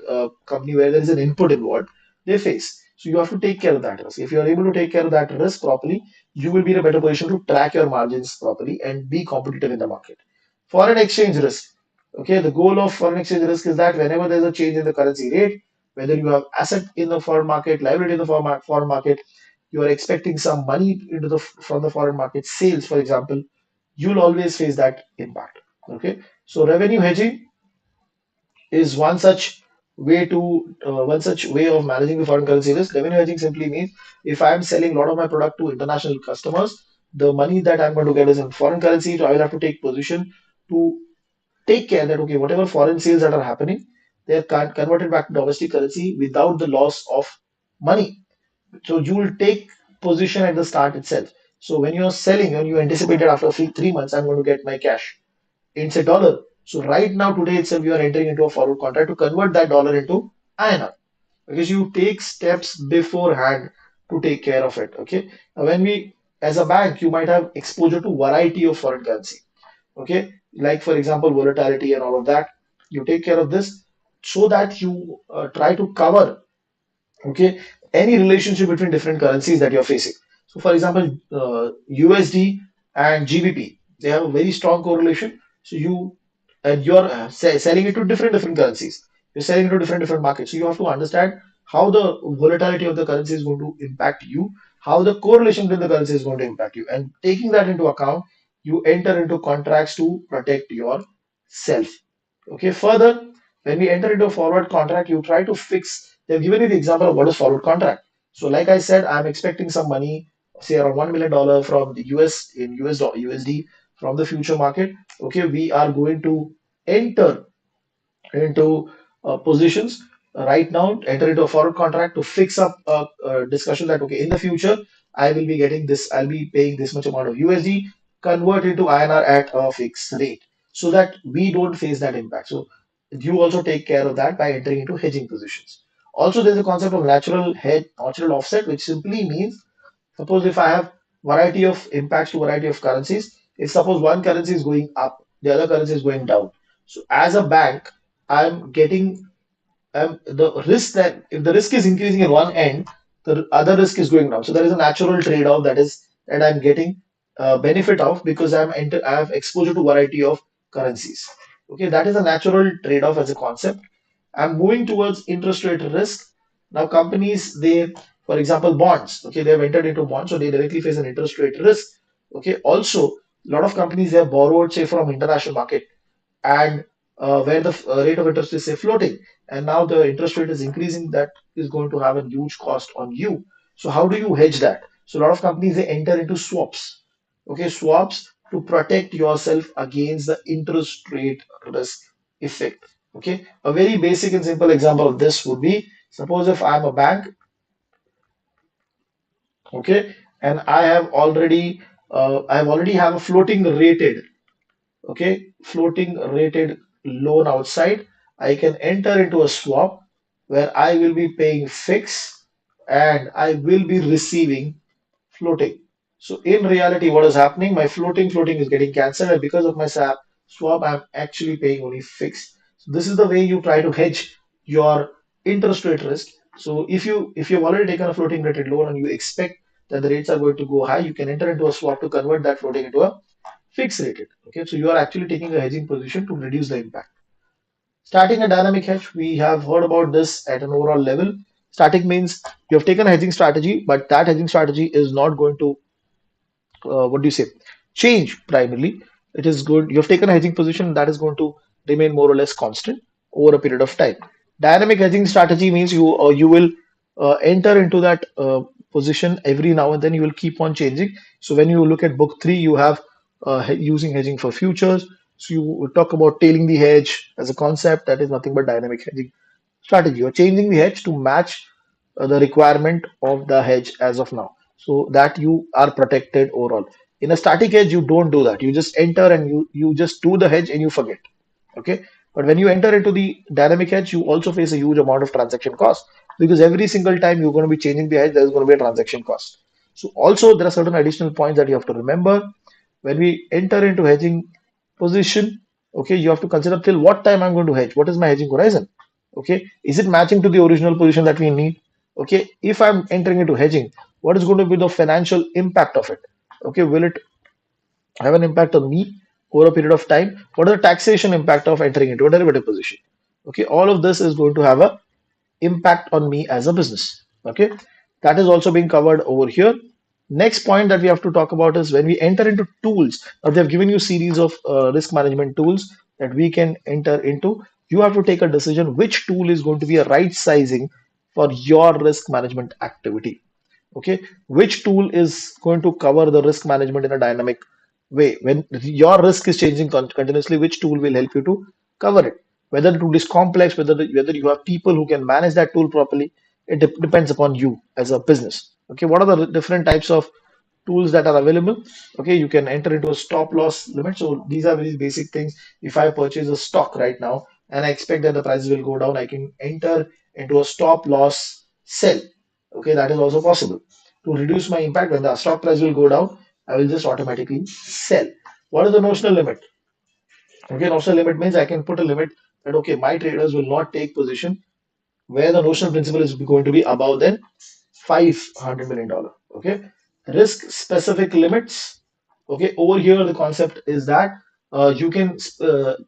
company where there is an input involved, they face. So you have to take care of that risk. If you are able to take care of that risk properly, you will be in a better position to track your margins properly and be competitive in the market. Foreign exchange risk. Okay, the goal of foreign exchange risk is that whenever there's a change in the currency rate, whether you have asset in the foreign market, liability in the foreign market, you are expecting some money into the from the foreign market sales, for example, you'll always face that impact. Okay, so revenue hedging is one such way of managing the foreign currency risk. Revenue hedging simply means if I am selling a lot of my product to international customers, the money that I'm going to get is in foreign currency, so I will have to take position to take care that okay, whatever foreign sales that are happening, they are converted back to domestic currency without the loss of money. So you will take position at the start itself. So when you're selling and you anticipated after 3 months, I'm going to get my cash. It's a dollar. So right now, today itself, you are entering into a forward contract to convert that dollar into INR because you take steps beforehand to take care of it. Okay. Now, when we, as a bank, you might have exposure to variety of foreign currency. Okay. Like for example, volatility and all of that. You take care of this so that you try to cover, okay, any relationship between different currencies that you're facing. So for example, USD and GBP, they have a very strong correlation. So you're selling it to different currencies, you're selling it to different markets, so you have to understand how the volatility of the currency is going to impact you, how the correlation between the currency is going to impact you, and taking that into account, you enter into contracts to protect yourself. Okay, further, when we enter into a forward contract, you try to fix. They've given you the example of what is forward contract. So, like I said, I'm expecting some money, say around $1 million from the US in USD from the future market. Okay, we are going to enter into positions right now, enter into a forward contract to fix up a discussion that okay, in the future I will be getting this, I'll be paying this much amount of USD, convert into INR at a fixed rate, so that we don't face that impact. So you also take care of that by entering into hedging positions. Also, there's a concept of natural hedge, natural offset, which simply means Suppose if I have variety of impacts to variety of currencies, if suppose one currency is going up, the other currency is going down. So as a bank, I'm getting the risk that if the risk is increasing in one end, the other risk is going down. So there is a natural trade-off that I'm getting benefit of because I have exposure to variety of currencies. Okay, that is a natural trade-off as a concept. I'm moving towards interest rate risk. Now companies, for example, bonds. Okay, they have entered into bonds, so they directly face an interest rate risk. Okay, also a lot of companies they have borrowed, say, from international market and where the rate of interest is say floating and now the interest rate is increasing, that is going to have a huge cost on you. So how do you hedge that? So a lot of companies they enter into swaps. Okay, swaps to protect yourself against the interest rate risk effect. Okay, a very basic and simple example of this would be, suppose if I'm a bank, okay, and I have already have a floating rated, okay, floating rated loan outside, I can enter into a swap where I will be paying fixed and I will be receiving floating. So in reality, what is happening? My floating is getting cancelled, and because of my swap, I'm actually paying only fixed. So this is the way you try to hedge your interest rate risk. So if you've already taken a floating rated loan and you expect that the rates are going to go high, you can enter into a swap to convert that floating into a fixed rated. Okay, so you are actually taking a hedging position to reduce the impact. Starting a dynamic hedge, we have heard about this at an overall level. Starting means you have taken a hedging strategy, but that hedging strategy is not going to what do you say, change primarily. It is good. You have taken a hedging position that is going to remain more or less constant over a period of time. Dynamic hedging strategy means you will enter into that position every now and then. You will keep on changing. So when you look at book three, you have using hedging for futures. So you talk about tailing the hedge as a concept. That is nothing but dynamic hedging strategy. You're changing the hedge to match the requirement of the hedge as of now, so that you are protected overall. In a static hedge, you don't do that. You just enter and you just do the hedge and you forget. Okay. But when you enter into the dynamic hedge, you also face a huge amount of transaction cost because every single time you're going to be changing the hedge, there's going to be a transaction cost. So also there are certain additional points that you have to remember when we enter into hedging position. Okay, you have to consider till what time I'm going to hedge. What is my hedging horizon? Okay, is it matching to the original position that we need? Okay, if I'm entering into hedging, what is going to be the financial impact of it? Okay, will it have an impact on me over a period of time? What is the taxation impact of entering into a derivative position? Okay, all of this is going to have a impact on me as a business. Okay, that is also being covered over here. Next point that we have to talk about is when we enter into tools. Now they have given you series of risk management tools that we can enter into. You have to take a decision which tool is going to be a right sizing for your risk management activity. Okay, which tool is going to cover the risk management in a dynamic way? When your risk is changing continuously, which tool will help you to cover it? Whether the tool is complex, whether you have people who can manage that tool properly, it depends upon you as a business. Okay, what are the different types of tools that are available? Okay, you can enter into a stop loss limit. So these are very basic things. If I purchase a stock right now and I expect that the prices will go down, I can enter into a stop loss sell. Okay, that is also possible. To reduce my impact, when the stock price will go down, I will just automatically sell. What is the notional limit? Okay, notional limit means I can put a limit that okay, my traders will not take position where the notional principal is going to be above than $500 million. Okay, risk specific limits. Okay, over here the concept is that you can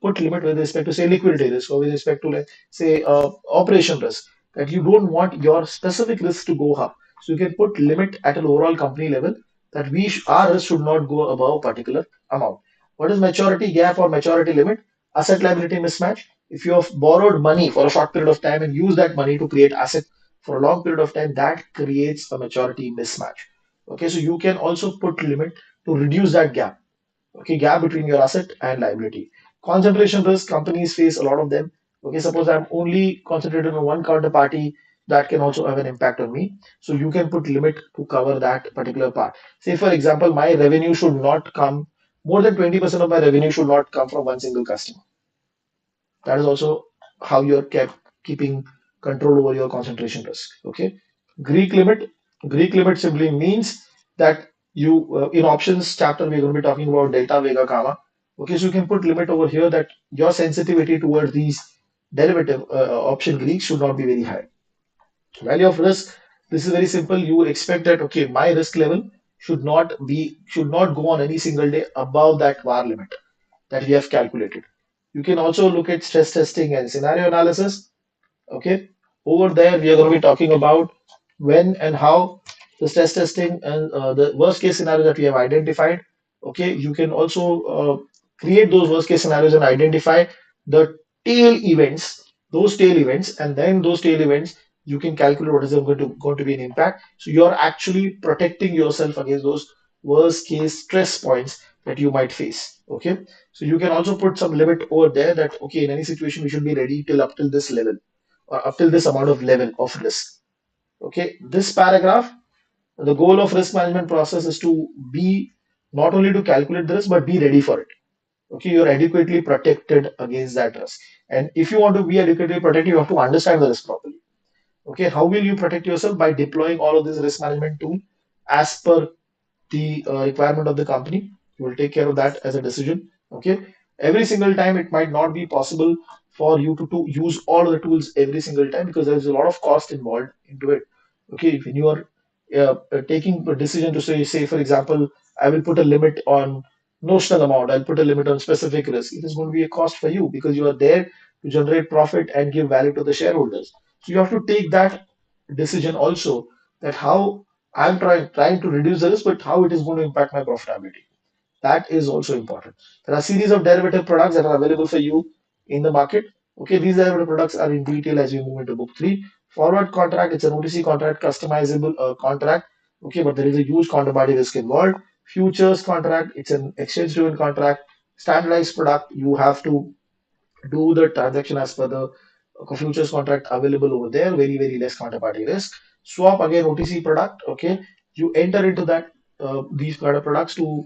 put limit with respect to say liquidity risk or with respect to like say operation risk, that you don't want your specific risk to go up. So you can put limit at an overall company level that our risk should not go above a particular amount. What is maturity gap or maturity limit? Asset liability mismatch. If you have borrowed money for a short period of time and use that money to create asset for a long period of time, that creates a maturity mismatch. Okay, so you can also put limit to reduce that gap. Okay, gap between your asset and liability. Concentration risk, companies face a lot of them. Okay, suppose I'm only concentrated on one counterparty, that can also have an impact on me. So you can put limit to cover that particular part. Say for example, my revenue should not come more than 20% of my revenue should not come from one single customer. That is also how you're keeping control over your concentration risk. Okay. Greek limit. Greek limit simply means that you in options chapter we're going to be talking about delta, vega, gamma. Okay, so you can put limit over here that your sensitivity towards these derivative option Greeks should not be very high. Value of risk, this is very simple. You would expect that okay, my risk level should not go on any single day above that VAR limit that we have calculated. You can also look at stress testing and scenario analysis. Okay, over there we are going to be talking about when and how the stress testing and the worst case scenario that we have identified. Okay, you can also create those worst case scenarios and identify the tail events, those tail events, and then those tail events you can calculate what is going to be an impact. So you are actually protecting yourself against those worst case stress points that you might face. Okay, so you can also put some limit over there that okay, in any situation we should be ready till up till this level or up till this amount of level of risk. Okay, this paragraph, the goal of risk management process is to be not only to calculate the risk but be ready for it. Okay, you're adequately protected against that risk. And if you want to be adequately protected, you have to understand the risk properly. Okay, how will you protect yourself? By deploying all of this risk management tool as per the requirement of the company. You will take care of that as a decision. Okay. Every single time, it might not be possible for you to use all of the tools every single time because there's a lot of cost involved into it. Okay. When you are taking a decision to say, for example, I will put a limit on notional amount, I'll put a limit on specific risk. It is going to be a cost for you because you are there to generate profit and give value to the shareholders. So you have to take that decision also that how I'm trying to reduce the risk, but how it is going to impact my profitability. That is also important. There are a series of derivative products that are available for you in the market. Okay, these derivative products are in detail as we move into book three. Forward contract, it's an OTC contract, customizable contract. Okay, but there is a huge counterparty risk involved. Futures contract, it's an exchange-driven contract. Standardized product, you have to do the transaction as per the futures contract available over there, very, very less counterparty risk. Swap, again, OTC product, okay. You enter into that, these kind of products to,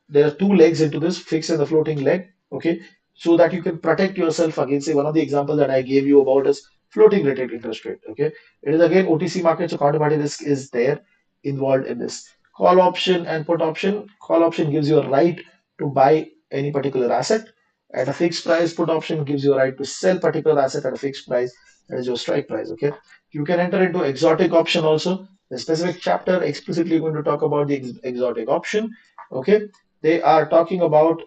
there are two legs into this, fixed and the floating leg, okay, so that you can protect yourself against, say, one of the examples that I gave you about is floating rate interest rate, okay. It is again OTC market, so counterparty risk is there involved in this. Call option and put option. Call option gives you a right to buy any particular asset at a fixed price. Put option gives you a right to sell particular asset at a fixed price. That is your strike price. Okay. You can enter into exotic option also. The specific chapter explicitly going to talk about the exotic option. Okay. They are talking about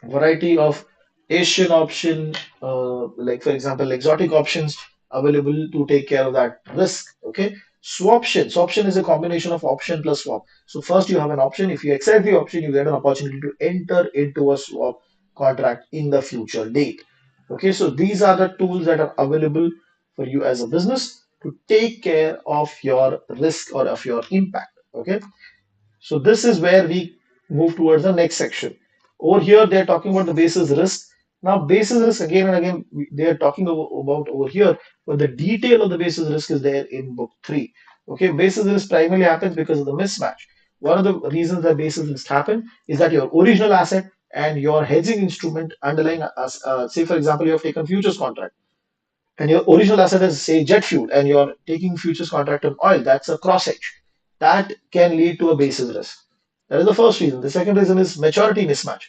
variety of Asian option, like for example, exotic options available to take care of that risk. Okay. Swaption is a combination of option plus swap. So first you have an option. If you accept the option, you get an opportunity to enter into a swap contract in the future date. Okay. So these are the tools that are available for you as a business to take care of your risk or of your impact. Okay. So this is where we move towards the next section. Over here, they're talking about the basis risk. Now, basis risk again and again, they are talking about over here, but the detail of the basis risk is there in book three. Okay, basis risk primarily happens because of the mismatch. One of the reasons that basis risk happen is that your original asset and your hedging instrument underlying, say for example, you have taken futures contract and your original asset is say jet fuel and you're taking futures contract on oil, that's a cross hedge. That can lead to a basis risk. That is the first reason. The second reason is maturity mismatch.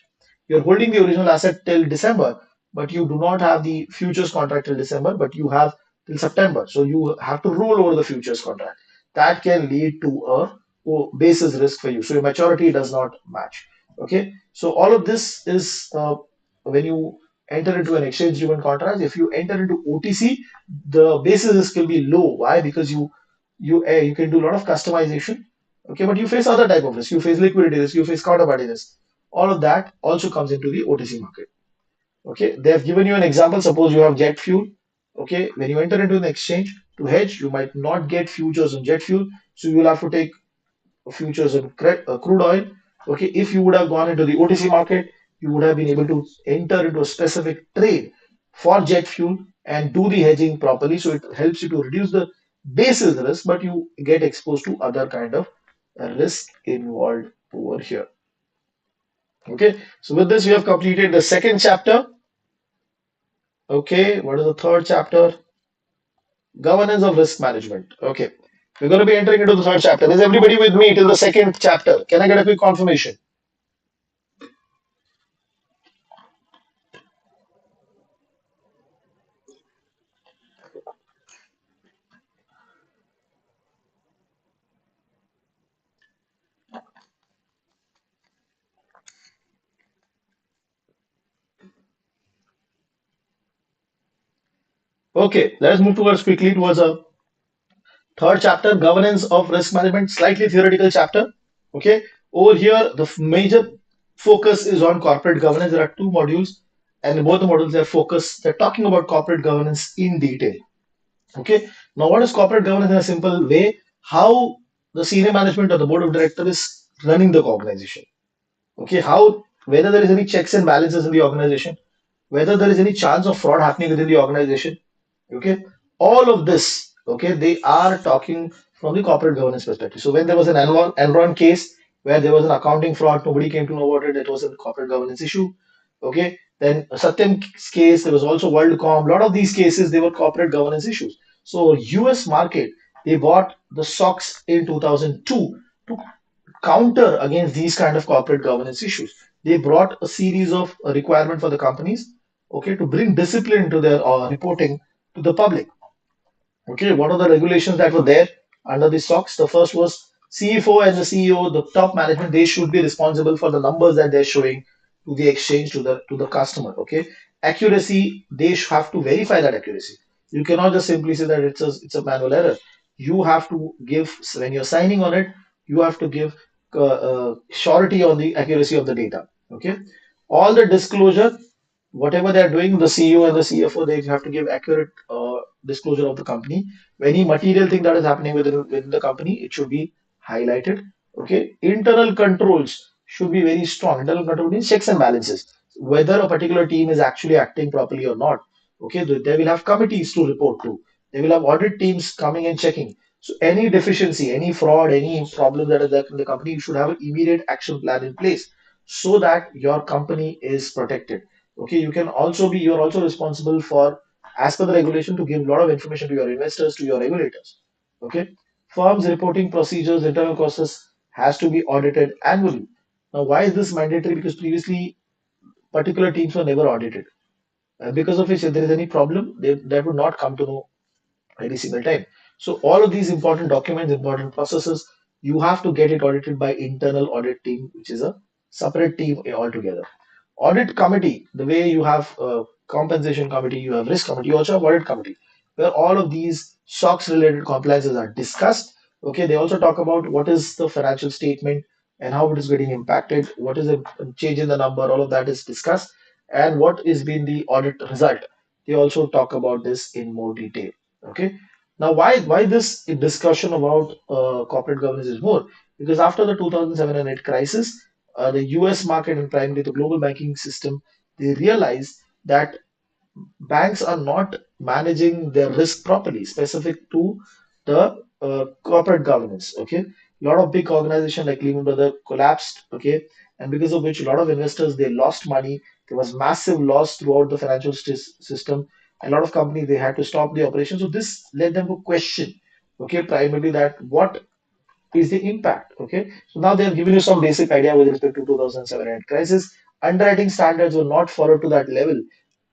You're holding the original asset till December, but you do not have the futures contract till December, but you have till September. So you have to roll over the futures contract. That can lead to a basis risk for you. So your maturity does not match. Okay. So all of this is when you enter into an exchange driven contract. If you enter into OTC, the basis risk will be low. Why? Because you can do a lot of customization. Okay, but you face other type of risk. You face liquidity risk. You face counterparty risk. All of that also comes into the OTC market. Okay, they have given you an example. Suppose you have jet fuel. Okay, when you enter into an exchange to hedge, you might not get futures on jet fuel, so you will have to take futures in crude oil. Okay, if you would have gone into the OTC market, you would have been able to enter into a specific trade for jet fuel and do the hedging properly. So it helps you to reduce the basis risk, but you get exposed to other kind of risk involved over here. Okay, so with this, we have completed the second chapter. Okay, what is the third chapter? Governance of risk management. Okay, We're going to be entering into the third chapter. Is everybody with me till the second chapter? Can I get a quick confirmation? Okay, let's move towards quickly towards a third chapter, governance of risk management, slightly theoretical chapter. Okay, over here, the major focus is on corporate governance. There are two modules, and in both the modules, they're focused, they're talking about corporate governance in detail. Okay, now what is corporate governance in a simple way? How the senior management or the board of directors is running the organization. Okay, how whether there is any checks and balances in the organization, whether there is any chance of fraud happening within the organization. Okay, all of this, okay, they are talking from the corporate governance perspective. So when there was an Enron case where there was an accounting fraud, nobody came to know about it. It was a corporate governance issue. Okay, then Satyam's case, there was also WorldCom. A lot of these cases, they were corporate governance issues. So US market, they bought the SOX in 2002 to counter against these kind of corporate governance issues. They brought a series of requirement for the companies, okay, to bring discipline to their reporting to the public. Okay, what are the regulations that were there under the SOX? The first was CFO and the CEO, the top management, they should be responsible for the numbers that they're showing to the exchange to the customer. Okay, accuracy, they have to verify that accuracy. You cannot just simply say that it's a manual error. You have to give when you're signing on it, you have to give surety on the accuracy of the data. Okay, all the disclosure, whatever they're doing, the CEO and the CFO, they have to give accurate disclosure of the company. Any material thing that is happening within the company, it should be highlighted. Okay, internal controls should be very strong. Internal control means checks and balances, whether a particular team is actually acting properly or not. Okay, they will have committees to report to. They will have audit teams coming and checking. So any deficiency, any fraud, any problem that is there in the company, you should have an immediate action plan in place so that your company is protected. Okay, you're also responsible for, as per the regulation, to give a lot of information to your investors, to your regulators. Okay, firms reporting procedures, internal process has to be audited annually. Now, why is this mandatory? Because previously particular teams were never audited, because of which if there is any problem, that would not come to know every single time. So all of these important documents, important processes, you have to get it audited by internal audit team, which is a separate team altogether. Audit committee, the way you have compensation committee, you have risk committee, you also have audit committee, where all of these SOX related compliances are discussed. Okay, they also talk about what is the financial statement and how it is getting impacted, what is the change in the number, all of that is discussed, and what is been the audit result. They also talk about this in more detail. Okay. Now, why this discussion about corporate governance is more? Because after the 2007 and 8 crisis, the US market and primarily the global banking system, they realized that banks are not managing their risk properly, specific to the corporate governance. Okay, a lot of big organizations like Lehman Brothers collapsed. Okay, and because of which a lot of investors they lost money. There was massive loss throughout the financial system. A lot of companies they had to stop the operation. So this led them to question. Okay, primarily that what is the impact. Okay, so now they have given you some basic idea with respect to 2007 and crisis. Underwriting standards were not followed to that level.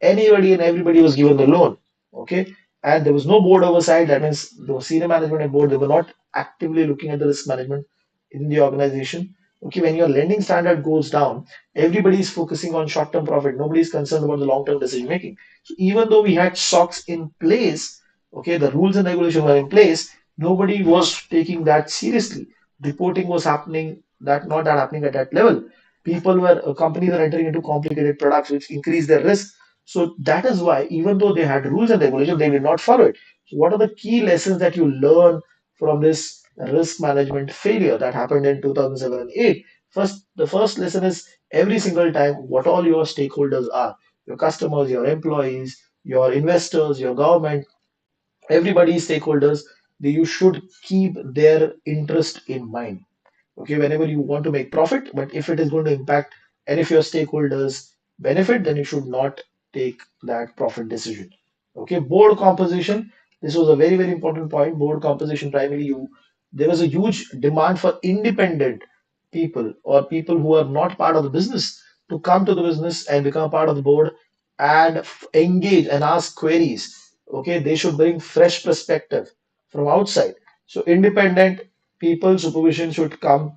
Anybody and everybody was given the loan. Okay, and there was no board oversight. That means the senior management and board they were not actively looking at the risk management in the organization. Okay, when your lending standard goes down, everybody is focusing on short-term profit. Nobody is concerned about the long-term decision making. So even though we had SOX in place, okay, the rules and regulations were in place, nobody was taking that seriously. Reporting was happening that not that happening at that level. People were companies are entering into complicated products which increase their risk. So that is why even though they had rules and regulations, they did not follow it. So what are the key lessons that you learn from this risk management failure that happened in 2007 and 8? First, the first lesson is every single time what all your stakeholders are, your customers, your employees, your investors, your government, everybody stakeholders, you should keep their interest in mind. Okay, whenever you want to make profit, but if it is going to impact and if your stakeholders benefit, then you should not take that profit decision. Okay, board composition, This was a very, very important point. Board composition primarily, there was a huge demand for independent people or people who are not part of the business to come to the business and become a part of the board and engage and ask queries. Okay, they should bring fresh perspective from outside. So independent people supervision should come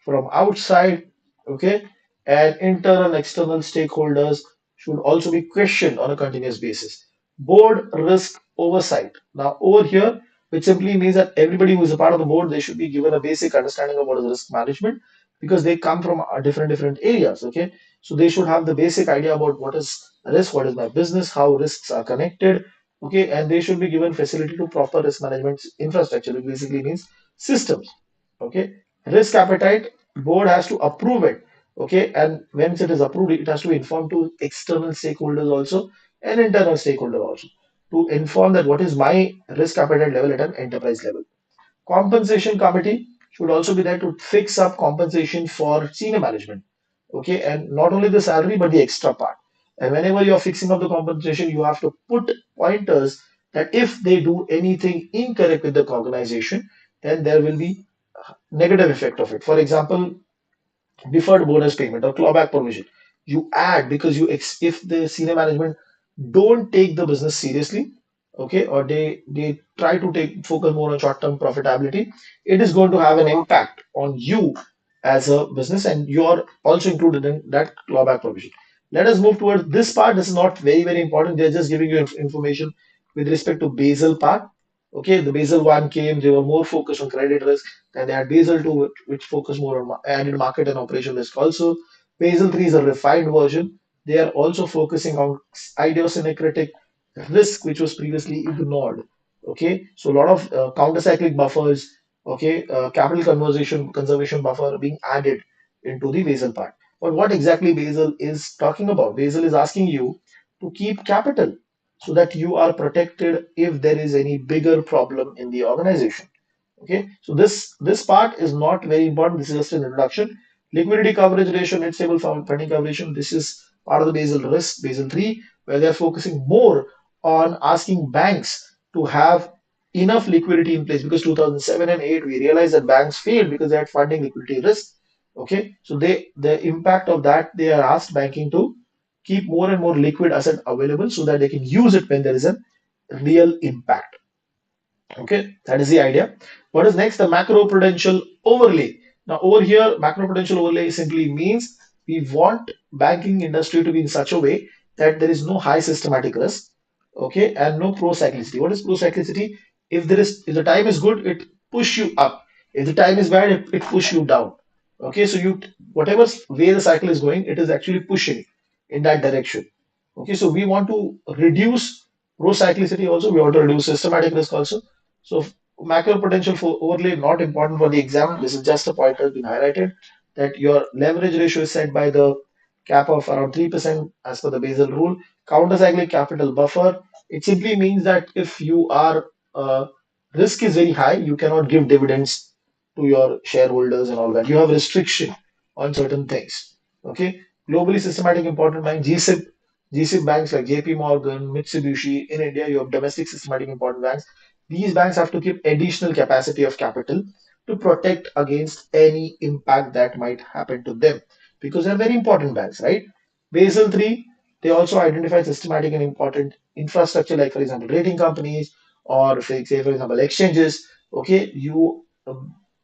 from outside. Okay, and internal, external stakeholders should also be questioned on a continuous basis. Board risk oversight. Now, over here, which simply means that everybody who is a part of the board, they should be given a basic understanding of what is risk management because they come from different areas. Okay, so they should have the basic idea about what is risk, what is my business, how risks are connected. Okay, and they should be given facility to proper risk management infrastructure, which basically means systems. Okay, risk appetite, board has to approve it. Okay, and once it is approved, it has to inform to external stakeholders also and internal stakeholder also to inform that what is my risk appetite level at an enterprise level. Compensation committee should also be there to fix up compensation for senior management. Okay, and not only the salary but the extra part. And whenever you're fixing up the compensation, you have to put pointers that if they do anything incorrect with the organization, then there will be negative effect of it. For example, deferred bonus payment or clawback provision. You add because if the senior management don't take the business seriously, okay, or they try to take focus more on short-term profitability, it is going to have an impact on you as a business, and you're also included in that clawback provision. Let us move towards this part. This is not very, very important. They're just giving you information with respect to Basel part. Okay, the Basel 1 came, they were more focused on credit risk, and they had Basel 2, which focused more on added market and operation risk also. Basel 3 is a refined version. They are also focusing on idiosyncratic risk, which was previously ignored. Okay, so a lot of countercyclic buffers, okay, capital conservation buffer are being added into the Basel part. But what exactly Basel is talking about? Basel is asking you to keep capital so that you are protected if there is any bigger problem in the organization. Okay, so this part is not very important. This is just an introduction. Liquidity coverage ratio, net stable funding coverage ratio. This is part of the Basel risk, Basel 3, where they're focusing more on asking banks to have enough liquidity in place because 2007 and 8 we realized that banks failed because they had funding liquidity risk. Okay, so the impact of that they are asked banking to keep more and more liquid asset available so that they can use it when there is a real impact. Okay, that is the idea. What is next? The macro-prudential overlay. Now, over here, macro-prudential overlay simply means we want banking industry to be in such a way that there is no high systematic risk, okay, and no pro-cyclicity. What is pro-cyclicity? If the time is good, it push you up. If the time is bad, it push you down. Okay, so whatever way the cycle is going, it is actually pushing in that direction. Okay, so we want to reduce pro-cyclicity also. We want to reduce systematic risk also. So macro potential for overlay not important for the exam. This is just a point has been highlighted that your leverage ratio is set by the cap of around 3% as per the Basel rule. Countercyclic capital buffer. It simply means that if you are risk is very high, you cannot give dividends to your shareholders and all that. You have restriction on certain things. Okay. Globally systematic important bank GSIB banks like JP Morgan, Mitsubishi. In India, you have domestic systematic important banks. These banks have to keep additional capacity of capital to protect against any impact that might happen to them because they're very important banks, right? Basel 3, they also identify systematic and important infrastructure, like, for example, rating companies or, say, for example, exchanges. Okay,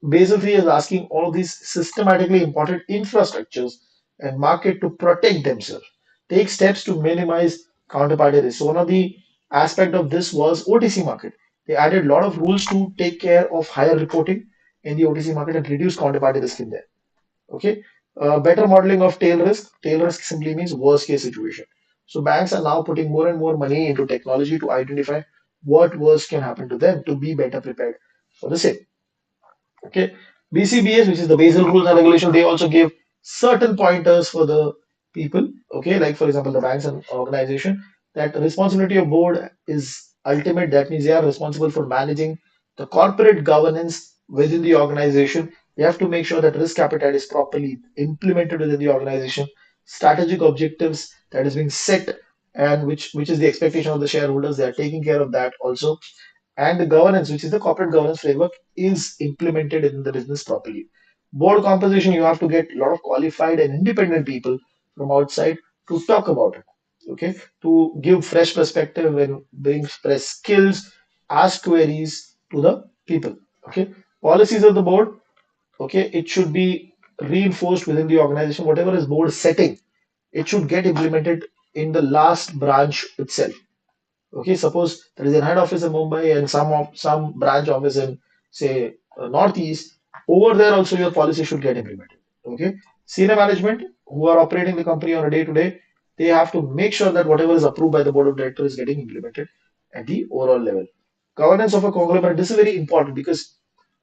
Basel 3 is asking all of these systematically important infrastructures and market to protect themselves, take steps to minimize counterparty risk. So one of the aspect of this was OTC market. They added a lot of rules to take care of higher reporting in the OTC market and reduce counterparty risk in there. Okay, better modeling of tail risk. Tail risk simply means worst case situation. So banks are now putting more and more money into technology to identify what worst can happen to them to be better prepared for the same. Okay, BCBS, which is the Basel Rules and Regulation, they also give certain pointers for the people. Okay, like for example, the banks and organization, that the responsibility of board is ultimate. That means they are responsible for managing the corporate governance within the organization. They have to make sure that risk appetite is properly implemented within the organization, strategic objectives that is being set, and which is the expectation of the shareholders. They are taking care of that also, and the governance, which is the corporate governance framework, is implemented in the business properly. Board composition, you have to get a lot of qualified and independent people from outside to talk about it. Okay, to give fresh perspective and bring fresh skills, ask queries to the people. Okay, policies of the board. Okay, it should be reinforced within the organization. Whatever is board setting, it should get implemented in the last branch itself. Okay, suppose there is a head office in Mumbai and some branch office in say Northeast. Over there also your policy should get implemented. Okay, senior management who are operating the company on a day to day, they have to make sure that whatever is approved by the board of directors is getting implemented at the overall level. Governance of a conglomerate, this is very important because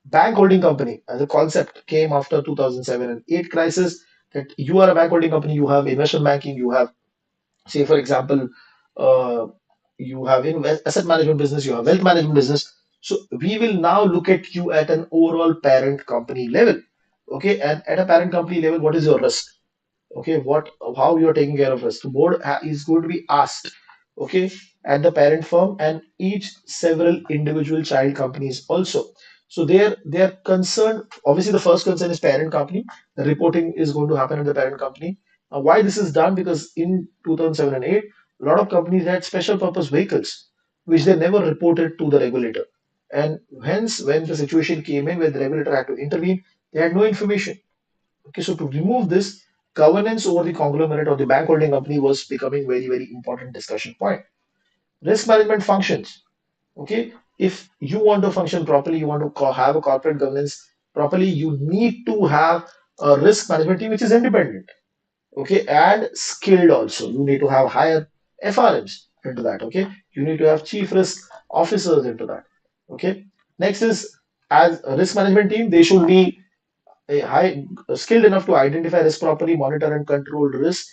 bank holding company as a concept came after 2007 and 8 crisis. That you are a bank holding company, you have investment banking, you have, say for example, uh, you have asset management business, you have wealth management business. So we will now look at you at an overall parent company level. Okay, and at a parent company level, what is your risk? Okay, what, how you are taking care of risk? The board is going to be asked. Okay, at the parent firm and each several individual child companies also. So they are concerned. Obviously, the first concern is parent company. The reporting is going to happen at the parent company. Why this is done? Because in 2007 and 8, a lot of companies had special purpose vehicles which they never reported to the regulator. And hence, when the situation came in where the regulator had to intervene, they had no information. Okay, so to remove this, governance over the conglomerate or the bank holding company was becoming very, very important discussion point. Risk management functions. Okay, if you want to function properly, you want to have a corporate governance properly, you need to have a risk management team which is independent. Okay, and skilled also. You need to have higher FRMs into that. Okay, you need to have chief risk officers into that. Okay, next is as a risk management team, they should be a high skilled enough to identify risk properly, monitor and control risk,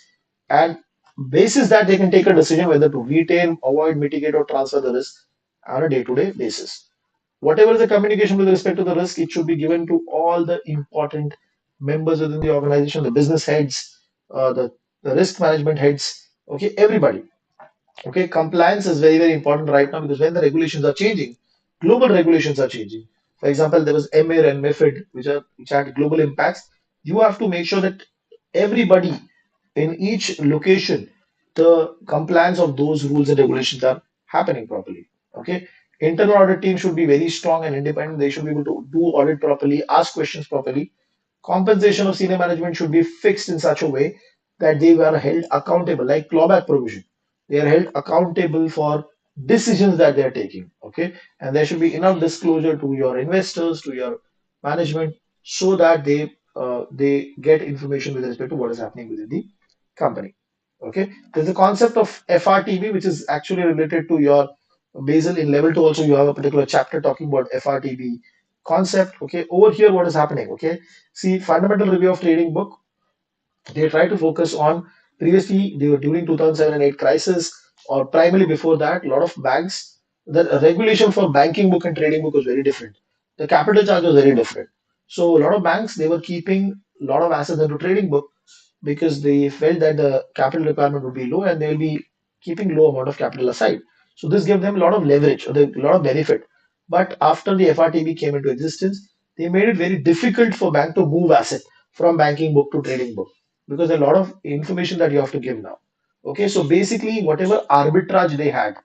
and basis that they can take a decision whether to retain, avoid, mitigate, or transfer the risk on a day-to-day basis. Whatever the communication with respect to the risk, it should be given to all the important members within the organization, the business heads, the risk management heads, okay, everybody. Okay, compliance is very, very important right now because when the regulations are changing, global regulations are changing. For example, there was EMIR and MiFID, which had global impacts. You have to make sure that everybody in each location, the compliance of those rules and regulations are happening properly. Okay, internal audit team should be very strong and independent. They should be able to do audit properly, ask questions properly. Compensation of senior management should be fixed in such a way that they were held accountable, like clawback provision. They are held accountable for decisions that they are taking. Okay, and there should be enough disclosure to your investors, to your management, so that they get information with respect to what is happening within the company. Okay, there's a concept of FRTB, which is actually related to your Basel in level two. Also, you have a particular chapter talking about FRTB concept. Okay, over here, what is happening? Okay, see, fundamental review of trading book, they try to focus on, previously they were during 2007 and 8 crisis, or primarily before that, a lot of banks, the regulation for banking book and trading book was very different. The capital charge was very different. So a lot of banks, they were keeping a lot of assets into trading book because they felt that the capital requirement would be low and they'll be keeping low amount of capital aside. So this gave them a lot of leverage or a lot of benefit. But after the FRTB came into existence, they made it very difficult for bank to move asset from banking book to trading book because a lot of information that you have to give now. Okay, so basically whatever arbitrage they had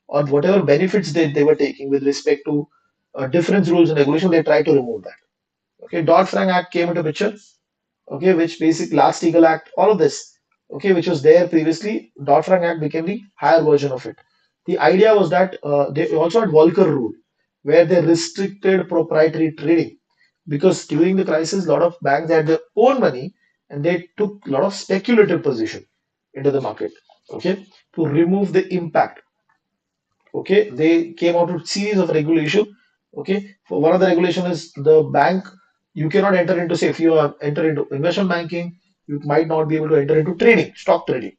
or whatever benefits they were taking with respect to different rules and regulation, they tried to remove that. Okay, Dodd-Frank Act came into picture, okay, which basic last Eagle Act, all of this, okay, which was there previously. Dodd-Frank Act became the higher version of it. The idea was that they also had Volcker rule, where they restricted proprietary trading because during the crisis, a lot of banks had their own money and they took a lot of speculative position into the market, okay, to remove the impact. Okay, they came out with series of regulation. Okay, for one of the regulation is the bank, you cannot enter into, say if you are enter into investment banking, you might not be able to enter into trading, stock trading.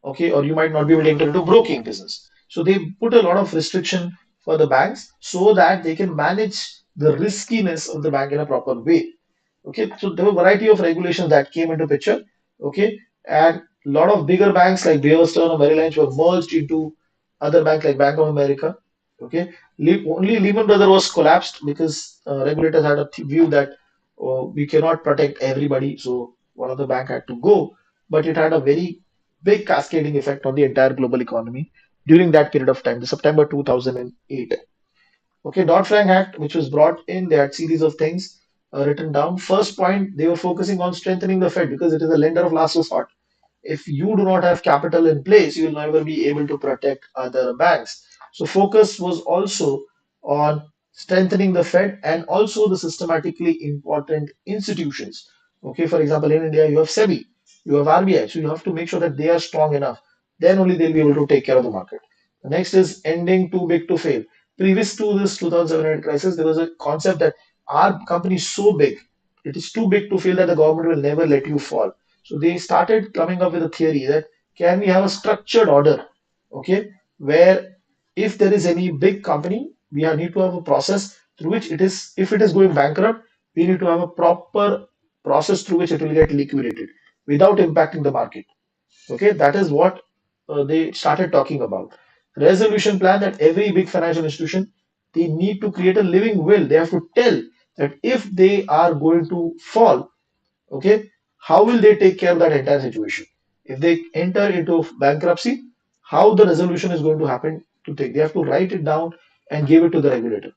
Okay, or you might not be able to enter into broking business. So they put a lot of restriction for the banks so that they can manage the riskiness of the bank in a proper way. Okay, so there were a variety of regulations that came into picture. Okay, and a lot of bigger banks like Bear Stearns or Merrill Lynch were merged into other banks like Bank of America. Okay, only Lehman Brothers was collapsed because regulators had a view that we cannot protect everybody, so one of the bank had to go. But it had a very big cascading effect on the entire global economy during that period of time, the September 2008. Okay, Dodd-Frank Act, which was brought in, they had series of things written down. First point, they were focusing on strengthening the Fed because it is a lender of last resort. If you do not have capital in place, you will never be able to protect other banks. So focus was also on strengthening the Fed and also the systematically important institutions. Okay, for example, in India, you have SEBI, you have RBI, so you have to make sure that they are strong enough. Then only they'll be able to take care of the market. The next is ending too big to fail. Previous to this 2007 crisis, there was a concept that our company is so big, it is too big to fail that the government will never let you fall. So they started coming up with a theory that can we have a structured order, okay, where if there is any big company, need to have a process through which it is, if it is going bankrupt, we need to have a proper process through which it will get liquidated without impacting the market. Okay, that is what they started talking about. Resolution plan that every big financial institution they need to create a living will. They have to tell that if they are going to fall, okay, how will they take care of that entire situation? If they enter into bankruptcy, how the resolution is going to happen to take. They have to write it down and give it to the regulator.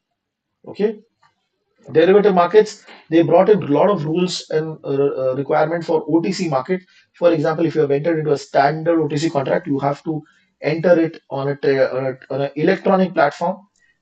Okay, derivative markets, they brought in a lot of rules and requirement for OTC market. For example, if you have entered into a standard OTC contract, you have to enter it on on an electronic platform.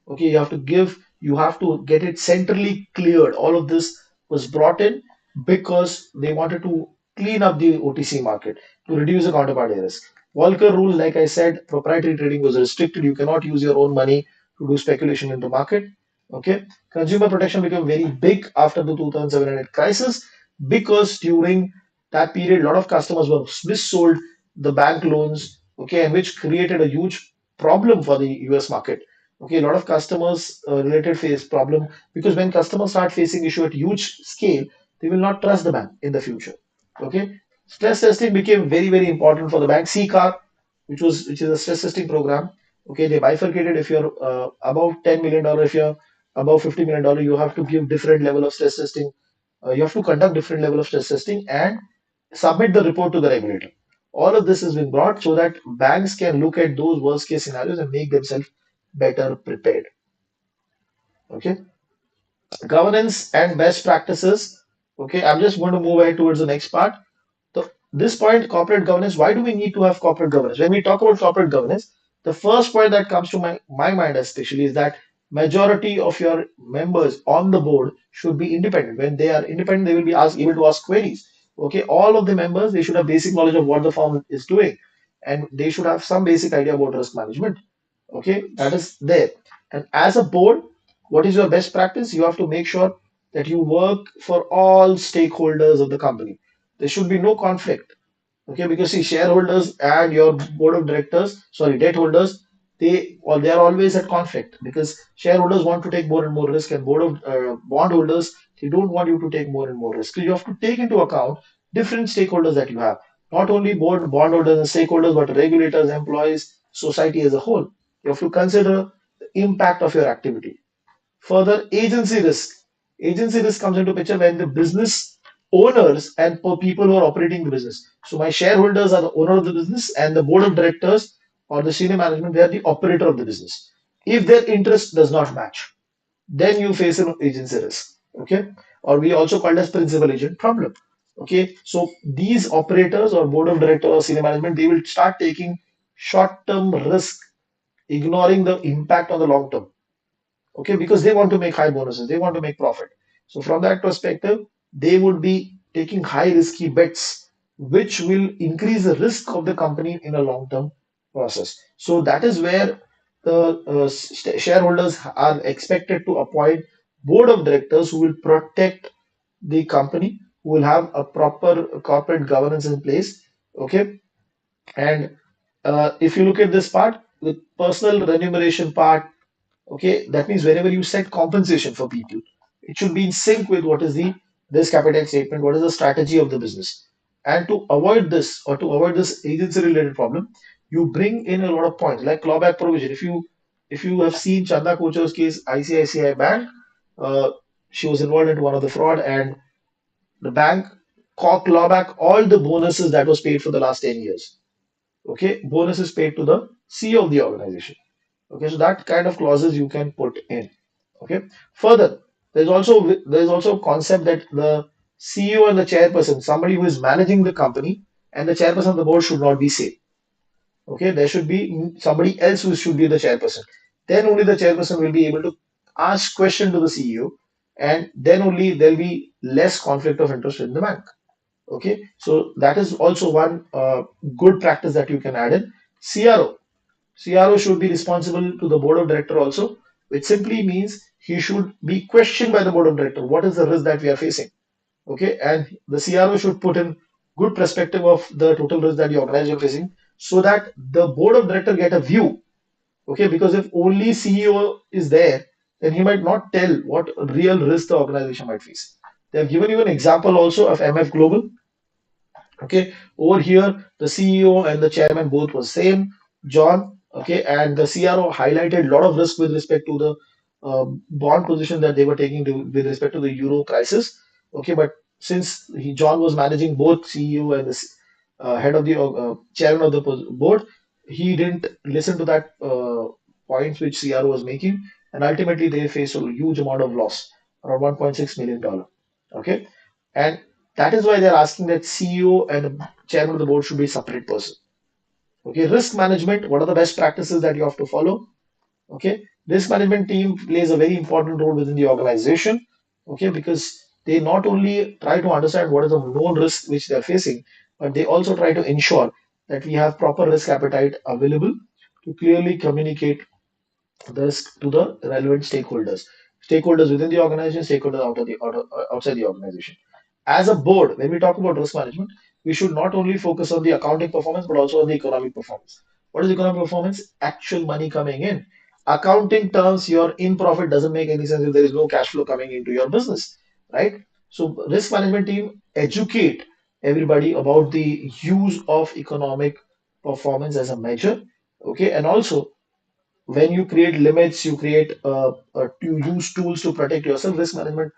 Okay, you have to get it centrally cleared. All of this was brought in because they wanted to clean up the OTC market to reduce the counterparty risk. Volcker rule, like I said, proprietary trading was restricted. You cannot use your own money to do speculation in the market. Okay, consumer protection became very big after the 2007 crisis because during that period, a lot of customers were missold the bank loans, okay, and which created a huge problem for the US market. Okay, a lot of customers related face problem because when customers start facing issue at huge scale, they will not trust the bank in the future. Okay, stress testing became very very important for the bank. CCAR, which is a stress testing program. Okay, they bifurcated if you're above $10 million, if you're above $50 million, you have to give different level of stress testing. You have to conduct different level of stress testing and submit the report to the regulator. All of this has been brought so that banks can look at those worst case scenarios and make themselves better prepared. Okay, governance and best practices. Okay, I'm just going to move ahead towards the next part. So this point, corporate governance, why do we need to have corporate governance? When we talk about corporate governance, the first point that comes to my mind especially is that majority of your members on the board should be independent. When they are independent, they will be able to ask queries. Okay, all of the members, they should have basic knowledge of what the firm is doing and they should have some basic idea about risk management. Okay, that is there. And as a board, what is your best practice? You have to make sure that you work for all stakeholders of the company. There should be no conflict. Okay, because see, shareholders and your board of directors, sorry, debt holders, they are always at conflict because shareholders want to take more and more risk, and board of bond holders they don't want you to take more and more risk. So you have to take into account different stakeholders that you have, not only board bondholders and stakeholders, but regulators, employees, society as a whole. You have to consider the impact of your activity. Further, agency risk. Agency risk comes into picture when the business owners and people who are operating the business. So my shareholders are the owner of the business and the board of directors or the senior management, they are the operator of the business. If their interest does not match, then you face an agency risk. Okay. Or we also call it as principal agent problem. Okay. So these operators or board of directors or senior management, they will start taking short-term risk, ignoring the impact on the long term. Okay, because they want to make high bonuses, they want to make profit. So from that perspective, they would be taking high risky bets, which will increase the risk of the company in a long term process. So that is where the shareholders are expected to appoint board of directors who will protect the company, who will have a proper corporate governance in place. Okay, and if you look at this part, the personal remuneration part. Okay, that means wherever you set compensation for people, it should be in sync with what is the risk appetite statement, what is the strategy of the business. And to avoid this or to avoid this agency related problem, you bring in a lot of points like clawback provision. If you if you have seen Chanda Kocher's case, ICICI Bank, uh, she was involved in one of the fraud, and the bank claw back all the bonuses that was paid for the last 10 years. Okay, bonuses paid to the CEO of the organization. Okay, so that kind of clauses you can put in. Okay, further, there's also a concept that the CEO and the chairperson, somebody who is managing the company, and the chairperson of the board should not be same. Okay, there should be somebody else who should be the chairperson. Then only the chairperson will be able to ask question to the CEO, and then only there'll be less conflict of interest in the bank. Okay, so that is also one good practice that you can add in. CRO. CRO should be responsible to the board of director also, which simply means he should be questioned by the board of director. What is the risk that we are facing? Okay, and the CRO should put in good perspective of the total risk that the organization is facing, so that the board of director get a view. Okay, because if only CEO is there, then he might not tell what real risk the organization might face. They have given you an example also of MF Global. Okay, over here the CEO and the chairman both were same, John. Okay, and the CRO highlighted a lot of risk with respect to the bond position that they were taking with respect to the euro crisis. Okay, but since John was managing both CEO and the head of the chairman of the board, he didn't listen to that points which CRO was making, and ultimately they faced a huge amount of loss, around $1.6 million. Okay, and that is why they're asking that CEO and the chairman of the board should be a separate person. Okay, risk management. What are the best practices that you have to follow? Okay, risk management team plays a very important role within the organization. Okay, because they not only try to understand what is the known risk which they're facing, but they also try to ensure that we have proper risk appetite available to clearly communicate this to the relevant stakeholders, stakeholders within the organization, stakeholders outside the organization. As a board, when we talk about risk management, we should not only focus on the accounting performance but also on the economic performance. What is economic performance? Actual money coming in. Accounting terms, your in profit doesn't make any sense if there is no cash flow coming into your business, right? So risk management team educate everybody about the use of economic performance as a measure. Okay, and also when you create limits, you create to use tools to protect yourself. Risk management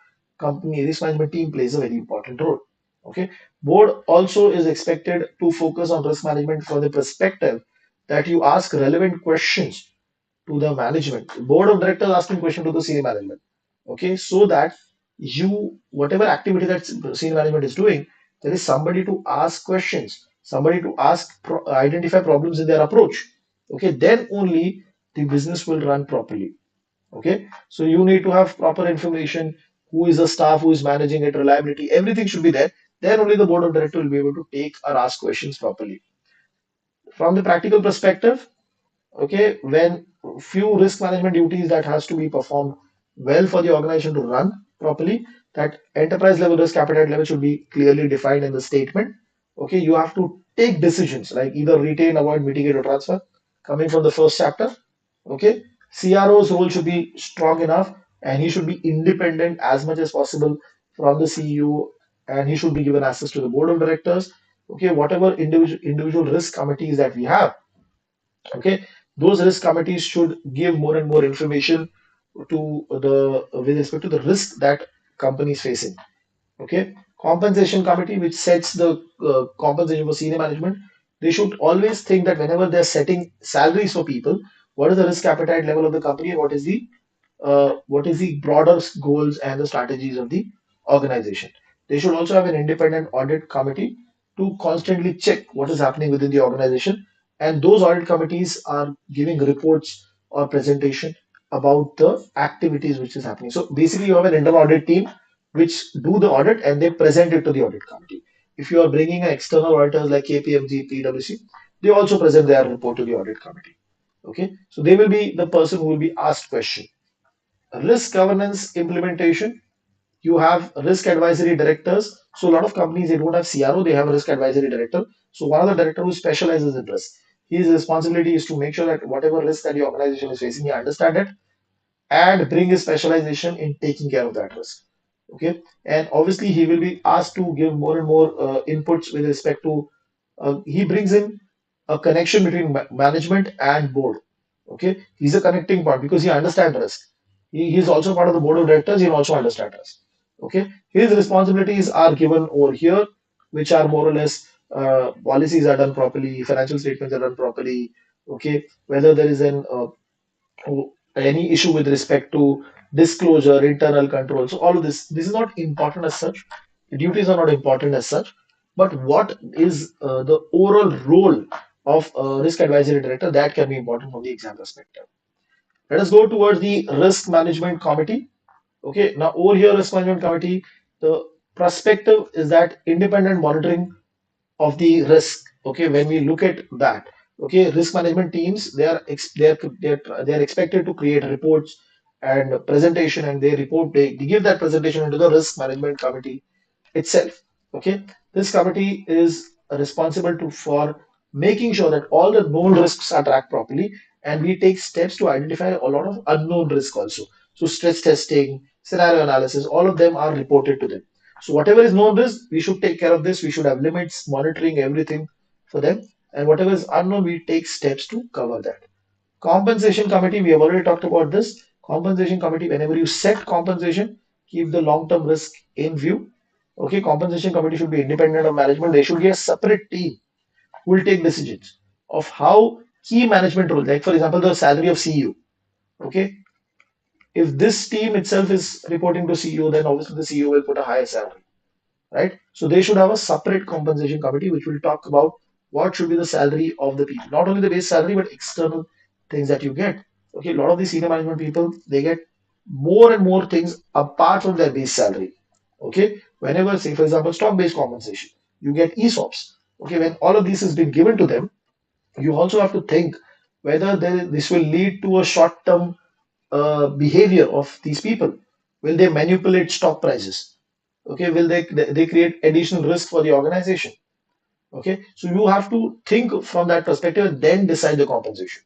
team plays a very important role. Okay, board also is expected to focus on risk management from the perspective that you ask relevant questions to the management. Board of directors asking question to the senior management. Okay, so that you whatever activity that senior management is doing, there is somebody to ask questions, somebody to identify problems in their approach. Okay, then only the business will run properly. Okay, so you need to have proper information. Who is the staff who is managing it, reliability, everything should be there. Then only the board of directors will be able to take or ask questions properly. From the practical perspective, okay, when few risk management duties that has to be performed well for the organization to run properly, that enterprise level risk appetite level should be clearly defined in the statement. Okay, you have to take decisions like either retain, avoid, mitigate, or transfer, coming from the first chapter. Okay, CRO's role should be strong enough, and he should be independent as much as possible from the CEO, and he should be given access to the board of directors. Okay, whatever individual risk committees that we have, okay, those risk committees should give more and more information to the with respect to the risk that company is facing. Okay, compensation committee which sets the compensation for senior management, they should always think that whenever they're setting salaries for people, what is the risk appetite level of the company, and what is the broader goals and the strategies of the organization. They should also have an independent audit committee to constantly check what is happening within the organization. And those audit committees are giving reports or presentation about the activities which is happening. So basically, you have an internal audit team which do the audit and they present it to the audit committee. If you are bringing in external auditors like KPMG, PwC, they also present their report to the audit committee. Okay, so they will be the person who will be asked question. Risk governance implementation, you have risk advisory directors. So a lot of companies, they don't have CRO, they have a risk advisory director. So one of the director who specializes in risk, his responsibility is to make sure that whatever risk that the organization is facing, he understand it and bring his specialization in taking care of that risk. Okay, and obviously he will be asked to give more and more inputs with respect to he brings in a connection between management and board. Okay, he's a connecting point because he understands risk. He's also part of the board of directors. He also understands risk. Okay, his responsibilities are given over here, which are more or less policies are done properly, financial statements are done properly. Okay, whether there is any issue with respect to disclosure, internal control. So all of this is not important as such. The duties are not important as such. But what is the overall role of a risk advisory director that can be important from the exam perspective. Let us go towards the risk management committee. Okay, now over here, risk management committee, the perspective is that independent monitoring of the risk. Okay, when we look at that, okay, risk management teams they are expected to create reports and presentation, and they give that presentation into the risk management committee itself. Okay, this committee is responsible for making sure that all the known risks are tracked properly, and we take steps to identify a lot of unknown risk also. So stress testing, scenario analysis, all of them are reported to them. So whatever is known risk, we should take care of this. We should have limits, monitoring everything for them, and whatever is unknown, we take steps to cover that. Compensation committee, we have already talked about this. Compensation committee, whenever you set compensation, keep the long-term risk in view. Okay, compensation committee should be independent of management. There should be a separate team who will take decisions of how key management roles, like for example, the salary of CEO. Okay, if this team itself is reporting to CEO, then obviously the CEO will put a higher salary, right? So they should have a separate compensation committee which will talk about what should be the salary of the people, not only the base salary but external things that you get. Okay, a lot of these senior management people they get more and more things apart from their base salary. Okay, whenever say for example stock-based compensation, you get ESOPs. Okay, when all of this has been given to them, you also have to think whether this will lead to a short-term behavior of these people. Will they manipulate stock prices? Okay, will they create additional risk for the organization? Okay, so you have to think from that perspective and then decide the compensation.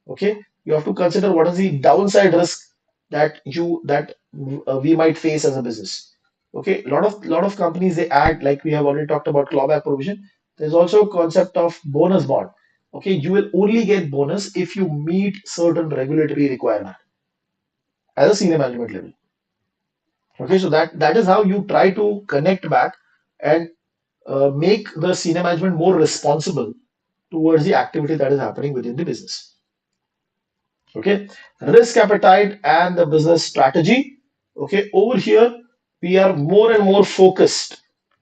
Okay, you have to consider what is the downside risk that we might face as a business. Okay, a lot of companies they add, like we have already talked about clawback provision. There's also a concept of bonus bond. Okay, you will only get bonus if you meet certain regulatory requirement as a senior management level. Okay, so that is how you try to connect back and make the senior management more responsible towards the activity that is happening within the business. Okay, risk appetite and the business strategy. Okay, over here we are more and more focused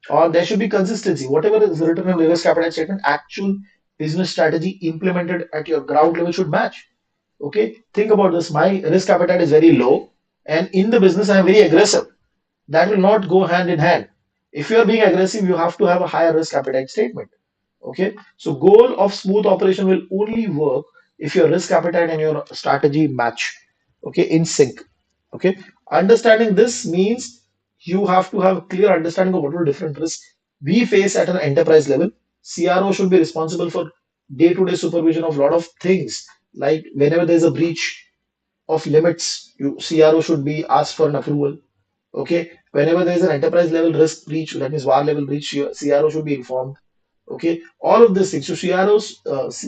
on there should be consistency. Whatever is written in the risk appetite statement, actual business strategy implemented at your ground level should match. Okay, think about this. My risk appetite is very low, and in the business I am very aggressive. That will not go hand in hand. If you are being aggressive, you have to have a higher risk appetite statement. Okay, so goal of smooth operation will only work if your risk appetite and your strategy match. Okay, in sync. Okay, understanding this means you have to have clear understanding of what are different risks we face at an enterprise level. CRO should be responsible for day-to-day supervision of a lot of things. Like whenever there is a breach of limits, CRO should be asked for an approval. Okay, whenever there is an enterprise level risk breach, that means VAR level breach, CRO should be informed. Okay, all of these things. So CRO's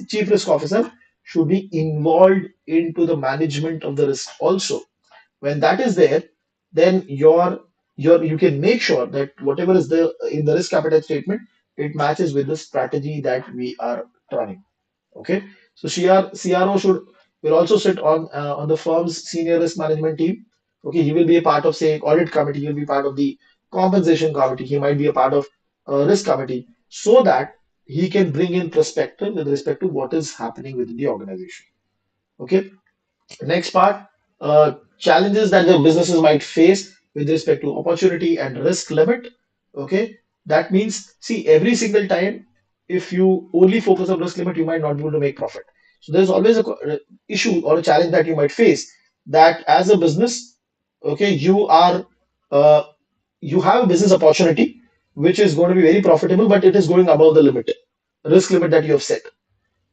chief risk officer should be involved into the management of the risk also. When that is there, then you can make sure that whatever is the in the risk appetite statement, it matches with the strategy that we are running. Okay, so CRO should will also sit on the firm's senior risk management team. Okay, he will be a part of say audit committee. He will be part of the compensation committee. He might be a part of risk committee, so that he can bring in perspective with respect to what is happening within the organization. Okay, next part, challenges that the businesses might face with respect to opportunity and risk limit. Okay, that means, see, every single time, if you only focus on risk limit, you might not be able to make profit. So there's always a issue or a challenge that you might face that as a business, okay, uh, you have a business opportunity which is going to be very profitable, but it is going above the limit, risk limit that you have set.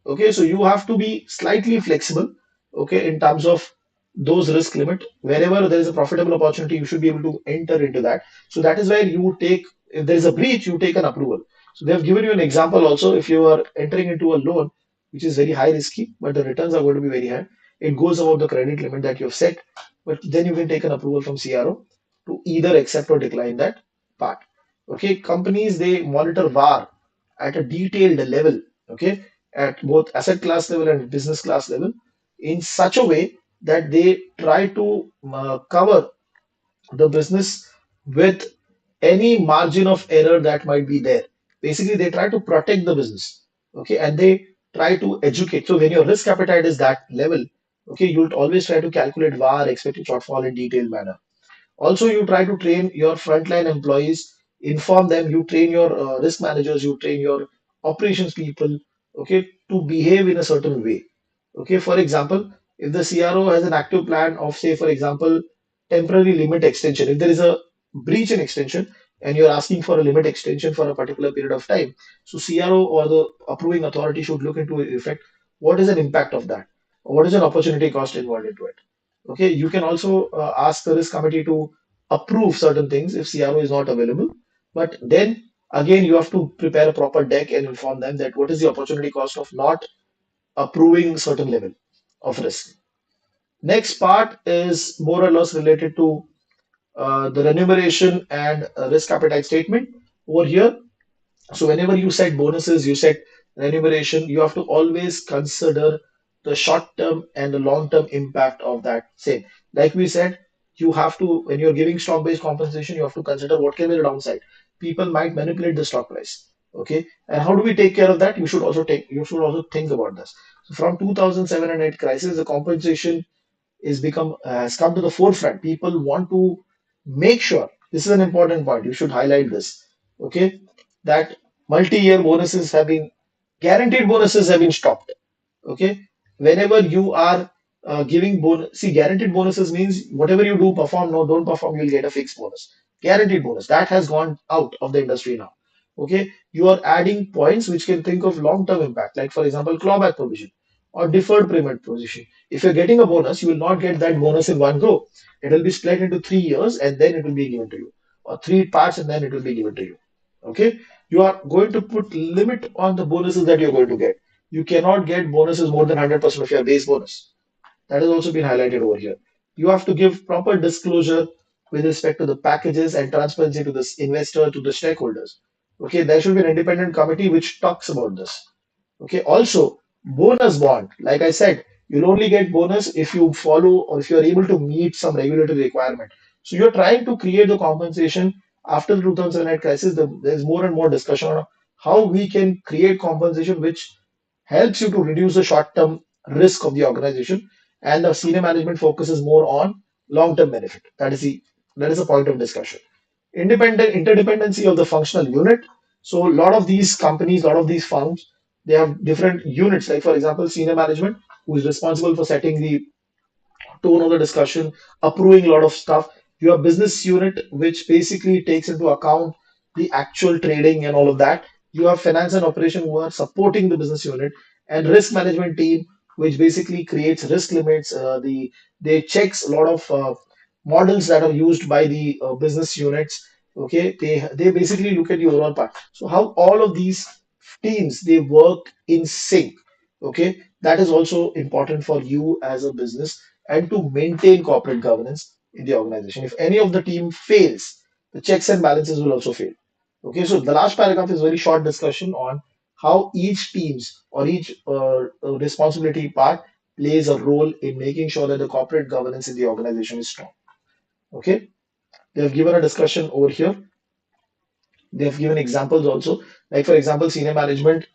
Okay, so you have to be slightly flexible, okay, in terms of those risk limit. Wherever there is a profitable opportunity, you should be able to enter into that. So that is where you take, if there is a breach, you take an approval. So they have given you an example also. If you are entering into a loan, which is very high risky, but the returns are going to be very high. it goes above the credit limit that you've set, but then you can take an approval from CRO to either accept or decline that part. Okay, companies they monitor VAR at a detailed level, okay, at both asset class level and business class level in such a way that they try to cover the business with any margin of error that might be there. Basically, they try to protect the business, okay, and they try to educate. So when your risk appetite is that level, okay, you'll always try to calculate VAR, expected shortfall in detailed manner. Also, you try to train your frontline employees, inform them, you train your risk managers, you train your operations people, okay, to behave in a certain way. Okay, for example, if the CRO has an active plan of, say, for example, temporary limit extension, if there is a breach in extension and you're asking for a limit extension for a particular period of time, so CRO or the approving authority should look into effect what is an impact of that, what is an opportunity cost involved into it. Okay, you can also ask the risk committee to approve certain things if CRO is not available. But then again, you have to prepare a proper deck and inform them that what is the opportunity cost of not approving certain level of risk. Next part is more or less related to the remuneration and risk appetite statement. Over here, so whenever you set bonuses, you set remuneration, you have to always consider the short-term and the long-term impact of that same. Like we said, you have to, when you're giving stock-based compensation, you have to consider what can be the downside. People might manipulate the stock price. Okay. And how do we take care of that? You should also think about this. So from 2007 and 8 crisis, the compensation is become has come to the forefront. People want to make sure this is an important point. You should highlight this. Okay, that multi-year bonuses have been guaranteed bonuses have been stopped. Okay, whenever you are giving bonus, see guaranteed bonuses means whatever you do, perform, no, don't perform, you'll get a fixed bonus. Guaranteed bonus that has gone out of the industry now. Okay, you are adding points which can think of long-term impact, like for example, clawback provision or deferred payment provision. If you're getting a bonus, you will not get that bonus in one go. It will be split into 3 years and then it will be given to you, or three parts and then it will be given to you. Okay, you are going to put limit on the bonuses that you're going to get. You cannot get bonuses more than 100% of your base bonus. That has also been highlighted over here. You have to give proper disclosure with respect to the packages and transparency to the investor, to the stakeholders. Okay, there should be an independent committee which talks about this. Okay, also bonus bond. Like I said, you'll only get bonus if you follow or if you're able to meet some regulatory requirement. So you're trying to create the compensation after the 2008 crisis. There's more and more discussion on how we can create compensation which helps you to reduce the short-term risk of the organization, and the senior management focuses more on long-term benefit. That is a point of discussion. Independent interdependency of the functional unit. So a lot of these companies, a lot of these firms, they have different units. Like for example, senior management, who is responsible for setting the tone of the discussion, approving a lot of stuff. You have business unit, which basically takes into account the actual trading and all of that. You have finance and operation who are supporting the business unit, and risk management team, which basically creates risk limits. They checks a lot of models that are used by the business units. Okay, they basically look at the overall part. So how all of these teams they work in sync. Okay, that is also important for you as a business and to maintain corporate governance in the organization. If any of the team fails, the checks and balances will also fail. Okay, so the last paragraph is very short discussion on how each teams or each responsibility part plays a role in making sure that the corporate governance in the organization is strong. Okay, they have given a discussion over here. They have given examples also. Like for example, senior management,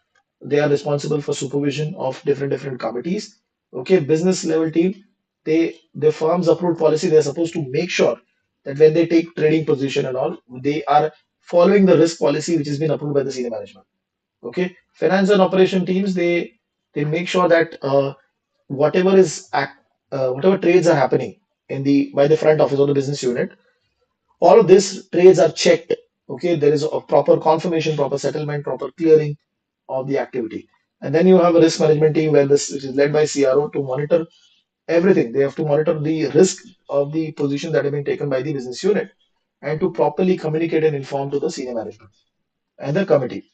they are responsible for supervision of different committees. Okay, business level team, the firm's approved policy, they're supposed to make sure that when they take trading position and all, they are following the risk policy which has been approved by the senior management. Okay, finance and operation teams, they make sure that whatever whatever trades are happening in the by the front office or the business unit, all of these trades are checked. Okay, there is a proper confirmation, proper settlement, proper clearing of the activity. And then you have a risk management team where this which is led by CRO to monitor everything. They have to monitor the risk of the position that have been taken by the business unit and to properly communicate and inform to the senior management and the committee.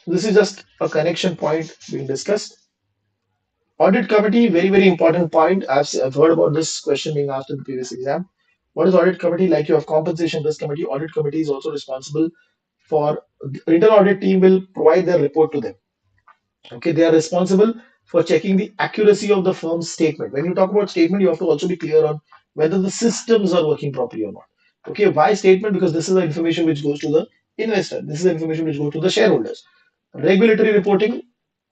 This is just a connection point being discussed. Audit committee, very, very important point. I've heard about this question being asked in the previous exam. What is audit committee? Like you have compensation risk committee, audit committee is also responsible for the internal audit team will provide their report to them. Okay, they are responsible for checking the accuracy of the firm's statement. When you talk about statement, you have to also be clear on whether the systems are working properly or not. Okay, why statement? Because this is the information which goes to the investor. This is the information which goes to the shareholders. Regulatory reporting,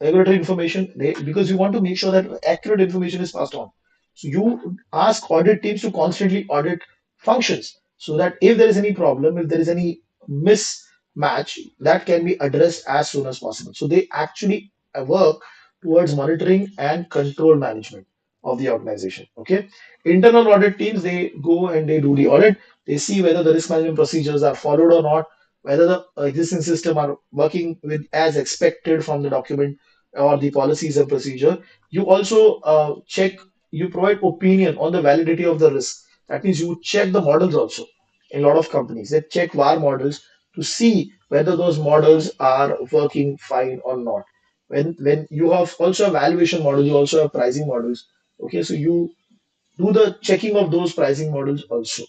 regulatory information, because you want to make sure that accurate information is passed on. So you ask audit teams to constantly audit functions so that if there is any problem, if there is any mismatch, that can be addressed as soon as possible. So they actually work towards monitoring and control management of the organization. Okay. Internal audit teams, they go and they do the audit. They see whether the risk management procedures are followed or not, whether the existing system are working with as expected from the document or the policies and procedure. You also check, you provide opinion on the validity of the risk. That means you check the models also. In a lot of companies, they check VAR models to see whether those models are working fine or not. When you have also a valuation model, you also have pricing models. Okay, so you do the checking of those pricing models also.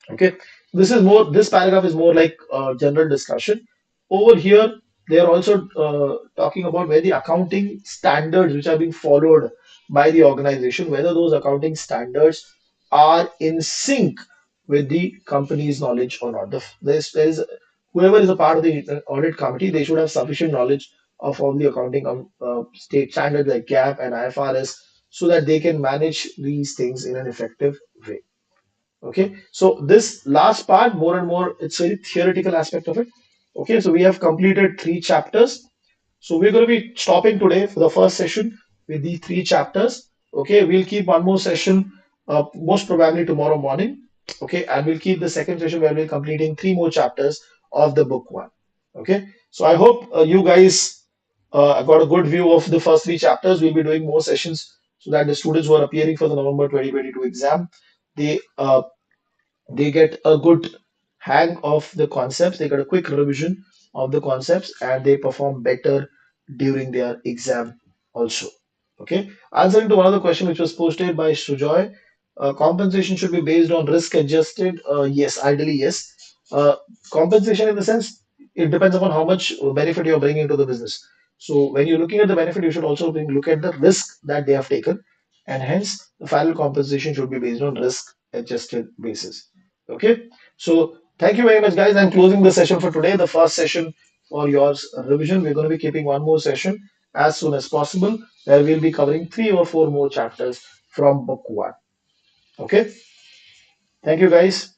Okay, this paragraph is more like general discussion. Over here, they are also talking about where the accounting standards which are being followed by the organization, whether those accounting standards are in sync with the company's knowledge or not. There's whoever is a part of the audit committee, they should have sufficient knowledge of all the accounting state standards like GAAP and IFRS so that they can manage these things in an effective way. Okay, so this last part, more and more, it's very theoretical aspect of it. Okay, so we have completed three chapters. So we're going to be stopping today for the first session with the three chapters. Okay, we'll keep one more session, most probably tomorrow morning. Okay, and we'll keep the second session where we're completing three more chapters of the book one. Okay, so I hope you guys got a good view of the first three chapters. We'll be doing more sessions so that the students who are appearing for the November 2022 exam, they they get a good hang of the concepts, they get a quick revision of the concepts, and they perform better during their exam also. Okay. Answering to one of the question which was posted by Sujoy, compensation should be based on risk adjusted. Yes, ideally, yes. Compensation in the sense it depends upon how much benefit you're bringing to the business. So when you're looking at the benefit, you should also look at the risk that they have taken, and hence the final compensation should be based on risk adjusted basis. Okay, so thank you very much, guys. I'm closing the session for today, the first session for yours revision. We're going to be keeping one more session as soon as possible, where we'll be covering three or four more chapters from book one. Okay, thank you, guys.